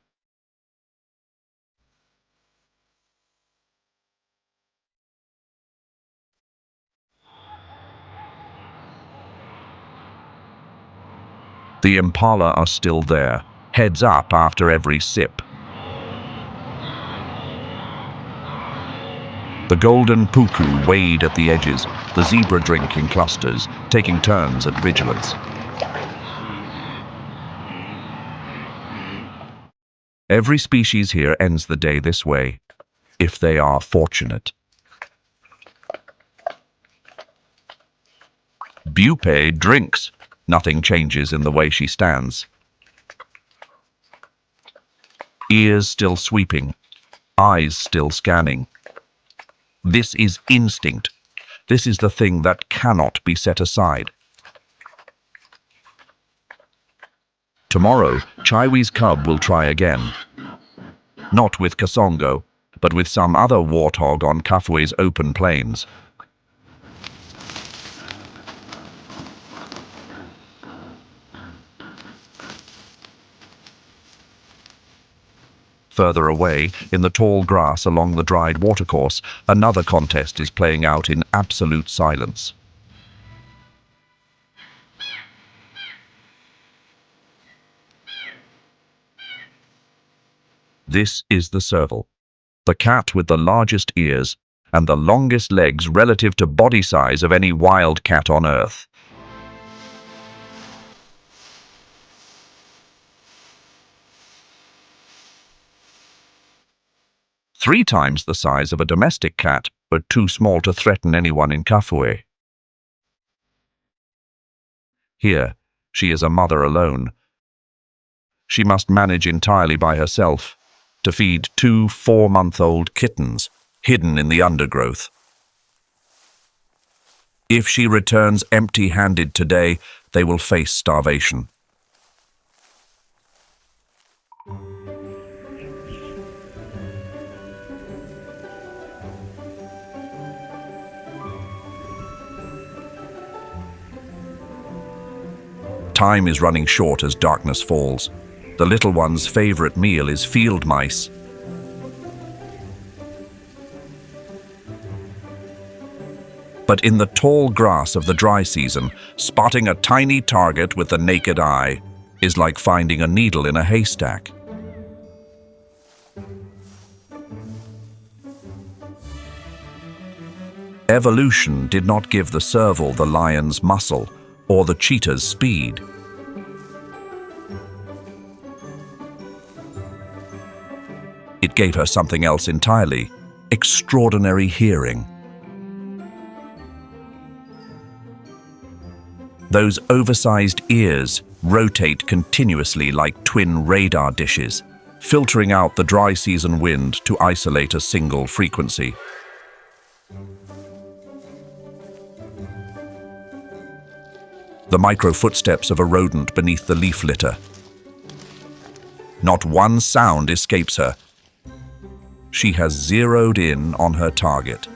The impala are still there, heads up after every sip. The golden puku wade at the edges, the zebra drink in clusters, taking turns at vigilance. Every species here ends the day this way, if they are fortunate. Bupe drinks. Nothing changes in the way she stands. Ears still sweeping, eyes still scanning. This is instinct. This is the thing that cannot be set aside. Tomorrow, Chiwi's cub will try again. Not with Kasongo, but with some other warthog on Kafue's open plains. Further away, in the tall grass along the dried watercourse, another contest is playing out in absolute silence. This is the serval, the cat with the largest ears and the longest legs relative to body size of any wild cat on Earth. Three times the size of a domestic cat, but too small to threaten anyone in Kafue. Here, she is a mother alone. She must manage entirely by herself to feed two 4-month-old kittens hidden in the undergrowth. If she returns empty-handed today, they will face starvation. Time is running short as darkness falls. The little one's favorite meal is field mice. But in the tall grass of the dry season, spotting a tiny target with the naked eye is like finding a needle in a haystack. Evolution did not give the serval the lion's muscle or the cheetah's speed. It gave her something else entirely: extraordinary hearing. Those oversized ears rotate continuously like twin radar dishes, filtering out the dry season wind to isolate a single frequency. The micro footsteps of a rodent beneath the leaf litter. Not one sound escapes her. She has zeroed in on her target.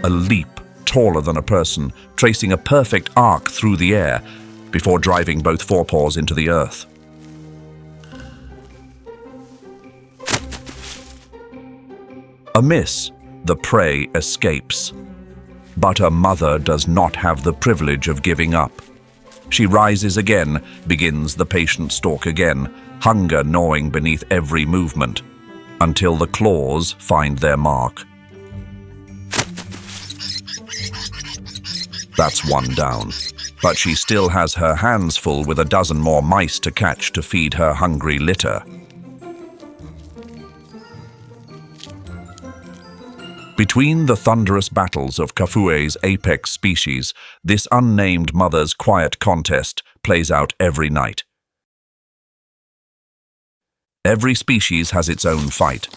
A leap taller than a person, tracing a perfect arc through the air before driving both forepaws into the earth. A miss, the prey escapes. But a mother does not have the privilege of giving up. She rises again, begins the patient stalk again, hunger gnawing beneath every movement, until the claws find their mark. That's one down, but she still has her hands full with a dozen more mice to catch to feed her hungry litter. Between the thunderous battles of Kafue's apex species, this unnamed mother's quiet contest plays out every night. Every species has its own fight.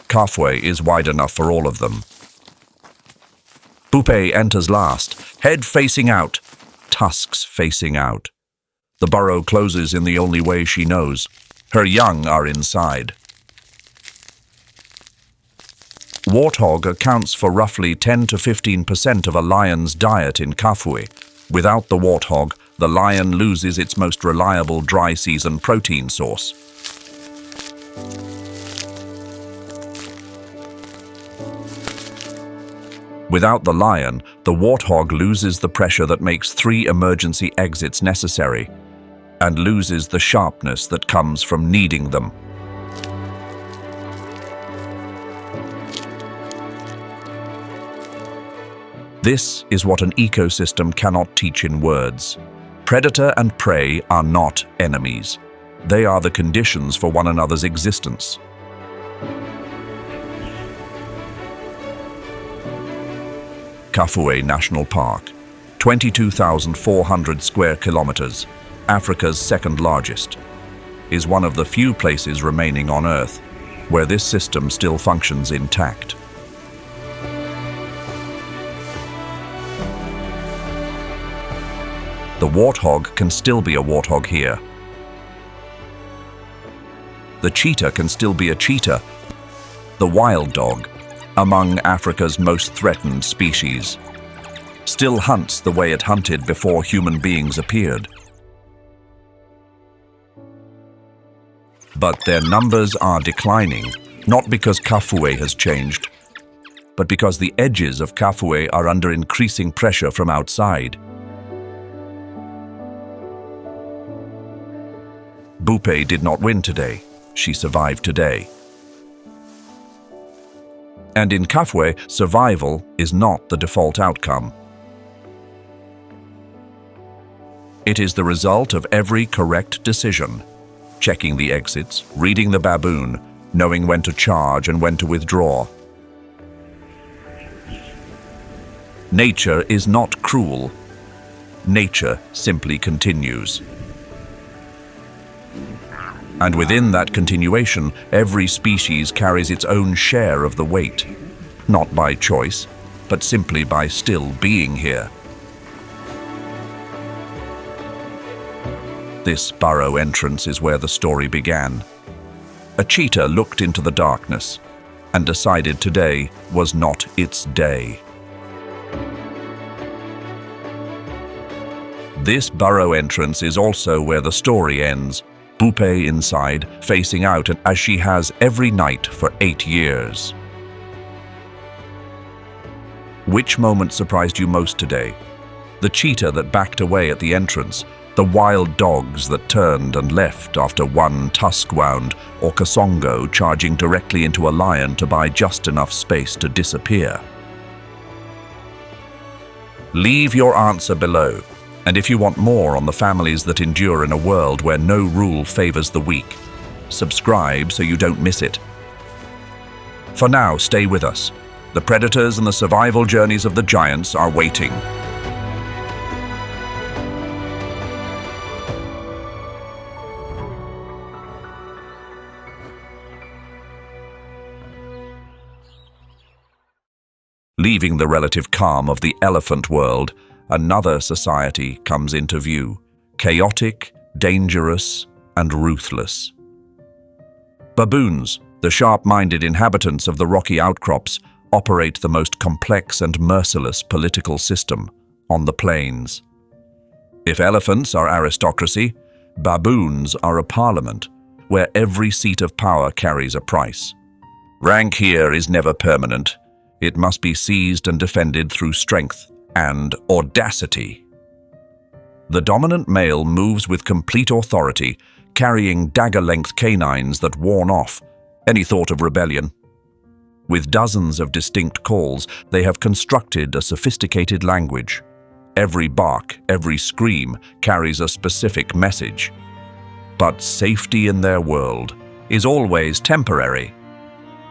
Kafue is wide enough for all of them. Pupe enters last, head facing out, tusks facing out. The burrow closes in the only way she knows. Her young are inside. Warthog accounts for roughly 10 to 15% of a lion's diet in Kafue. Without the warthog, the lion loses its most reliable dry season protein source. Without the lion, the warthog loses the pressure that makes 3 emergency exits necessary, and loses the sharpness that comes from needing them. This is what an ecosystem cannot teach in words. Predator and prey are not enemies. They are the conditions for one another's existence. Kafue National Park, 22,400 square kilometers, Africa's second largest, is one of the few places remaining on Earth where this system still functions intact. The warthog can still be a warthog here. The cheetah can still be a cheetah, the wild dog, among Africa's most threatened species, still hunts the way it hunted before human beings appeared. But their numbers are declining, not because Kafue has changed, but because the edges of Kafue are under increasing pressure from outside. Bupe did not win today. She survived today. And in Kafue, survival is not the default outcome. It is the result of every correct decision. Checking the exits, reading the baboon, knowing when to charge and when to withdraw. Nature is not cruel. Nature simply continues. And within that continuation, every species carries its own share of the weight, not by choice, but simply by still being here. This burrow entrance is where the story began. A cheetah looked into the darkness and decided today was not its day. This burrow entrance is also where the story ends. Bupe inside, facing out as she has every night for 8 years. Which moment surprised you most today? The cheetah that backed away at the entrance, the wild dogs that turned and left after one tusk wound, or Kasongo charging directly into a lion to buy just enough space to disappear? Leave your answer below. And if you want more on the families that endure in a world where no rule favors the weak, subscribe so you don't miss it. For now, stay with us. The predators and the survival journeys of the giants are waiting. Leaving the relative calm of the elephant world, another society comes into view, chaotic, dangerous, and ruthless. Baboons, the sharp-minded inhabitants of the rocky outcrops, operate the most complex and merciless political system on the plains. If elephants are aristocracy, baboons are a parliament, where every seat of power carries a price. Rank here is never permanent. It must be seized and defended through strength and audacity. The dominant male moves with complete authority, carrying dagger-length canines that warn off any thought of rebellion. With dozens of distinct calls, they have constructed a sophisticated language. Every bark, every scream carries a specific message. But safety in their world is always temporary.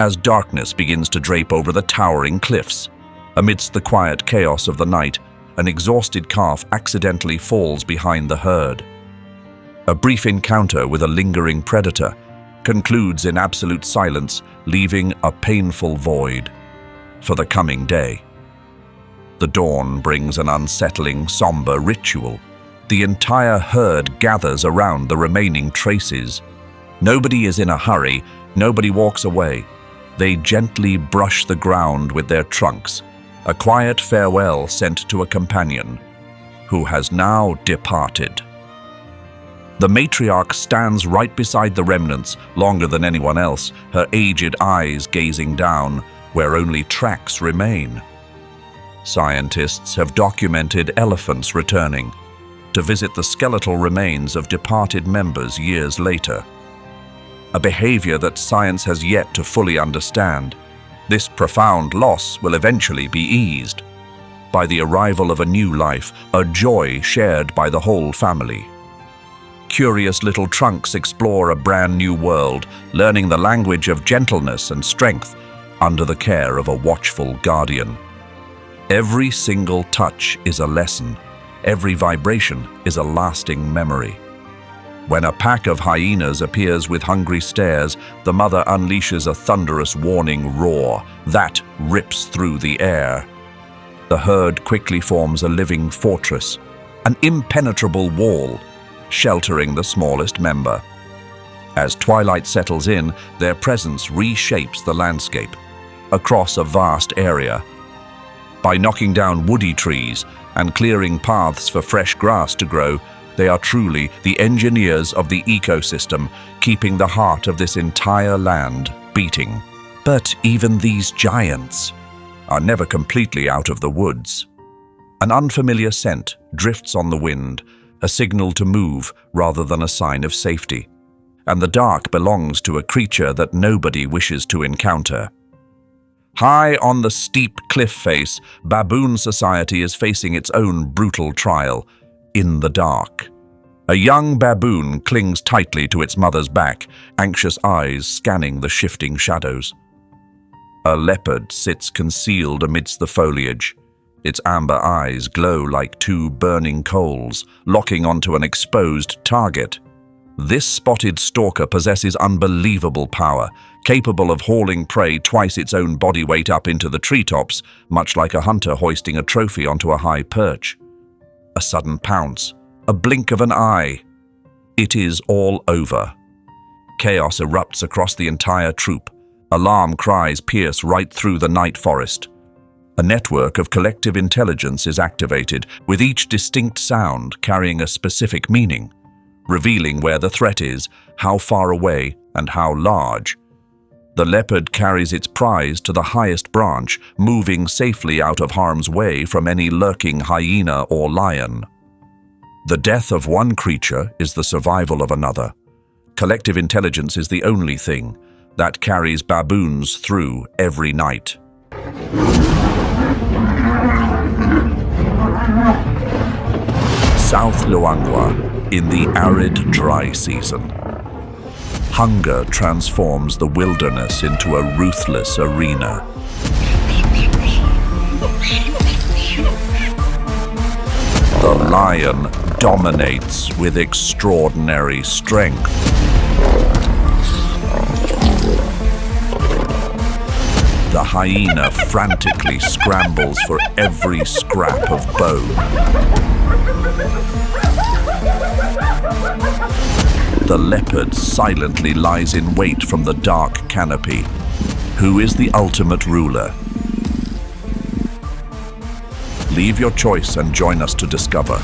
As darkness begins to drape over the towering cliffs, amidst the quiet chaos of the night, an exhausted calf accidentally falls behind the herd. A brief encounter with a lingering predator concludes in absolute silence, leaving a painful void for the coming day. The dawn brings an unsettling, somber ritual. The entire herd gathers around the remaining traces. Nobody is in a hurry, nobody walks away. They gently brush the ground with their trunks, a quiet farewell sent to a companion who has now departed. The matriarch stands right beside the remnants, longer than anyone else, her aged eyes gazing down, where only tracks remain. Scientists have documented elephants returning to visit the skeletal remains of departed members years later. A behavior that science has yet to fully understand. This profound loss will eventually be eased by the arrival of a new life, a joy shared by the whole family. Curious little trunks explore a brand new world, learning the language of gentleness and strength under the care of a watchful guardian. Every single touch is a lesson. Every vibration is a lasting memory. When a pack of hyenas appears with hungry stares, the mother unleashes a thunderous warning roar that rips through the air. The herd quickly forms a living fortress, an impenetrable wall, sheltering the smallest member. As twilight settles in, their presence reshapes the landscape across a vast area. By knocking down woody trees and clearing paths for fresh grass to grow, They are truly the engineers of the ecosystem, keeping the heart of this entire land beating. But even these giants are never completely out of the woods. An unfamiliar scent drifts on the wind, a signal to move rather than a sign of safety. And the dark belongs to a creature that nobody wishes to encounter. High on the steep cliff face, baboon society is facing its own brutal trial. In the dark, a young baboon clings tightly to its mother's back, anxious eyes scanning the shifting shadows. A leopard sits concealed amidst the foliage. Its amber eyes glow like two burning coals, locking onto an exposed target. This spotted stalker possesses unbelievable power, capable of hauling prey twice its own body weight up into the treetops, much like a hunter hoisting a trophy onto a high perch. A sudden pounce, a blink of an eye. It is all over. Chaos erupts across the entire troop. Alarm cries pierce right through the night forest. A network of collective intelligence is activated, with each distinct sound carrying a specific meaning, revealing where the threat is, how far away, and how large. The leopard carries its prize to the highest branch, moving safely out of harm's way from any lurking hyena or lion. The death of one creature is the survival of another. Collective intelligence is the only thing that carries baboons through every night. South Luangwa, in the arid dry season. Hunger transforms the wilderness into a ruthless arena. The lion dominates with extraordinary strength. The hyena frantically scrambles for every scrap of bone. The leopard silently lies in wait from the dark canopy. Who is the ultimate ruler? Leave your choice and join us to discover.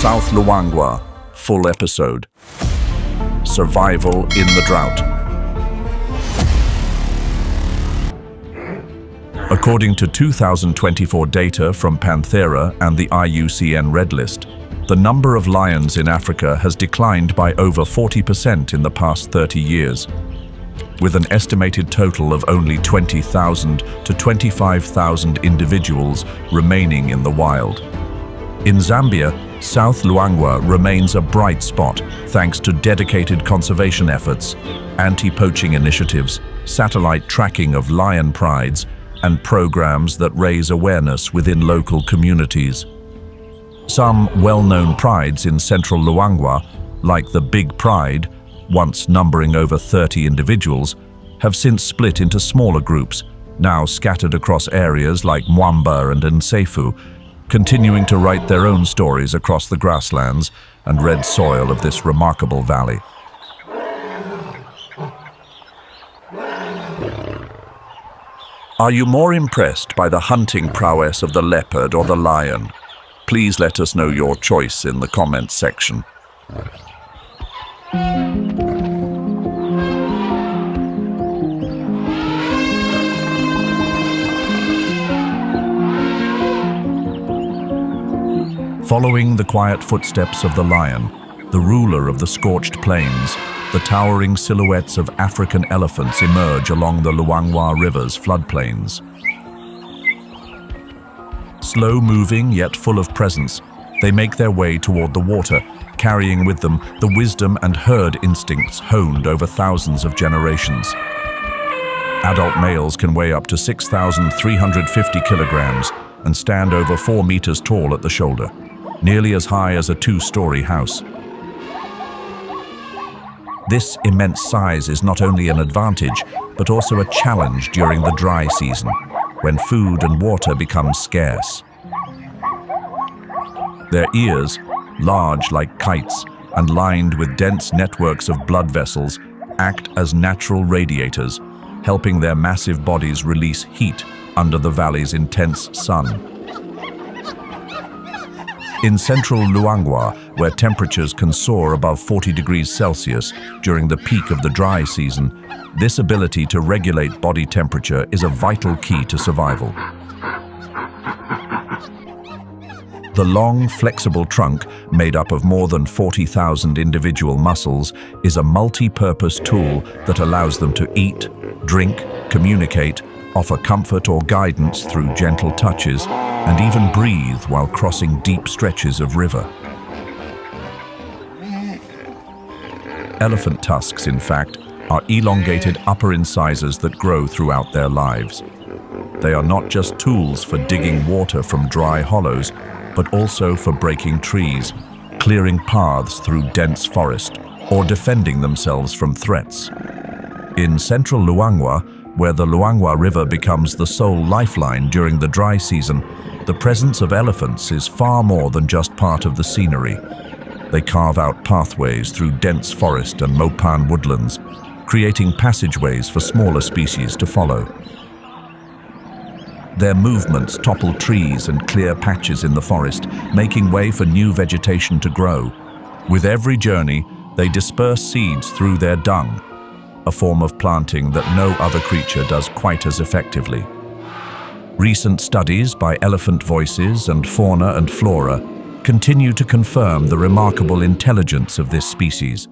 South Luangwa, full episode. Survival in the drought. According to 2024 data from Panthera and the IUCN Red List, the number of lions in Africa has declined by over 40% in the past 30 years, with an estimated total of only 20,000 to 25,000 individuals remaining in the wild. In Zambia, South Luangwa remains a bright spot thanks to dedicated conservation efforts, anti-poaching initiatives, satellite tracking of lion prides, and programs that raise awareness within local communities. Some well-known prides in central Luangwa, like the Big Pride, once numbering over 30 individuals, have since split into smaller groups, now scattered across areas like Mwamba and Nsefu, continuing to write their own stories across the grasslands and red soil of this remarkable valley. Are you more impressed by the hunting prowess of the leopard or the lion? Please let us know your choice in the comments section. Following the quiet footsteps of the lion, the ruler of the scorched plains, the towering silhouettes of African elephants emerge along the Luangwa River's floodplains. Slow-moving yet full of presence, they make their way toward the water, carrying with them the wisdom and herd instincts honed over thousands of generations. Adult males can weigh up to 6,350 kilograms and stand over 4 meters tall at the shoulder, nearly as high as a 2-story house. This immense size is not only an advantage, but also a challenge during the dry season. when food and water become scarce. Their ears, large like kites and lined with dense networks of blood vessels, act as natural radiators, helping their massive bodies release heat under the valley's intense sun. In central Luangwa, where temperatures can soar above 40 degrees Celsius during the peak of the dry season, this ability to regulate body temperature is a vital key to survival. The long, flexible trunk, made up of more than 40,000 individual muscles, is a multi-purpose tool that allows them to eat, drink, communicate, offer comfort or guidance through gentle touches, and even breathe while crossing deep stretches of river. Elephant tusks, in fact, are elongated upper incisors that grow throughout their lives. They are not just tools for digging water from dry hollows, but also for breaking trees, clearing paths through dense forest, or defending themselves from threats. In central Luangwa, where the Luangwa River becomes the sole lifeline during the dry season, the presence of elephants is far more than just part of the scenery. They carve out pathways through dense forest and mopan woodlands, creating passageways for smaller species to follow. Their movements topple trees and clear patches in the forest, making way for new vegetation to grow. With every journey, they disperse seeds through their dung, a form of planting that no other creature does quite as effectively. Recent studies by Elephant Voices and Fauna and Flora continue to confirm the remarkable intelligence of this species.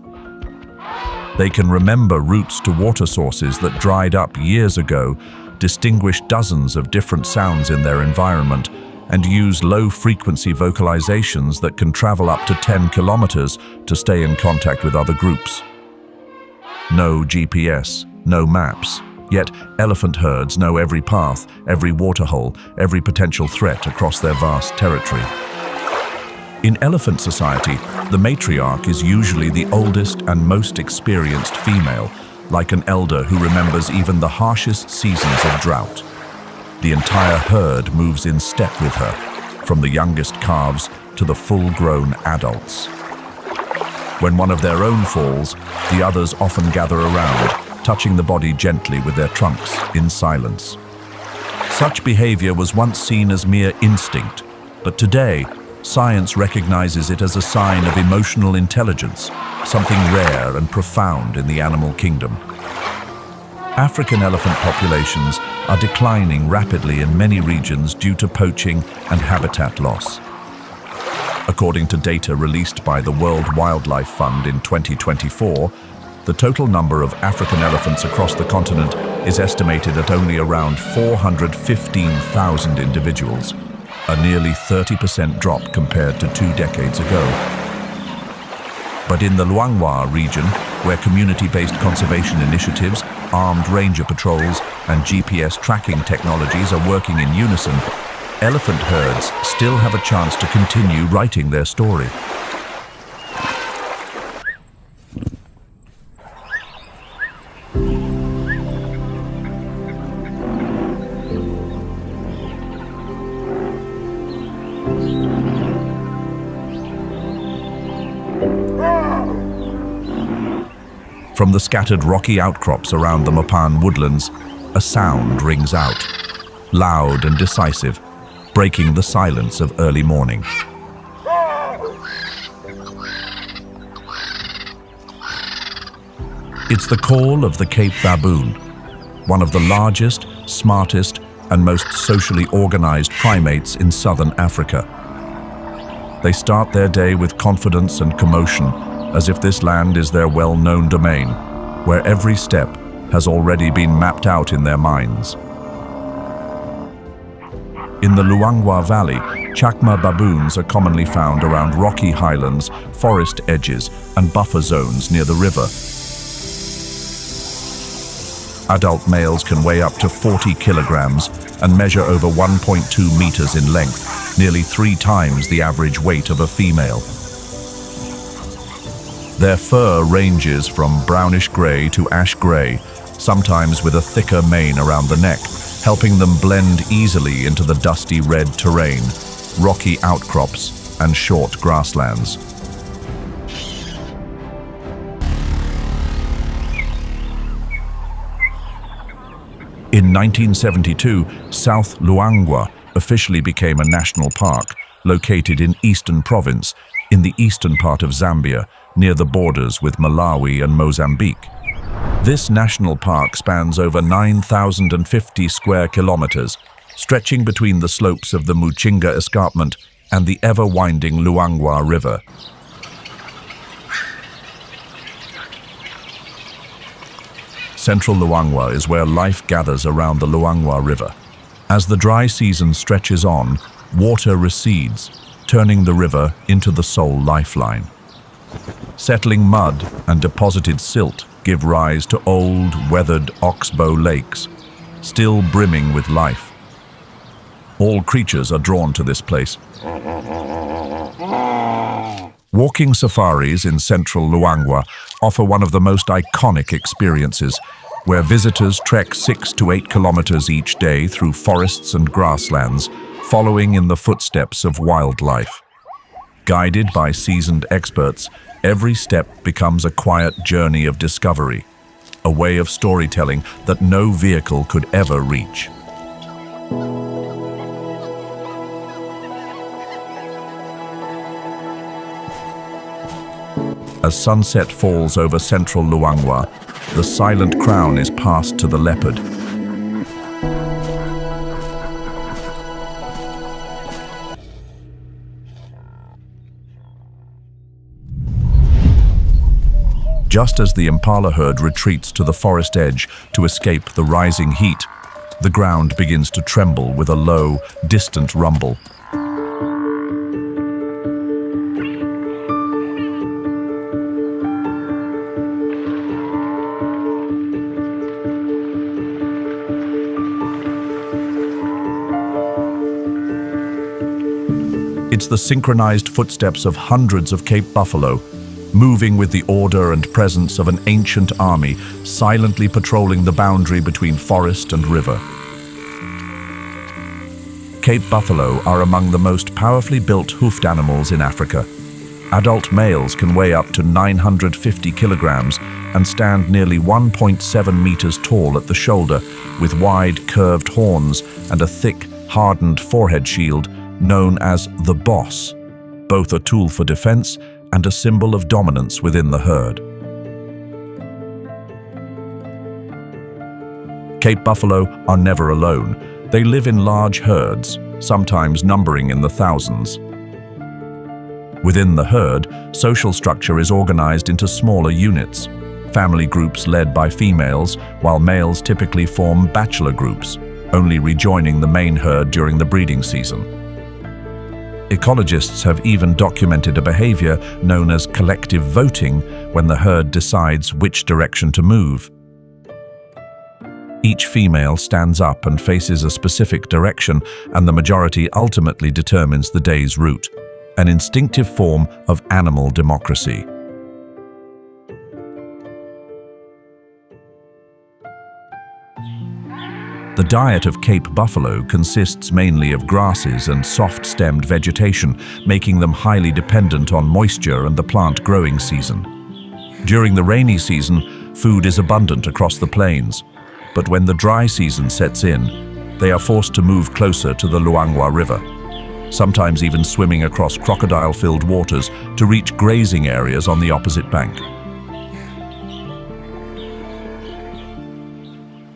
They can remember routes to water sources that dried up years ago, distinguish dozens of different sounds in their environment, and use low-frequency vocalizations that can travel up to 10 kilometers to stay in contact with other groups. No GPS, no maps. Yet, elephant herds know every path, every waterhole, every potential threat across their vast territory. In elephant society, the matriarch is usually the oldest and most experienced female, like an elder who remembers even the harshest seasons of drought. The entire herd moves in step with her, from the youngest calves to the full-grown adults. When one of their own falls, the others often gather around, touching the body gently with their trunks in silence. Such behavior was once seen as mere instinct, but today, science recognizes it as a sign of emotional intelligence, something rare and profound in the animal kingdom. African elephant populations are declining rapidly in many regions due to poaching and habitat loss. According to data released by the World Wildlife Fund in 2024, the total number of African elephants across the continent is estimated at only around 415,000 individuals, a nearly 30% drop compared to 2 decades ago. But in the Luangwa region, where community-based conservation initiatives, armed ranger patrols, and GPS tracking technologies are working in unison, elephant herds still have a chance to continue writing their story. From the scattered rocky outcrops around the mopan woodlands, a sound rings out, loud and decisive, breaking the silence of early morning. It's the call of the Cape baboon, one of the largest, smartest, and most socially organized primates in southern Africa. They start their day with confidence and commotion, as if this land is their well-known domain, where every step has already been mapped out in their minds. In the Luangwa Valley, chacma baboons are commonly found around rocky highlands, forest edges, and buffer zones near the river. Adult males can weigh up to 40 kilograms and measure over 1.2 meters in length, nearly 3 times the average weight of a female. Their fur ranges from brownish gray to ash gray, sometimes with a thicker mane around the neck, helping them blend easily into the dusty red terrain, rocky outcrops, and short grasslands. In 1972, South Luangwa officially became a national park located in Eastern Province, in the eastern part of Zambia, near the borders with Malawi and Mozambique. This national park spans over 9,050 square kilometers, stretching between the slopes of the Muchinga Escarpment and the ever-winding Luangwa River. Central Luangwa is where life gathers around the Luangwa River. As the dry season stretches on, water recedes, turning the river into the sole lifeline. Settling mud and deposited silt give rise to old, weathered oxbow lakes, still brimming with life. All creatures are drawn to this place. Walking safaris in central Luangwa offer one of the most iconic experiences, where visitors trek 6 to 8 kilometers each day through forests and grasslands, following in the footsteps of wildlife. Guided by seasoned experts, every step becomes a quiet journey of discovery, a way of storytelling that no vehicle could ever reach. As sunset falls over central Luangwa, the silent crown is passed to the leopard. Just as the impala herd retreats to the forest edge to escape the rising heat, the ground begins to tremble with a low, distant rumble. It's the synchronized footsteps of hundreds of Cape buffalo, moving with the order and presence of an ancient army, silently patrolling the boundary between forest and river. Cape buffalo are among the most powerfully built hoofed animals in Africa. Adult males can weigh up to 950 kilograms and stand nearly 1.7 meters tall at the shoulder, with wide, curved horns and a thick, hardened forehead shield known as the boss, both a tool for defense and a symbol of dominance within the herd. Cape buffalo are never alone. They live in large herds, sometimes numbering in the thousands. Within the herd, social structure is organized into smaller units, family groups led by females, while males typically form bachelor groups, only rejoining the main herd during the breeding season. Ecologists have even documented a behavior known as collective voting when the herd decides which direction to move. Each female stands up and faces a specific direction, and the majority ultimately determines the day's route, an instinctive form of animal democracy. The diet of Cape buffalo consists mainly of grasses and soft-stemmed vegetation, making them highly dependent on moisture and the plant growing season. During the rainy season, food is abundant across the plains, but when the dry season sets in, they are forced to move closer to the Luangwa River, sometimes even swimming across crocodile-filled waters to reach grazing areas on the opposite bank.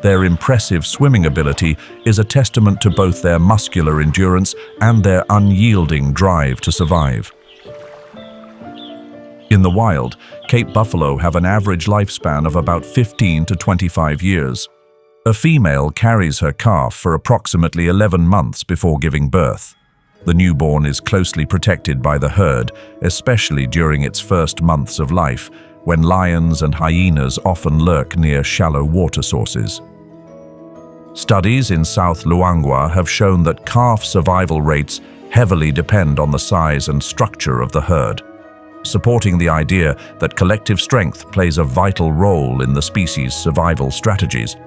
Their impressive swimming ability is a testament to both their muscular endurance and their unyielding drive to survive. In the wild, Cape buffalo have an average lifespan of about 15 to 25 years. A female carries her calf for approximately 11 months before giving birth. The newborn is closely protected by the herd, especially during its first months of life, when lions and hyenas often lurk near shallow water sources. Studies in South Luangwa have shown that calf survival rates heavily depend on the size and structure of the herd, supporting the idea that collective strength plays a vital role in the species' survival strategies.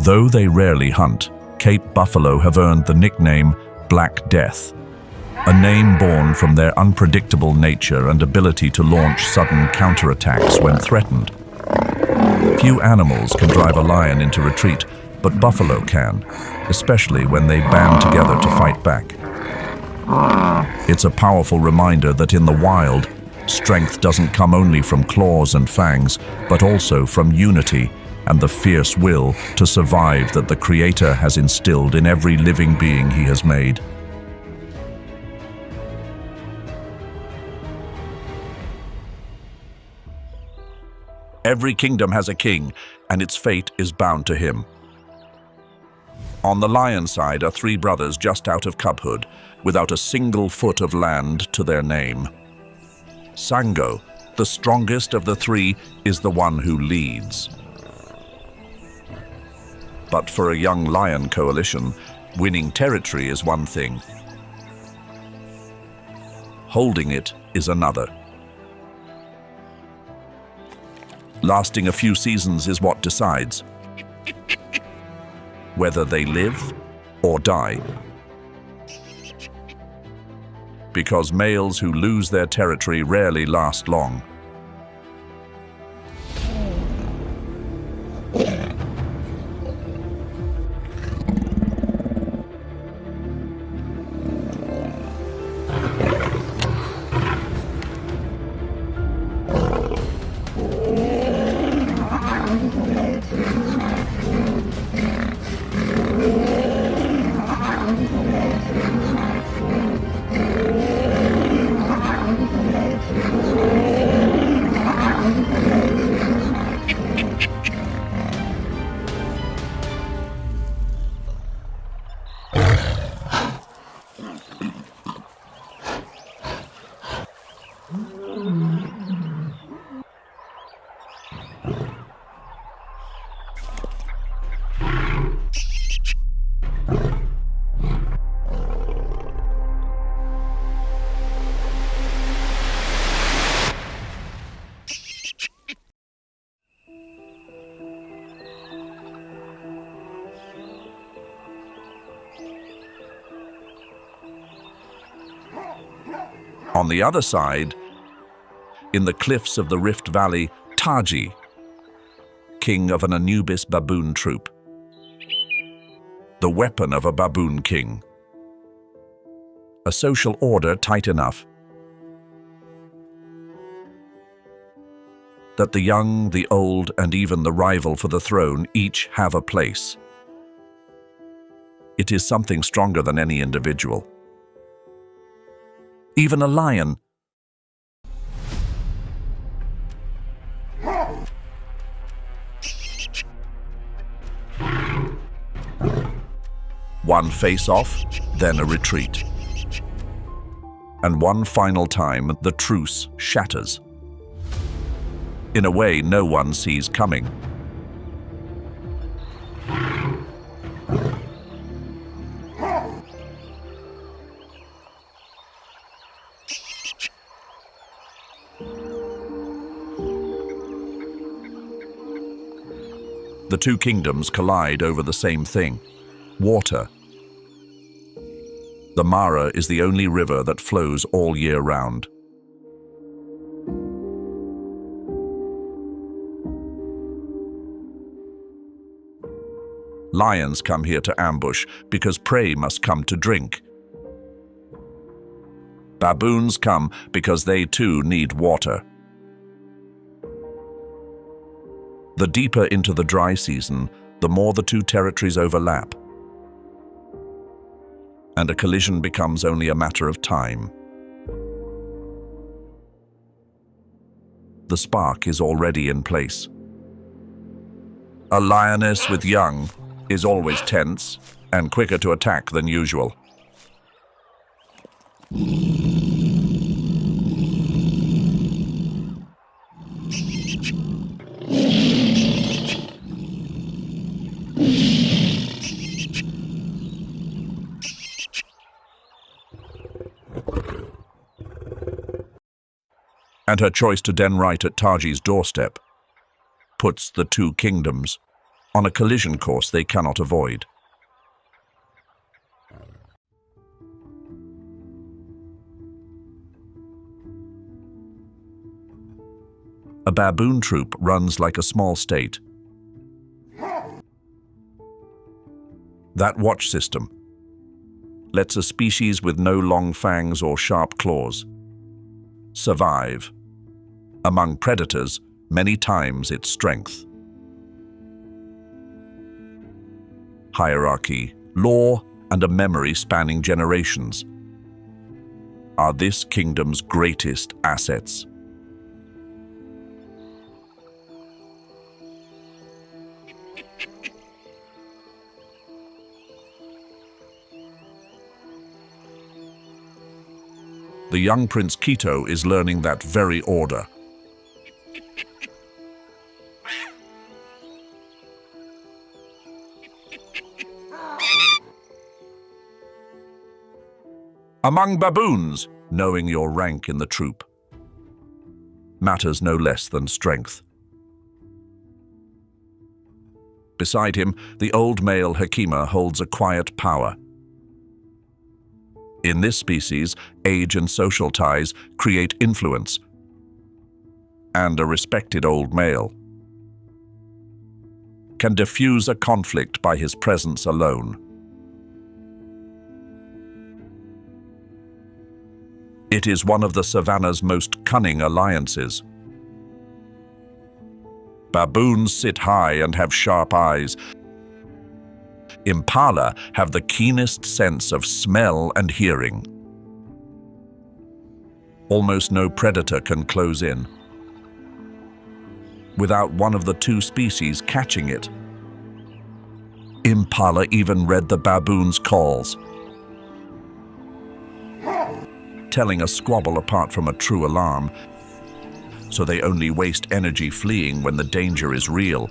Though they rarely hunt, Cape buffalo have earned the nickname Black Death, a name born from their unpredictable nature and ability to launch sudden counterattacks when threatened. Few animals can drive a lion into retreat, but buffalo can, especially when they band together to fight back. It's a powerful reminder that in the wild, strength doesn't come only from claws and fangs, but also from unity and the fierce will to survive that the Creator has instilled in every living being He has made. Every kingdom has a king, and its fate is bound to him. On the lion side are three brothers just out of cubhood, without a single foot of land to their name. Sango, the strongest of the three, is the one who leads. But for a young lion coalition, winning territory is one thing. Holding it is another. Lasting a few seasons is what decides whether they live or die. Because males who lose their territory rarely last long. On the other side, in the cliffs of the Rift Valley, Taji, king of an Anubis baboon troop. The weapon of a baboon king. A social order tight enough that the young, the old, and even the rival for the throne each have a place. It is something stronger than any individual. Even a lion. One face-off, then a retreat. And one final time, the truce shatters. In a way no one sees coming. The two kingdoms collide over the same thing: water. The Mara is the only river that flows all year round. Lions come here to ambush because prey must come to drink. Baboons come because they too need water. The deeper into the dry season, the more the two territories overlap. And a collision becomes only a matter of time. The spark is already in place. A lioness with young is always tense and quicker to attack than usual. And her choice to den right at Taji's doorstep puts the two kingdoms on a collision course they cannot avoid. a baboon troop runs like a small state. That watch system lets a species with no long fangs or sharp claws survive. Among predators, many times its strength. Hierarchy, law, and a memory spanning generations are this kingdom's greatest assets. The young Prince Keto is learning that very order. Among baboons, knowing your rank in the troop matters no less than strength. Beside him, the old male Hakima holds a quiet power. In this species, age and social ties create influence, and a respected old male can diffuse a conflict by his presence alone. It is one of the savannah's most cunning alliances. Baboons sit high and have sharp eyes. Impala have the keenest sense of smell and hearing. Almost no predator can close in without one of the two species catching it. Impala even read the baboon's calls, telling a squabble apart from a true alarm, so they only waste energy fleeing when the danger is real.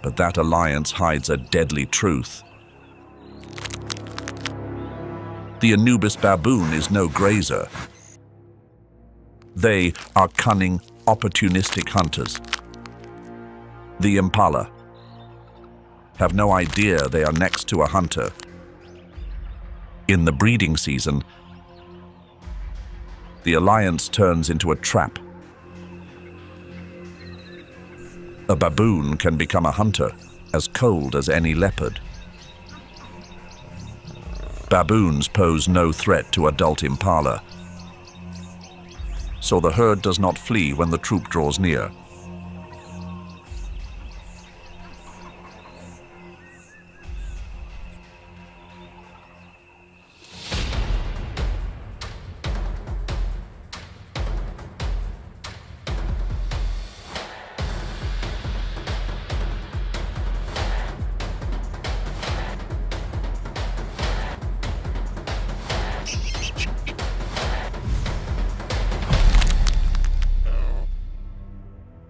But that alliance hides a deadly truth. The Anubis baboon is no grazer. They are cunning, opportunistic hunters. The impala have no idea they are next to a hunter. In the breeding season, the alliance turns into a trap. A baboon can become a hunter, as cold as any leopard. Baboons pose no threat to adult impala, so the herd does not flee when the troop draws near.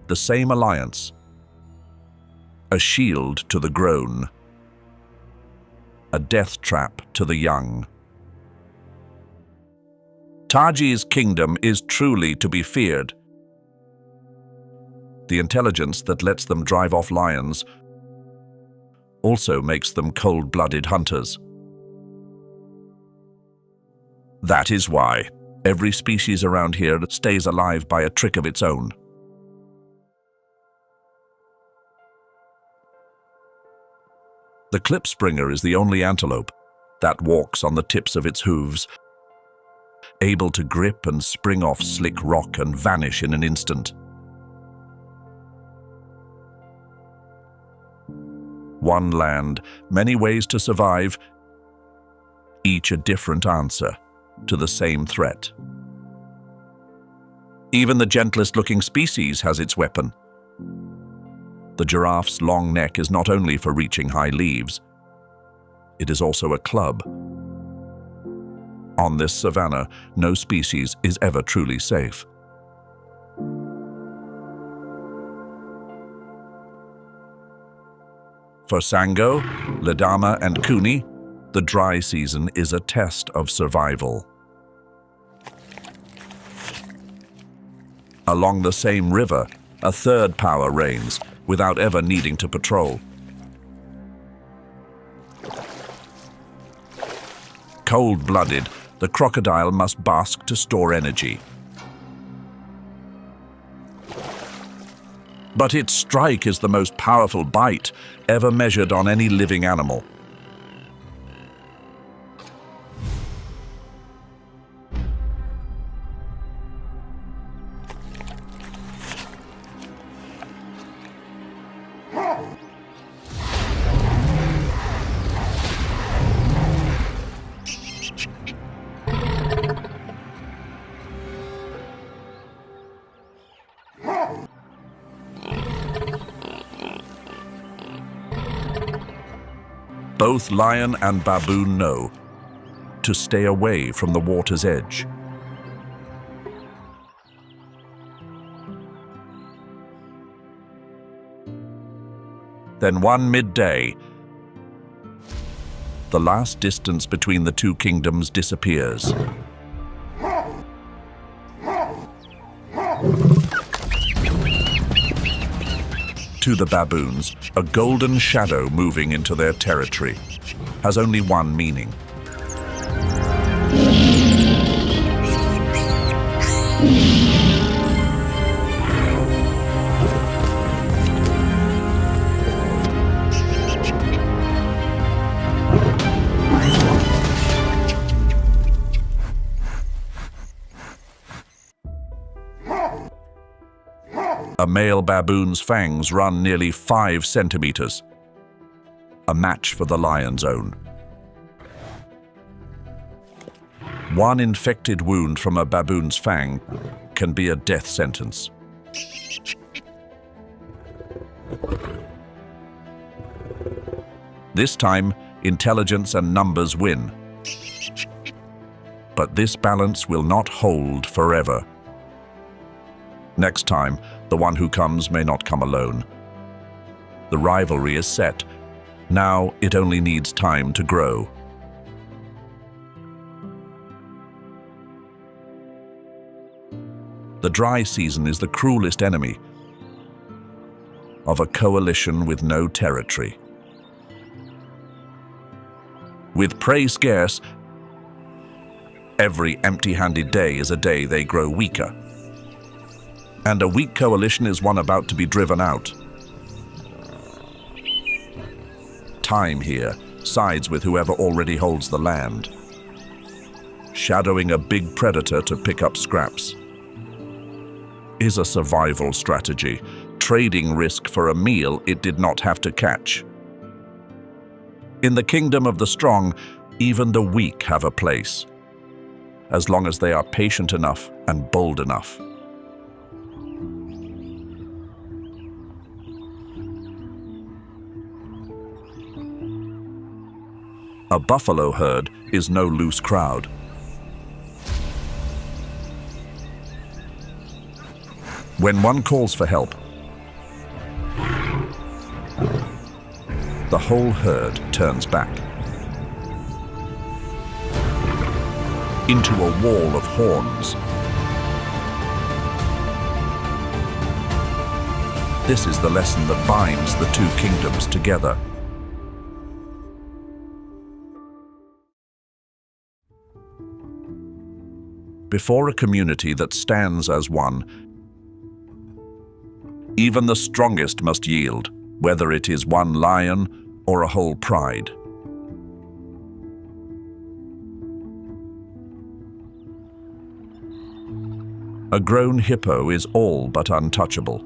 The same alliance, a shield to the grown, a death trap to the young. Taji's kingdom is truly to be feared. The intelligence that lets them drive off lions also makes them cold-blooded hunters. That is why every species around here stays alive by a trick of its own. The klipspringer is the only antelope that walks on the tips of its hooves, able to grip and spring off slick rock and vanish in an instant. One land, many ways to survive, each a different answer to the same threat. Even the gentlest-looking species has its weapon. The giraffe's long neck is not only for reaching high leaves, it is also a club. On this savanna, no species is ever truly safe. For Sango, Ledama, and Kuni, the dry season is a test of survival. Along the same river, a third power reigns, without ever needing to patrol. Cold-blooded, the crocodile must bask to store energy. But its strike is the most powerful bite ever measured on any living animal. Both lion and baboon know to stay away from the water's edge. Then one midday, the last distance between the two kingdoms disappears. To the baboons, a golden shadow moving into their territory has only one meaning. A male baboon's fangs run nearly 5 centimeters, a match for the lion's own. One infected wound from a baboon's fang can be a death sentence. This time, intelligence and numbers win. But this balance will not hold forever. Next time, the one who comes may not come alone. The rivalry is set. Now it only needs time to grow. The dry season is the cruelest enemy of a coalition with no territory. With prey scarce, every empty-handed day is a day they grow weaker. And a weak coalition is one about to be driven out. Time here sides with whoever already holds the land, shadowing a big predator to pick up scraps. Is a survival strategy, trading risk for a meal it did not have to catch. In the kingdom of the strong, even the weak have a place, as long as they are patient enough and bold enough. A buffalo herd is no loose crowd. When one calls for help, the whole herd turns back into a wall of horns. This is the lesson that binds the two kingdoms together. Before a community that stands as one, even the strongest must yield, whether it is one lion or a whole pride. A grown hippo is all but untouchable,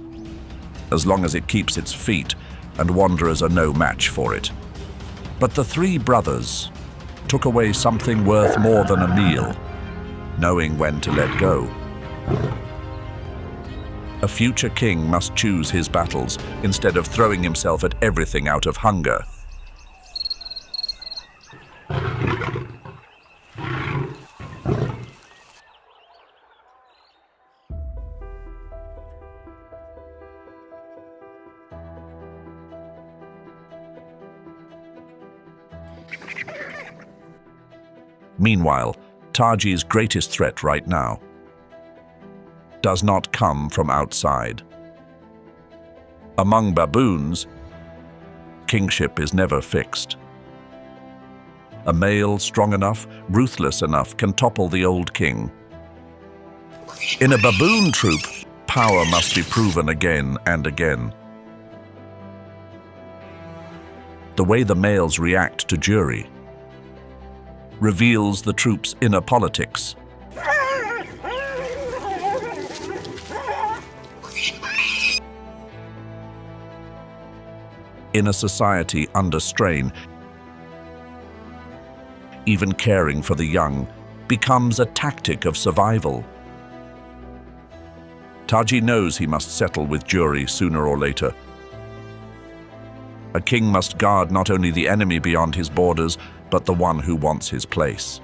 as long as it keeps its feet, and wanderers are no match for it. But the three brothers took away something worth more than a meal, knowing when to let go. A future king must choose his battles instead of throwing himself at everything out of hunger. Meanwhile, Taji's greatest threat right now does not come from outside. Among baboons, kingship is never fixed. A male strong enough, ruthless enough, can topple the old king. In a baboon troop, power must be proven again and again. The way the males react to jury reveals the troop's inner politics. In a society under strain, even caring for the young becomes a tactic of survival. Taji knows he must settle with jury sooner or later. A king must guard not only the enemy beyond his borders, but the one who wants his place.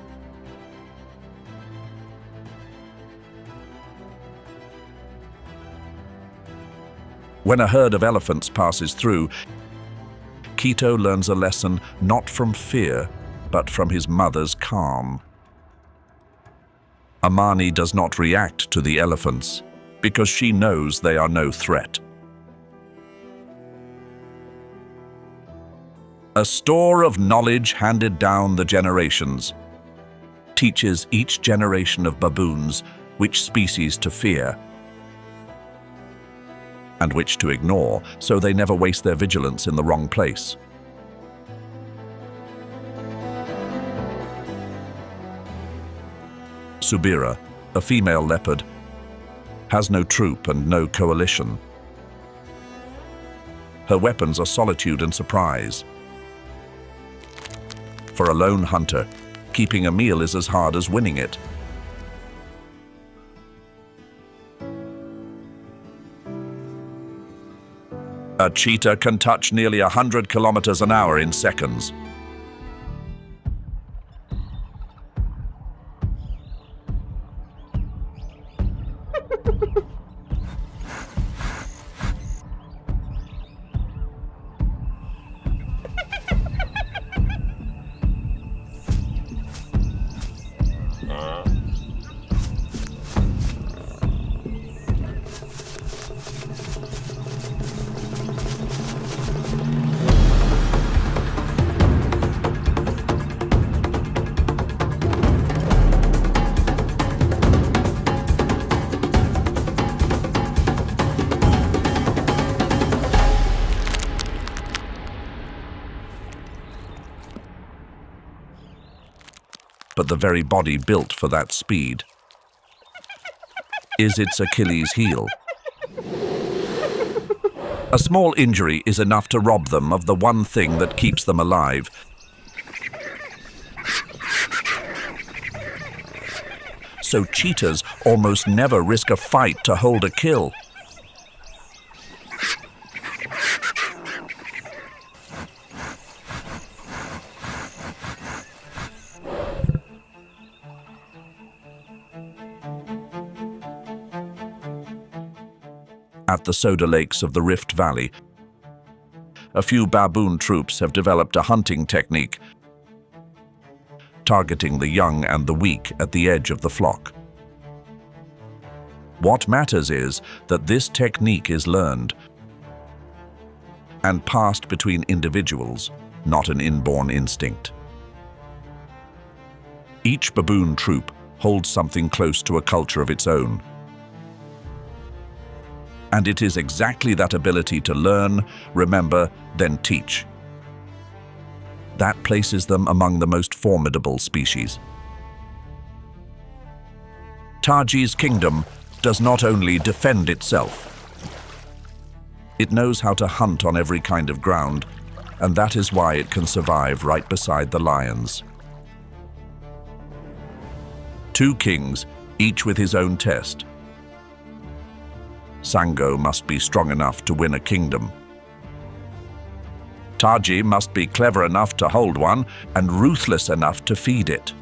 When a herd of elephants passes through, Quito learns a lesson not from fear, but from his mother's calm. Amani does not react to the elephants because she knows they are no threat. A store of knowledge handed down the generations teaches each generation of baboons which species to fear and which to ignore, so they never waste their vigilance in the wrong place. Subira, a female leopard, has no troop and no coalition. Her weapons are solitude and surprise. For a lone hunter, keeping a meal is as hard as winning it. A cheetah can touch nearly 100 kilometers an hour in seconds. But the very body built for that speed is its Achilles heel. A small injury is enough to rob them of the one thing that keeps them alive. So cheetahs almost never risk a fight to hold a kill. At the soda lakes of the Rift Valley, a few baboon troops have developed a hunting technique, targeting the young and the weak at the edge of the flock. What matters is that this technique is learned and passed between individuals, not an inborn instinct. Each baboon troop holds something close to a culture of its own. And it is exactly that ability to learn, remember, then teach that places them among the most formidable species. Taji's kingdom does not only defend itself, it knows how to hunt on every kind of ground, and that is why it can survive right beside the lions. Two kings, each with his own test. Sango must be strong enough to win a kingdom. Taji must be clever enough to hold one and ruthless enough to feed it.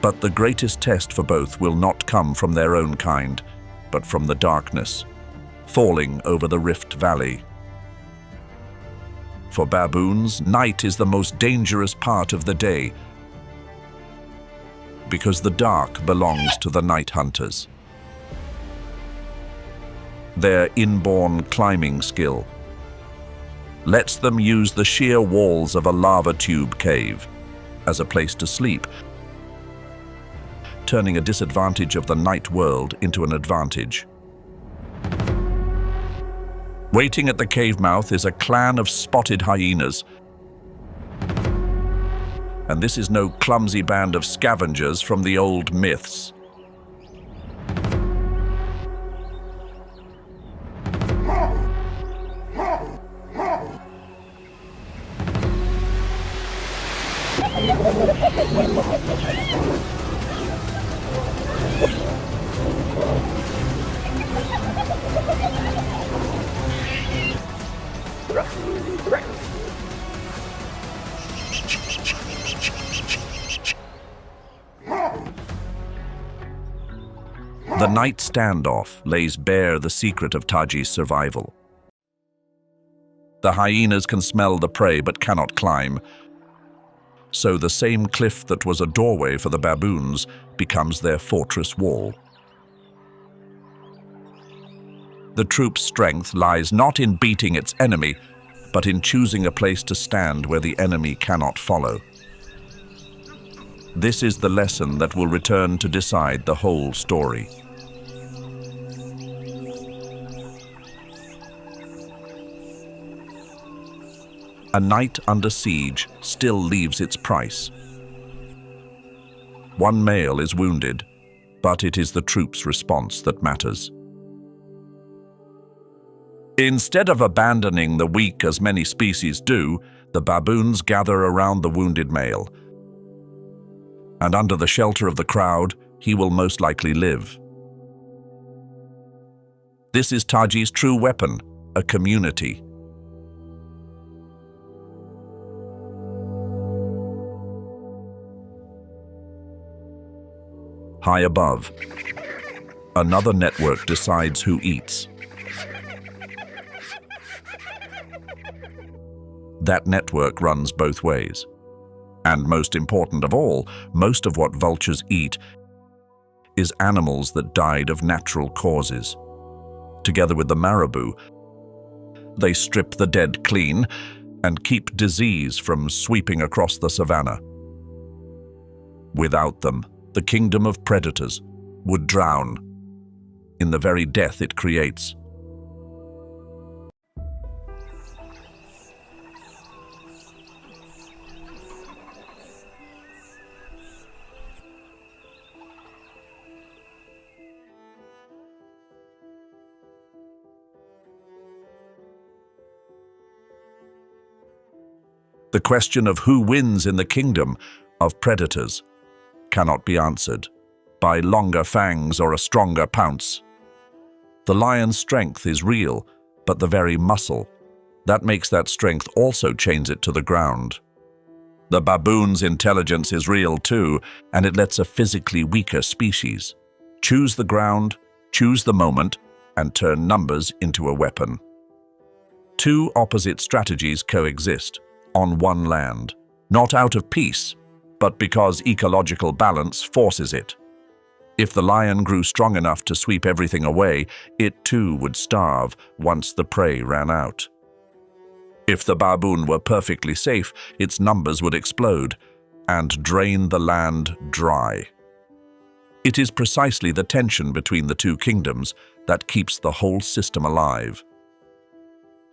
But the greatest test for both will not come from their own kind, but from the darkness, falling over the Rift Valley. For baboons, night is the most dangerous part of the day, because the dark belongs to the night hunters. Their inborn climbing skill, lets them use the sheer walls of a lava tube cave as a place to sleep, turning a disadvantage of the night world into an advantage. Waiting at the cave mouth is a clan of spotted hyenas. And this is no clumsy band of scavengers from the old myths. The night standoff lays bare the secret of Taji's survival. The hyenas can smell the prey but cannot climb, so the same cliff that was a doorway for the baboons becomes their fortress wall. The troop's strength lies not in beating its enemy, but in choosing a place to stand where the enemy cannot follow. This is the lesson that will return to decide the whole story. A night under siege still leaves its price. One male is wounded, but it is the troop's response that matters. Instead of abandoning the weak as many species do, the baboons gather around the wounded male. And under the shelter of the crowd, he will most likely live. This is Taji's true weapon, a community. High above, another network decides who eats. That network runs both ways. And most important of all, most of what vultures eat is animals that died of natural causes. Together with the marabou, they strip the dead clean and keep disease from sweeping across the savannah. Without them, the kingdom of predators would drown in the very death it creates. The question of who wins in the kingdom of predators cannot be answered by longer fangs or a stronger pounce. The lion's strength is real, but the very muscle that makes that strength also chains it to the ground. The baboon's intelligence is real too, and it lets a physically weaker species choose the ground, choose the moment, and turn numbers into a weapon. Two opposite strategies coexist on one land, not out of peace, but because ecological balance forces it. If the lion grew strong enough to sweep everything away, it too would starve once the prey ran out. If the baboon were perfectly safe, its numbers would explode and drain the land dry. It is precisely the tension between the two kingdoms that keeps the whole system alive.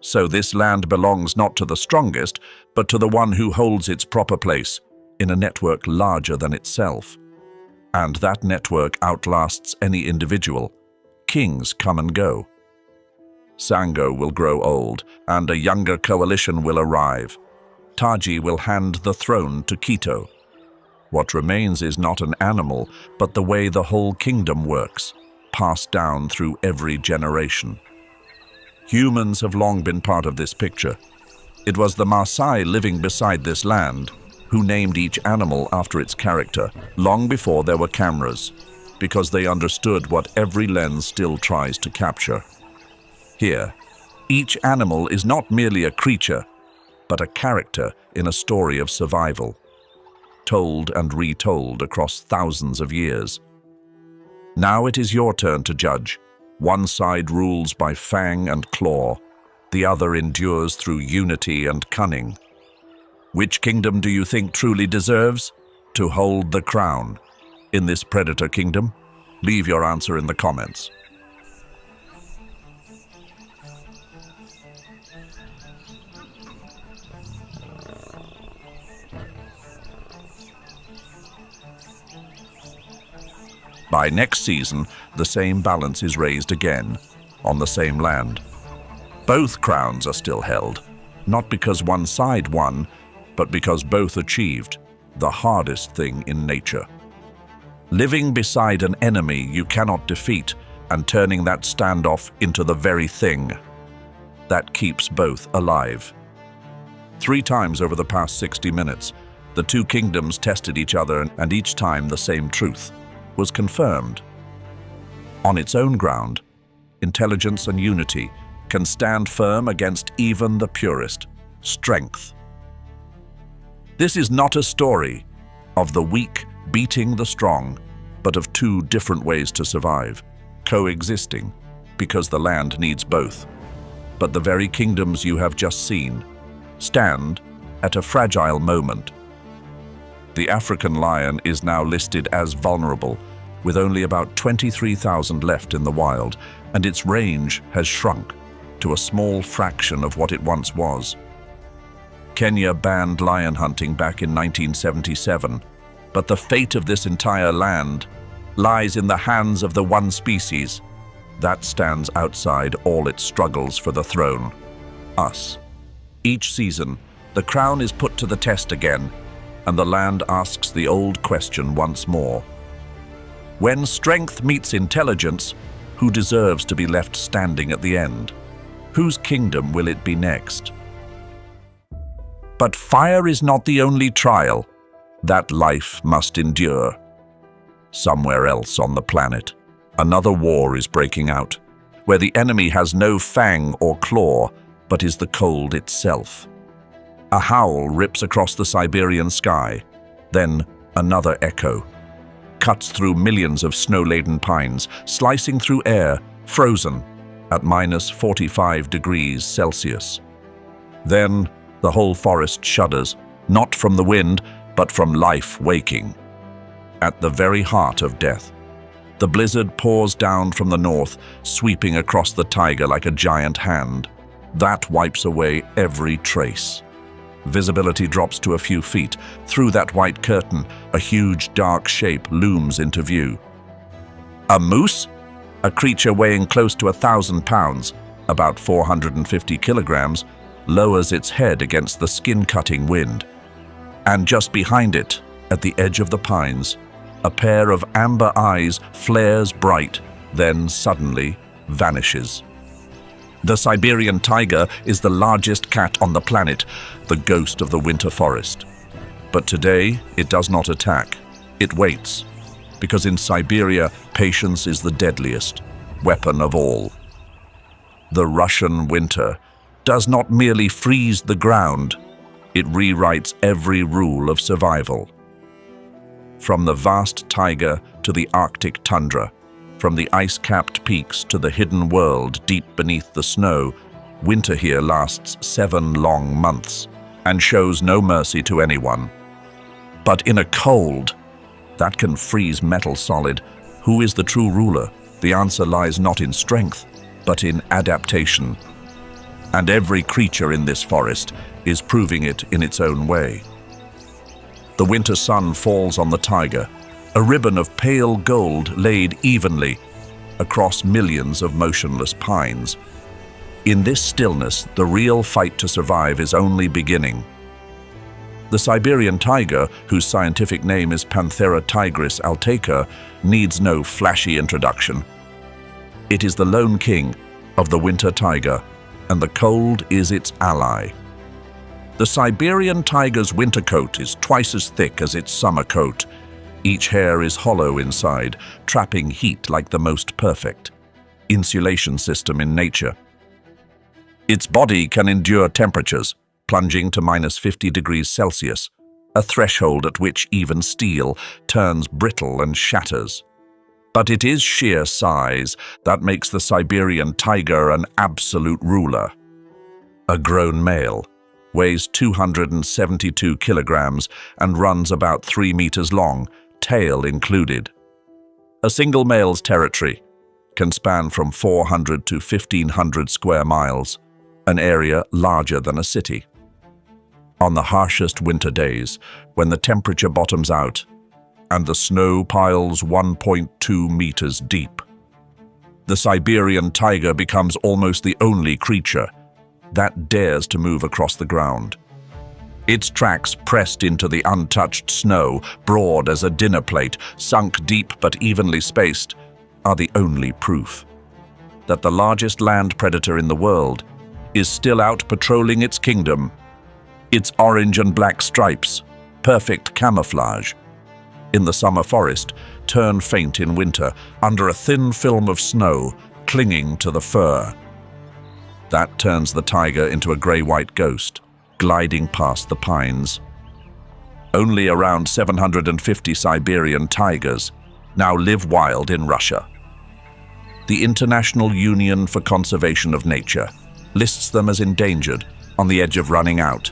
So this land belongs not to the strongest, but to the one who holds its proper place in a network larger than itself. And that network outlasts any individual. Kings come and go. Sango will grow old, and a younger coalition will arrive. Taji will hand the throne to Quito. What remains is not an animal, but the way the whole kingdom works, passed down through every generation. Humans have long been part of this picture. It was the Maasai living beside this land who named each animal after its character, long before there were cameras, because they understood what every lens still tries to capture. Here, each animal is not merely a creature, but a character in a story of survival, told and retold across thousands of years. Now it is your turn to judge. One side rules by fang and claw, The other endures through unity and cunning. Which kingdom do you think truly deserves to hold the crown in this predator kingdom? Leave your answer in the comments. By next season, the same balance is raised again, on the same land. Both crowns are still held, not because one side won, but because both achieved the hardest thing in nature. Living beside an enemy you cannot defeat and turning that standoff into the very thing that keeps both alive. 3 times over the past 60 minutes, the two kingdoms tested each other, and each time the same truth was confirmed. On its own ground, intelligence and unity can stand firm against even the purest strength. This is not a story of the weak beating the strong, but of two different ways to survive, coexisting, because the land needs both. But the very kingdoms you have just seen stand at a fragile moment. The African lion is now listed as vulnerable, with only about 23,000 left in the wild, and its range has shrunk to a small fraction of what it once was. Kenya banned lion hunting back in 1977, but the fate of this entire land lies in the hands of the one species that stands outside all its struggles for the throne: us. Each season, the crown is put to the test again, and the land asks the old question once more. When strength meets intelligence, who deserves to be left standing at the end? Whose kingdom will it be next? But fire is not the only trial that life must endure. Somewhere else on the planet, another war is breaking out, where the enemy has no fang or claw, but is the cold itself. A howl rips across the Siberian sky, then another echo cuts through millions of snow-laden pines, slicing through air, frozen at -45 degrees Celsius. Then the whole forest shudders, not from the wind, but from life waking. At the very heart of death, the blizzard pours down from the north, sweeping across the taiga like a giant hand. That wipes away every trace. Visibility drops to a few feet. Through that white curtain, a huge dark shape looms into view. A moose? A creature weighing close to 1,000 pounds, about 450 kilograms, lowers its head against the skin-cutting wind. And just behind it, at the edge of the pines, a pair of amber eyes flares bright, then suddenly vanishes. The Siberian tiger is the largest cat on the planet, the ghost of the winter forest. But today, it does not attack. It waits, because in Siberia, patience is the deadliest weapon of all. The Russian winter does not merely freeze the ground, it rewrites every rule of survival. From the vast taiga to the Arctic tundra, from the ice-capped peaks to the hidden world deep beneath the snow, winter here lasts 7 long months and shows no mercy to anyone. But in a cold that can freeze metal solid, who is the true ruler? The answer lies not in strength, but in adaptation. And every creature in this forest is proving it in its own way. The winter sun falls on the taiga, a ribbon of pale gold laid evenly across millions of motionless pines. In this stillness, the real fight to survive is only beginning. The Siberian tiger, whose scientific name is Panthera tigris altaica, needs no flashy introduction. It is the lone king of the winter taiga, and the cold is its ally. The Siberian tiger's winter coat is twice as thick as its summer coat. Each hair is hollow inside, trapping heat like the most perfect insulation system in nature. Its body can endure temperatures, plunging to -50 degrees Celsius, a threshold at which even steel turns brittle and shatters. But it is sheer size that makes the Siberian tiger an absolute ruler. A grown male, weighs 272 kilograms and runs about 3 meters long, tail included. A single male's territory can span from 400 to 1,500 square miles, an area larger than a city. On the harshest winter days, when the temperature bottoms out and the snow piles 1.2 meters deep, the Siberian tiger becomes almost the only creature that dares to move across the ground. Its tracks pressed into the untouched snow, broad as a dinner plate, sunk deep but evenly spaced, are the only proof that the largest land predator in the world is still out patrolling its kingdom. Its orange and black stripes, perfect camouflage in the summer forest, turn faint in winter under a thin film of snow clinging to the fur. That turns the tiger into a gray-white ghost, gliding past the pines. Only around 750 Siberian tigers now live wild in Russia. The International Union for Conservation of Nature lists them as endangered, on the edge of running out.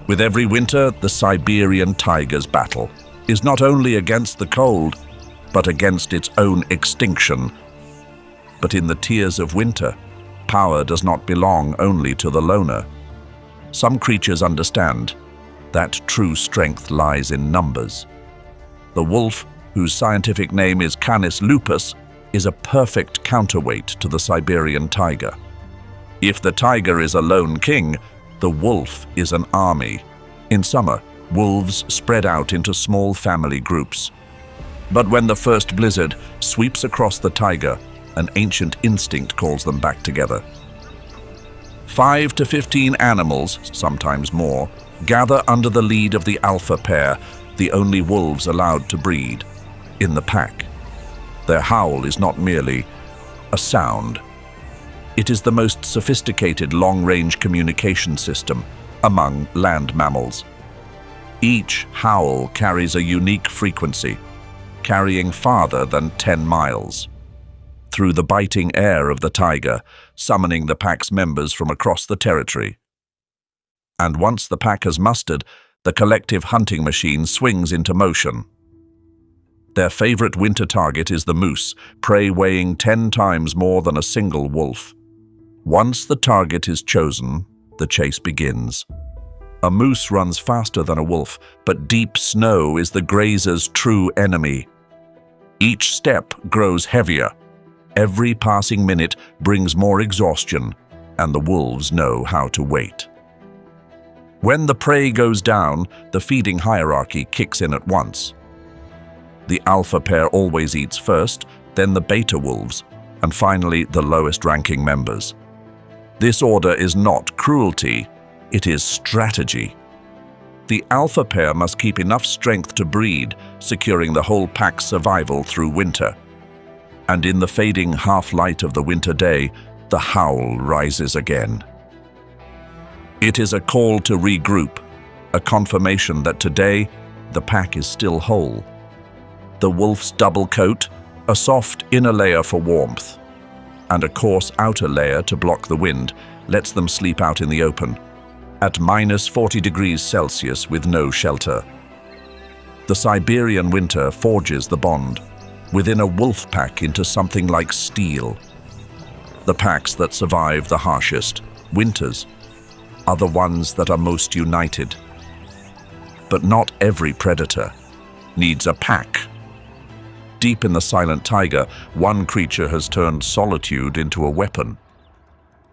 With every winter, the Siberian tiger's battle is not only against the cold, but against its own extinction. But in the tears of winter, power does not belong only to the loner. Some creatures understand that true strength lies in numbers. The wolf, whose scientific name is Canis lupus, is a perfect counterweight to the Siberian tiger. If the tiger is a lone king, the wolf is an army. In summer, wolves spread out into small family groups. But when the first blizzard sweeps across the tiger, an ancient instinct calls them back together. 5 to 15 animals, sometimes more, gather under the lead of the alpha pair, the only wolves allowed to breed, in the pack. Their howl is not merely a sound. It is the most sophisticated long-range communication system among land mammals. Each howl carries a unique frequency, carrying farther than 10 miles. Through the biting air of the tiger, summoning the pack's members from across the territory. And once the pack has mustered, the collective hunting machine swings into motion. Their favorite winter target is the moose, prey weighing 10 times more than a single wolf. Once the target is chosen, the chase begins. A moose runs faster than a wolf, but deep snow is the grazer's true enemy. Each step grows heavier. Every passing minute brings more exhaustion, and the wolves know how to wait. When the prey goes down, the feeding hierarchy kicks in at once. The alpha pair always eats first, then the beta wolves, and finally the lowest-ranking members. This order is not cruelty, it is strategy. The alpha pair must keep enough strength to breed, securing the whole pack's survival through winter. And in the fading half-light of the winter day, the howl rises again. It is a call to regroup, a confirmation that today the pack is still whole. The wolf's double coat, a soft inner layer for warmth, and a coarse outer layer to block the wind, lets them sleep out in the open, at minus 40 degrees Celsius with no shelter. The Siberian winter forges the bond within a wolf pack into something like steel. The packs that survive the harshest winters are the ones that are most united. But not every predator needs a pack. Deep in the silent taiga, one creature has turned solitude into a weapon.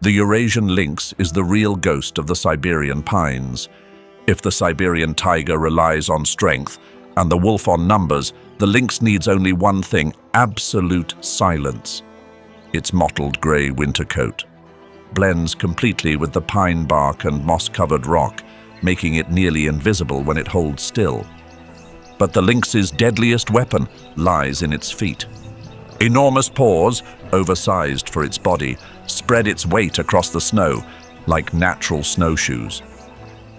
The Eurasian lynx is the real ghost of the Siberian pines. If the Siberian tiger relies on strength and the wolf on numbers, the lynx needs only one thing: absolute silence. Its mottled gray winter coat blends completely with the pine bark and moss-covered rock, making it nearly invisible when it holds still. But the lynx's deadliest weapon lies in its feet. Enormous paws, oversized for its body, spread its weight across the snow like natural snowshoes.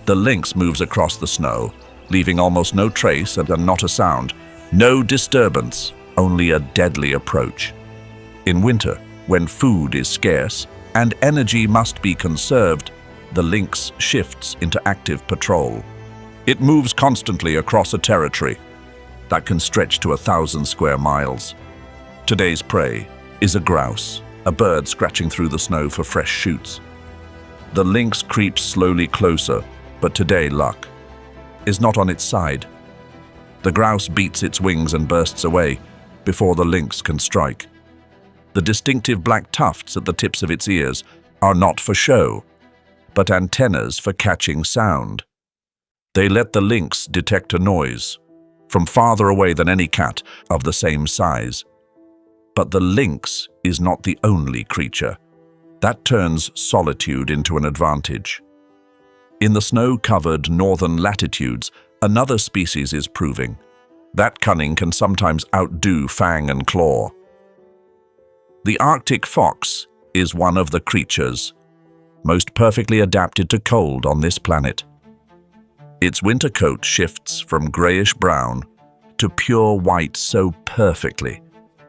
The lynx moves across the snow, leaving almost no trace and not a sound. No disturbance, only a deadly approach. In winter, when food is scarce and energy must be conserved, the lynx shifts into active patrol. It moves constantly across a territory that can stretch to 1,000 square miles. Today's prey is a grouse, a bird scratching through the snow for fresh shoots. The lynx creeps slowly closer, but today luck is not on its side. The grouse beats its wings and bursts away before the lynx can strike. The distinctive black tufts at the tips of its ears are not for show, but antennas for catching sound. They let the lynx detect a noise from farther away than any cat of the same size. But the lynx is not the only creature that turns solitude into an advantage. In the snow-covered northern latitudes, another species is proving that cunning can sometimes outdo fang and claw. The Arctic fox is one of the creatures most perfectly adapted to cold on this planet. Its winter coat shifts from grayish-brown to pure white so perfectly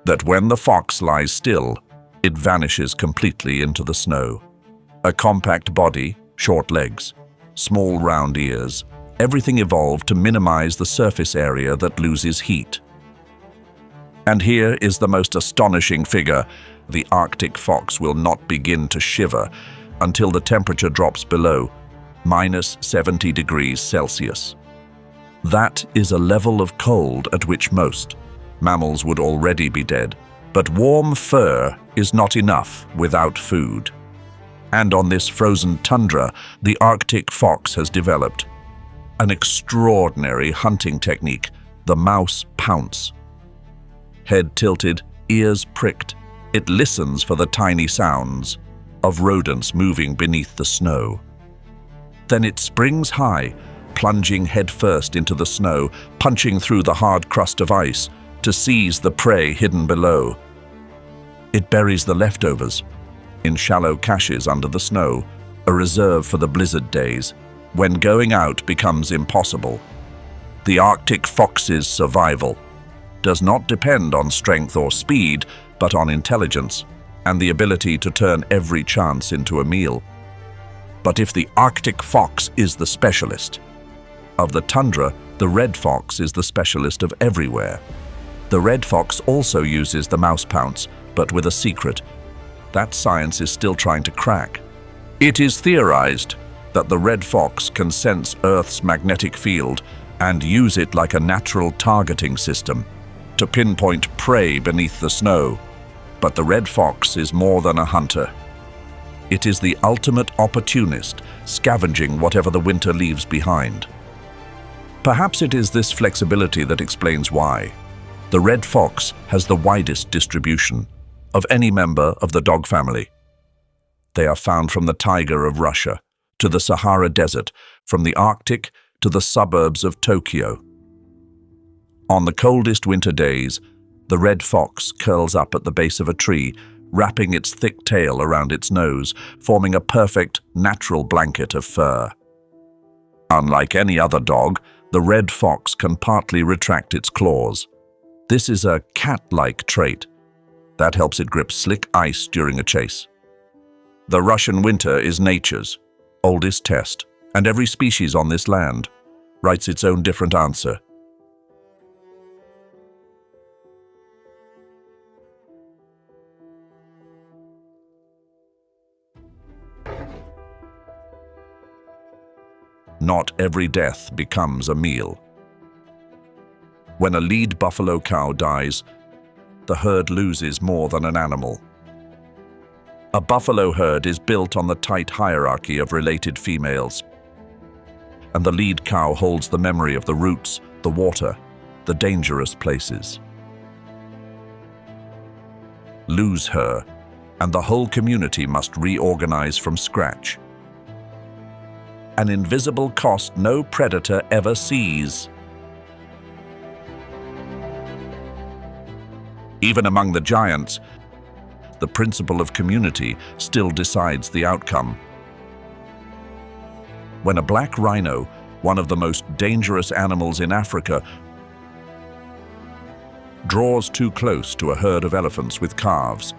that when the fox lies still, it vanishes completely into the snow. A compact body, short legs, small round ears, everything evolved to minimize the surface area that loses heat. And here is the most astonishing figure. The Arctic fox will not begin to shiver until the temperature drops below -70 degrees Celsius. That is a level of cold at which most mammals would already be dead. But warm fur is not enough without food. And on this frozen tundra, the Arctic fox has developed an extraordinary hunting technique, the mouse pounce. Head tilted, ears pricked, it listens for the tiny sounds of rodents moving beneath the snow. Then it springs high, plunging headfirst into the snow, punching through the hard crust of ice to seize the prey hidden below. It buries the leftovers in shallow caches under the snow, a reserve for the blizzard days when going out becomes impossible. The Arctic fox's survival does not depend on strength or speed, but on intelligence and the ability to turn every chance into a meal. But if the Arctic fox is the specialist of the tundra, the red fox is the specialist of everywhere. The red fox also uses the mouse pounce, but with a secret that science is still trying to crack. It is theorized that the red fox can sense Earth's magnetic field and use it like a natural targeting system to pinpoint prey beneath the snow. But the red fox is more than a hunter. It is the ultimate opportunist, scavenging whatever the winter leaves behind. Perhaps it is this flexibility that explains why the red fox has the widest distribution of any member of the dog family. They are found from the taiga of Russia to the Sahara Desert, from the Arctic to the suburbs of Tokyo. On the coldest winter days, the red fox curls up at the base of a tree, wrapping its thick tail around its nose, forming a perfect, natural blanket of fur. Unlike any other dog, the red fox can partly retract its claws. This is a cat-like trait that helps it grip slick ice during a chase. The Russian winter is nature's oldest test, and every species on this land writes its own different answer. Not every death becomes a meal. When a lead buffalo cow dies, the herd loses more than an animal. A buffalo herd is built on the tight hierarchy of related females, and the lead cow holds the memory of the roots, the water, the dangerous places. Lose her, and the whole community must reorganize from scratch. An invisible cost no predator ever sees. Even among the giants, the principle of community still decides the outcome. When a black rhino, one of the most dangerous animals in Africa, draws too close to a herd of elephants with calves,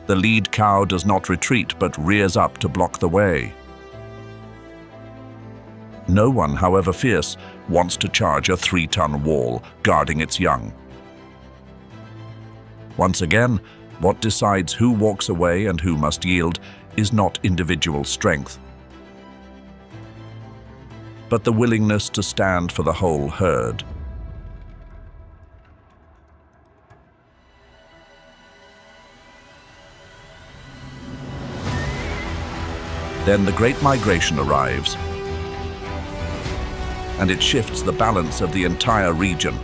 The lead cow does not retreat but rears up to block the way. No one, however fierce, wants to charge a 3-ton wall guarding its young. Once again, what decides who walks away and who must yield is not individual strength, but the willingness to stand for the whole herd. Then the Great Migration arrives, and it shifts the balance of the entire region.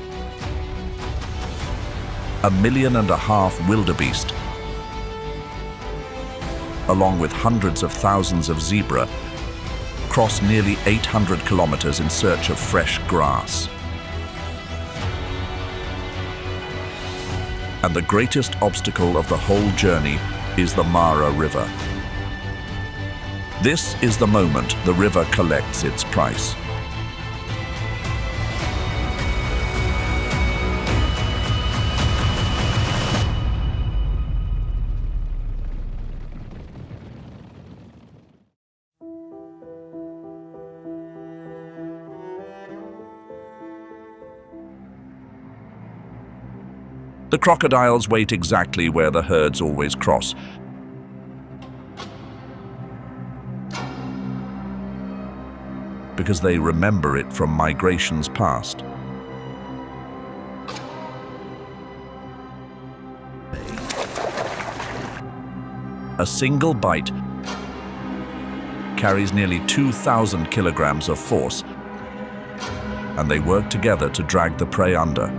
1.5 million wildebeest, along with hundreds of thousands of zebra, cross nearly 800 kilometers in search of fresh grass. And the greatest obstacle of the whole journey is the Mara River. This is the moment the river collects its price. The crocodiles wait exactly where the herds always cross. Because they remember it from migrations past. A single bite carries nearly 2,000 kilograms of force, and they work together to drag the prey under.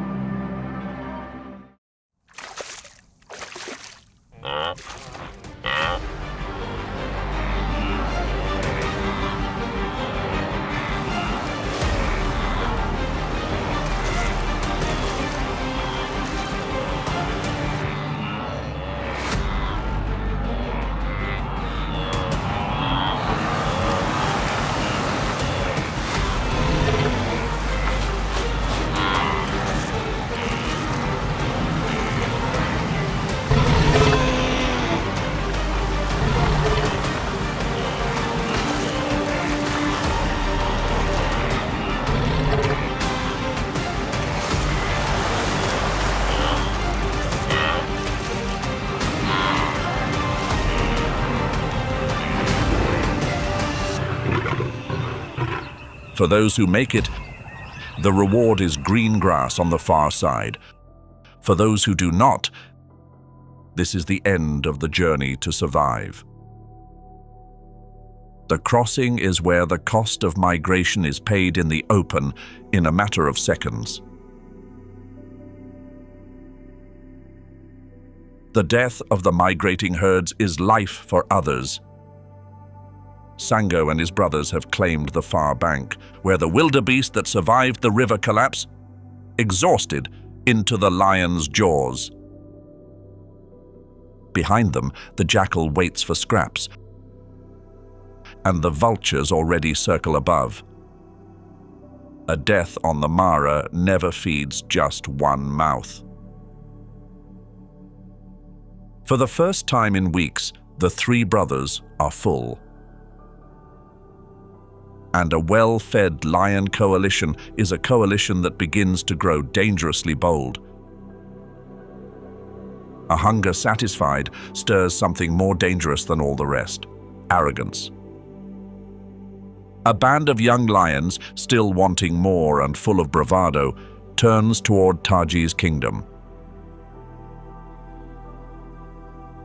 For those who make it, the reward is green grass on the far side. For those who do not, this is the end of the journey to survive. The crossing is where the cost of migration is paid in the open in a matter of seconds. The death of the migrating herds is life for others. Sango and his brothers have claimed the far bank, where the wildebeest that survived the river collapse, exhausted, into the lion's jaws. Behind them, the jackal waits for scraps, and the vultures already circle above. A death on the Mara never feeds just one mouth. For the first time in weeks, the 3 brothers are full. And a well-fed lion coalition is a coalition that begins to grow dangerously bold. A hunger satisfied stirs something more dangerous than all the rest: arrogance. A band of young lions, still wanting more and full of bravado, turns toward Taji's kingdom.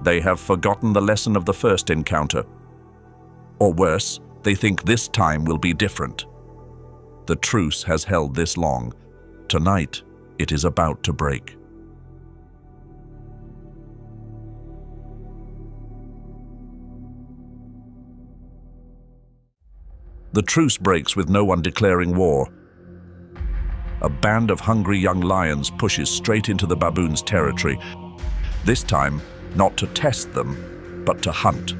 They have forgotten the lesson of the first encounter. Or worse, they think this time will be different. The truce has held this long. Tonight, it is about to break. The truce breaks with no one declaring war. A band of hungry young lions pushes straight into the baboons' territory, this time not to test them, but to hunt.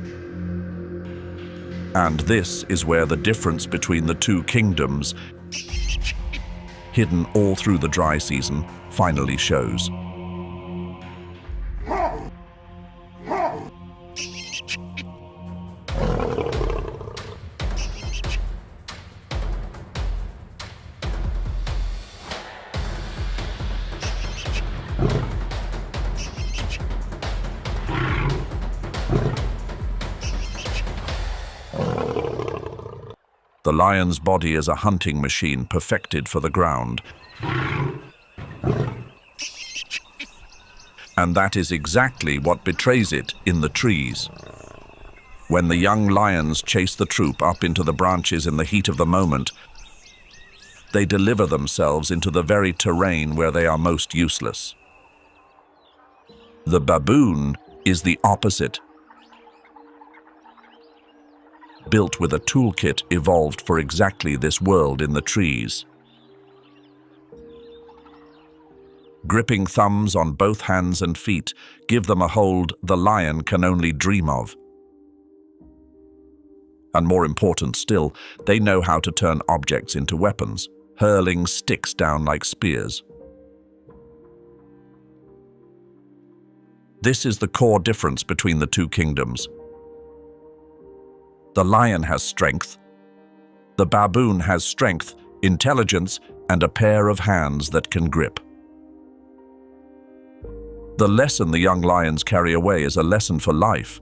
And this is where the difference between the 2 kingdoms, hidden all through the dry season, finally shows. lion's body is a hunting machine perfected for the ground. And that is exactly what betrays it in the trees. When the young lions chase the troop up into the branches in the heat of the moment, they deliver themselves into the very terrain where they are most useless. The baboon is the opposite. Built with a toolkit evolved for exactly this world in the trees. Gripping thumbs on both hands and feet give them a hold the lion can only dream of. And more important still, they know how to turn objects into weapons, hurling sticks down like spears. This is the core difference between the two kingdoms. The lion has strength. The baboon has strength, intelligence, and a pair of hands that can grip. The lesson the young lions carry away is a lesson for life.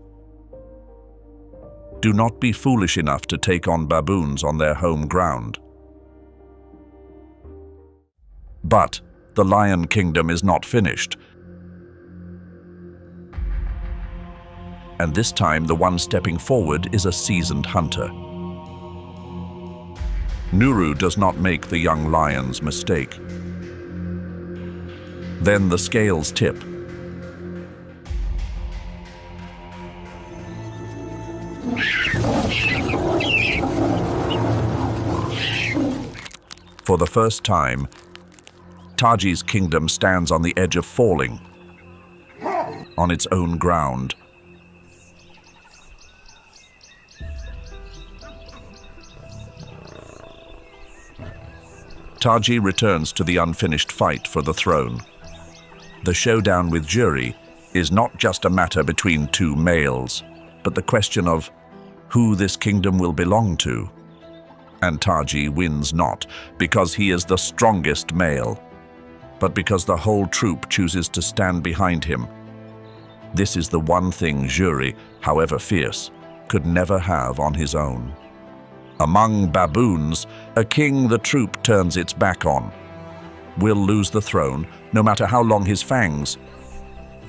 Do not be foolish enough to take on baboons on their home ground. But the Lion Kingdom is not finished. And this time the one stepping forward is a seasoned hunter. Nuru does not make the young lion's mistake. Then the scales tip. For the first time, Taji's kingdom stands on the edge of falling, on its own ground. Taji returns to the unfinished fight for the throne. The showdown with Jury is not just a matter between two males, but the question of who this kingdom will belong to. And Taji wins not because he is the strongest male, but because the whole troop chooses to stand behind him. This is the one thing Jury, however fierce, could never have on his own. Among baboons, a king the troop turns its back on will lose the throne, no matter how long his fangs.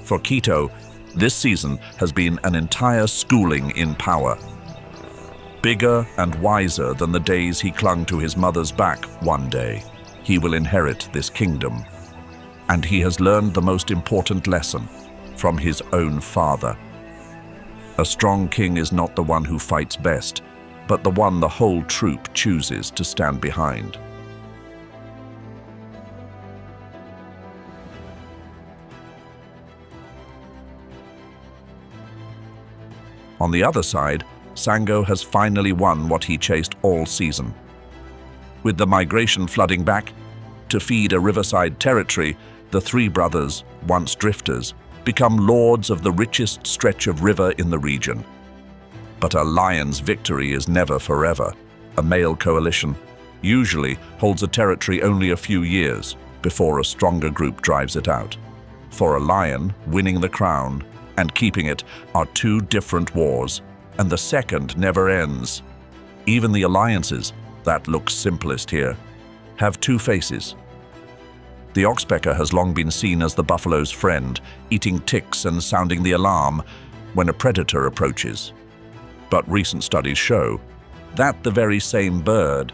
For Quito, this season has been an entire schooling in power. Bigger and wiser than the days he clung to his mother's back one day, he will inherit this kingdom. And he has learned the most important lesson from his own father. A strong king is not the one who fights best, but the one the whole troop chooses to stand behind. On the other side, Sango has finally won what he chased all season. With the migration flooding back to feed a riverside territory, the three brothers, once drifters, become lords of the richest stretch of river in the region. But a lion's victory is never forever. A male coalition usually holds a territory only a few years before a stronger group drives it out. For a lion, winning the crown and keeping it are two different wars, and the second never ends. Even the alliances, that looks simplest here, have two faces. The oxpecker has long been seen as the buffalo's friend, eating ticks and sounding the alarm when a predator approaches. But recent studies show that the very same bird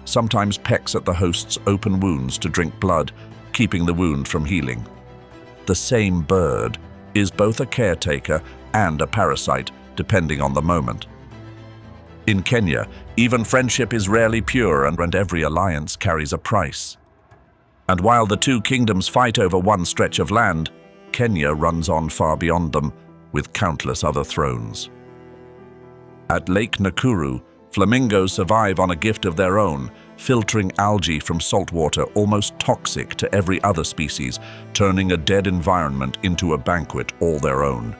sometimes pecks at the host's open wounds to drink blood, keeping the wound from healing. The same bird is both a caretaker and a parasite, depending on the moment. In Kenya, even friendship is rarely pure, and every alliance carries a price. And while the two kingdoms fight over one stretch of land, Kenya runs on far beyond them, with countless other thrones. At Lake Nakuru, flamingos survive on a gift of their own, filtering algae from saltwater almost toxic to every other species, turning a dead environment into a banquet all their own.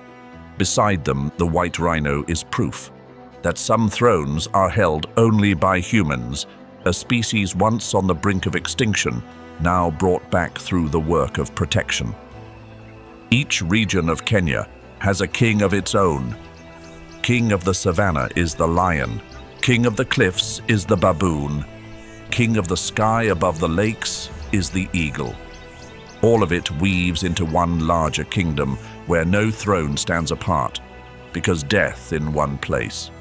Beside them, the white rhino is proof that some thrones are held only by humans, a species once on the brink of extinction, now brought back through the work of protection. Each region of Kenya has a king of its own. King of the Savannah is the lion, King of the cliffs is the baboon. King of the sky above the lakes is the eagle. All of it weaves into one larger kingdom where no throne stands apart, because death in one place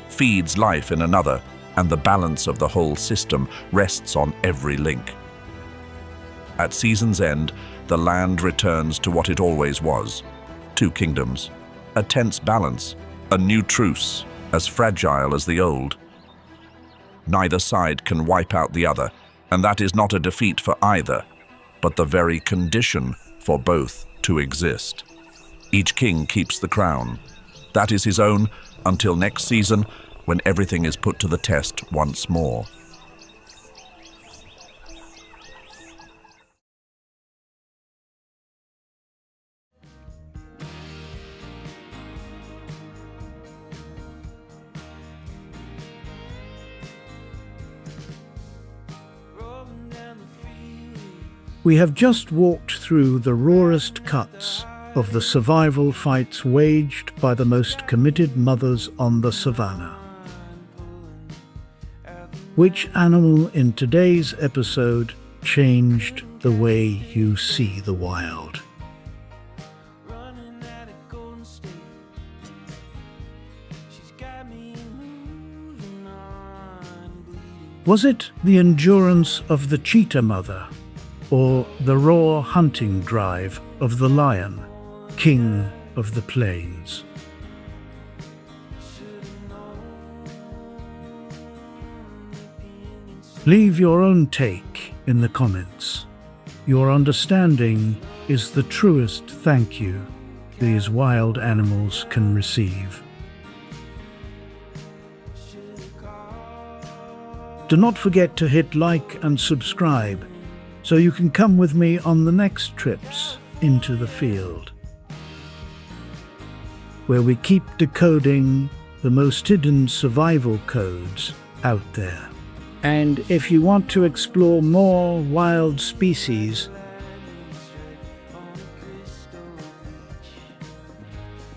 feeds life in another, and the balance of the whole system rests on every link. At season's end, the land returns to what it always was: two kingdoms, a tense balance, a new truce, as fragile as the old. Neither side can wipe out the other, and that is not a defeat for either, but the very condition for both to exist. Each king keeps the crown. That is his own until next season, when everything is put to the test once more. rolling down the freeway. We have just walked through the rawest cuts of the survival fights waged by the most committed mothers on the savannah. Which animal in today's episode changed the way you see the wild? Running at a golden state. She's got me moving on, bleeding. Was it the endurance of the cheetah mother, or the raw hunting drive of the lion, king of the plains? Leave your own take in the comments. Your understanding is the truest thank you these wild animals can receive. Do not forget to hit like and subscribe so you can come with me on the next trips into the field, where we keep decoding the most hidden survival codes out there. And if you want to explore more wild species,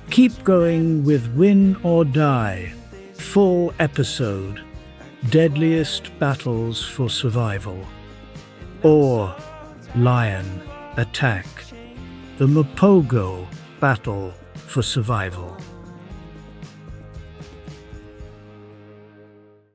keep going with Win or Die, full episode, Deadliest Battles for Survival, or Lion Attack, the Mapogo Battle for Survival.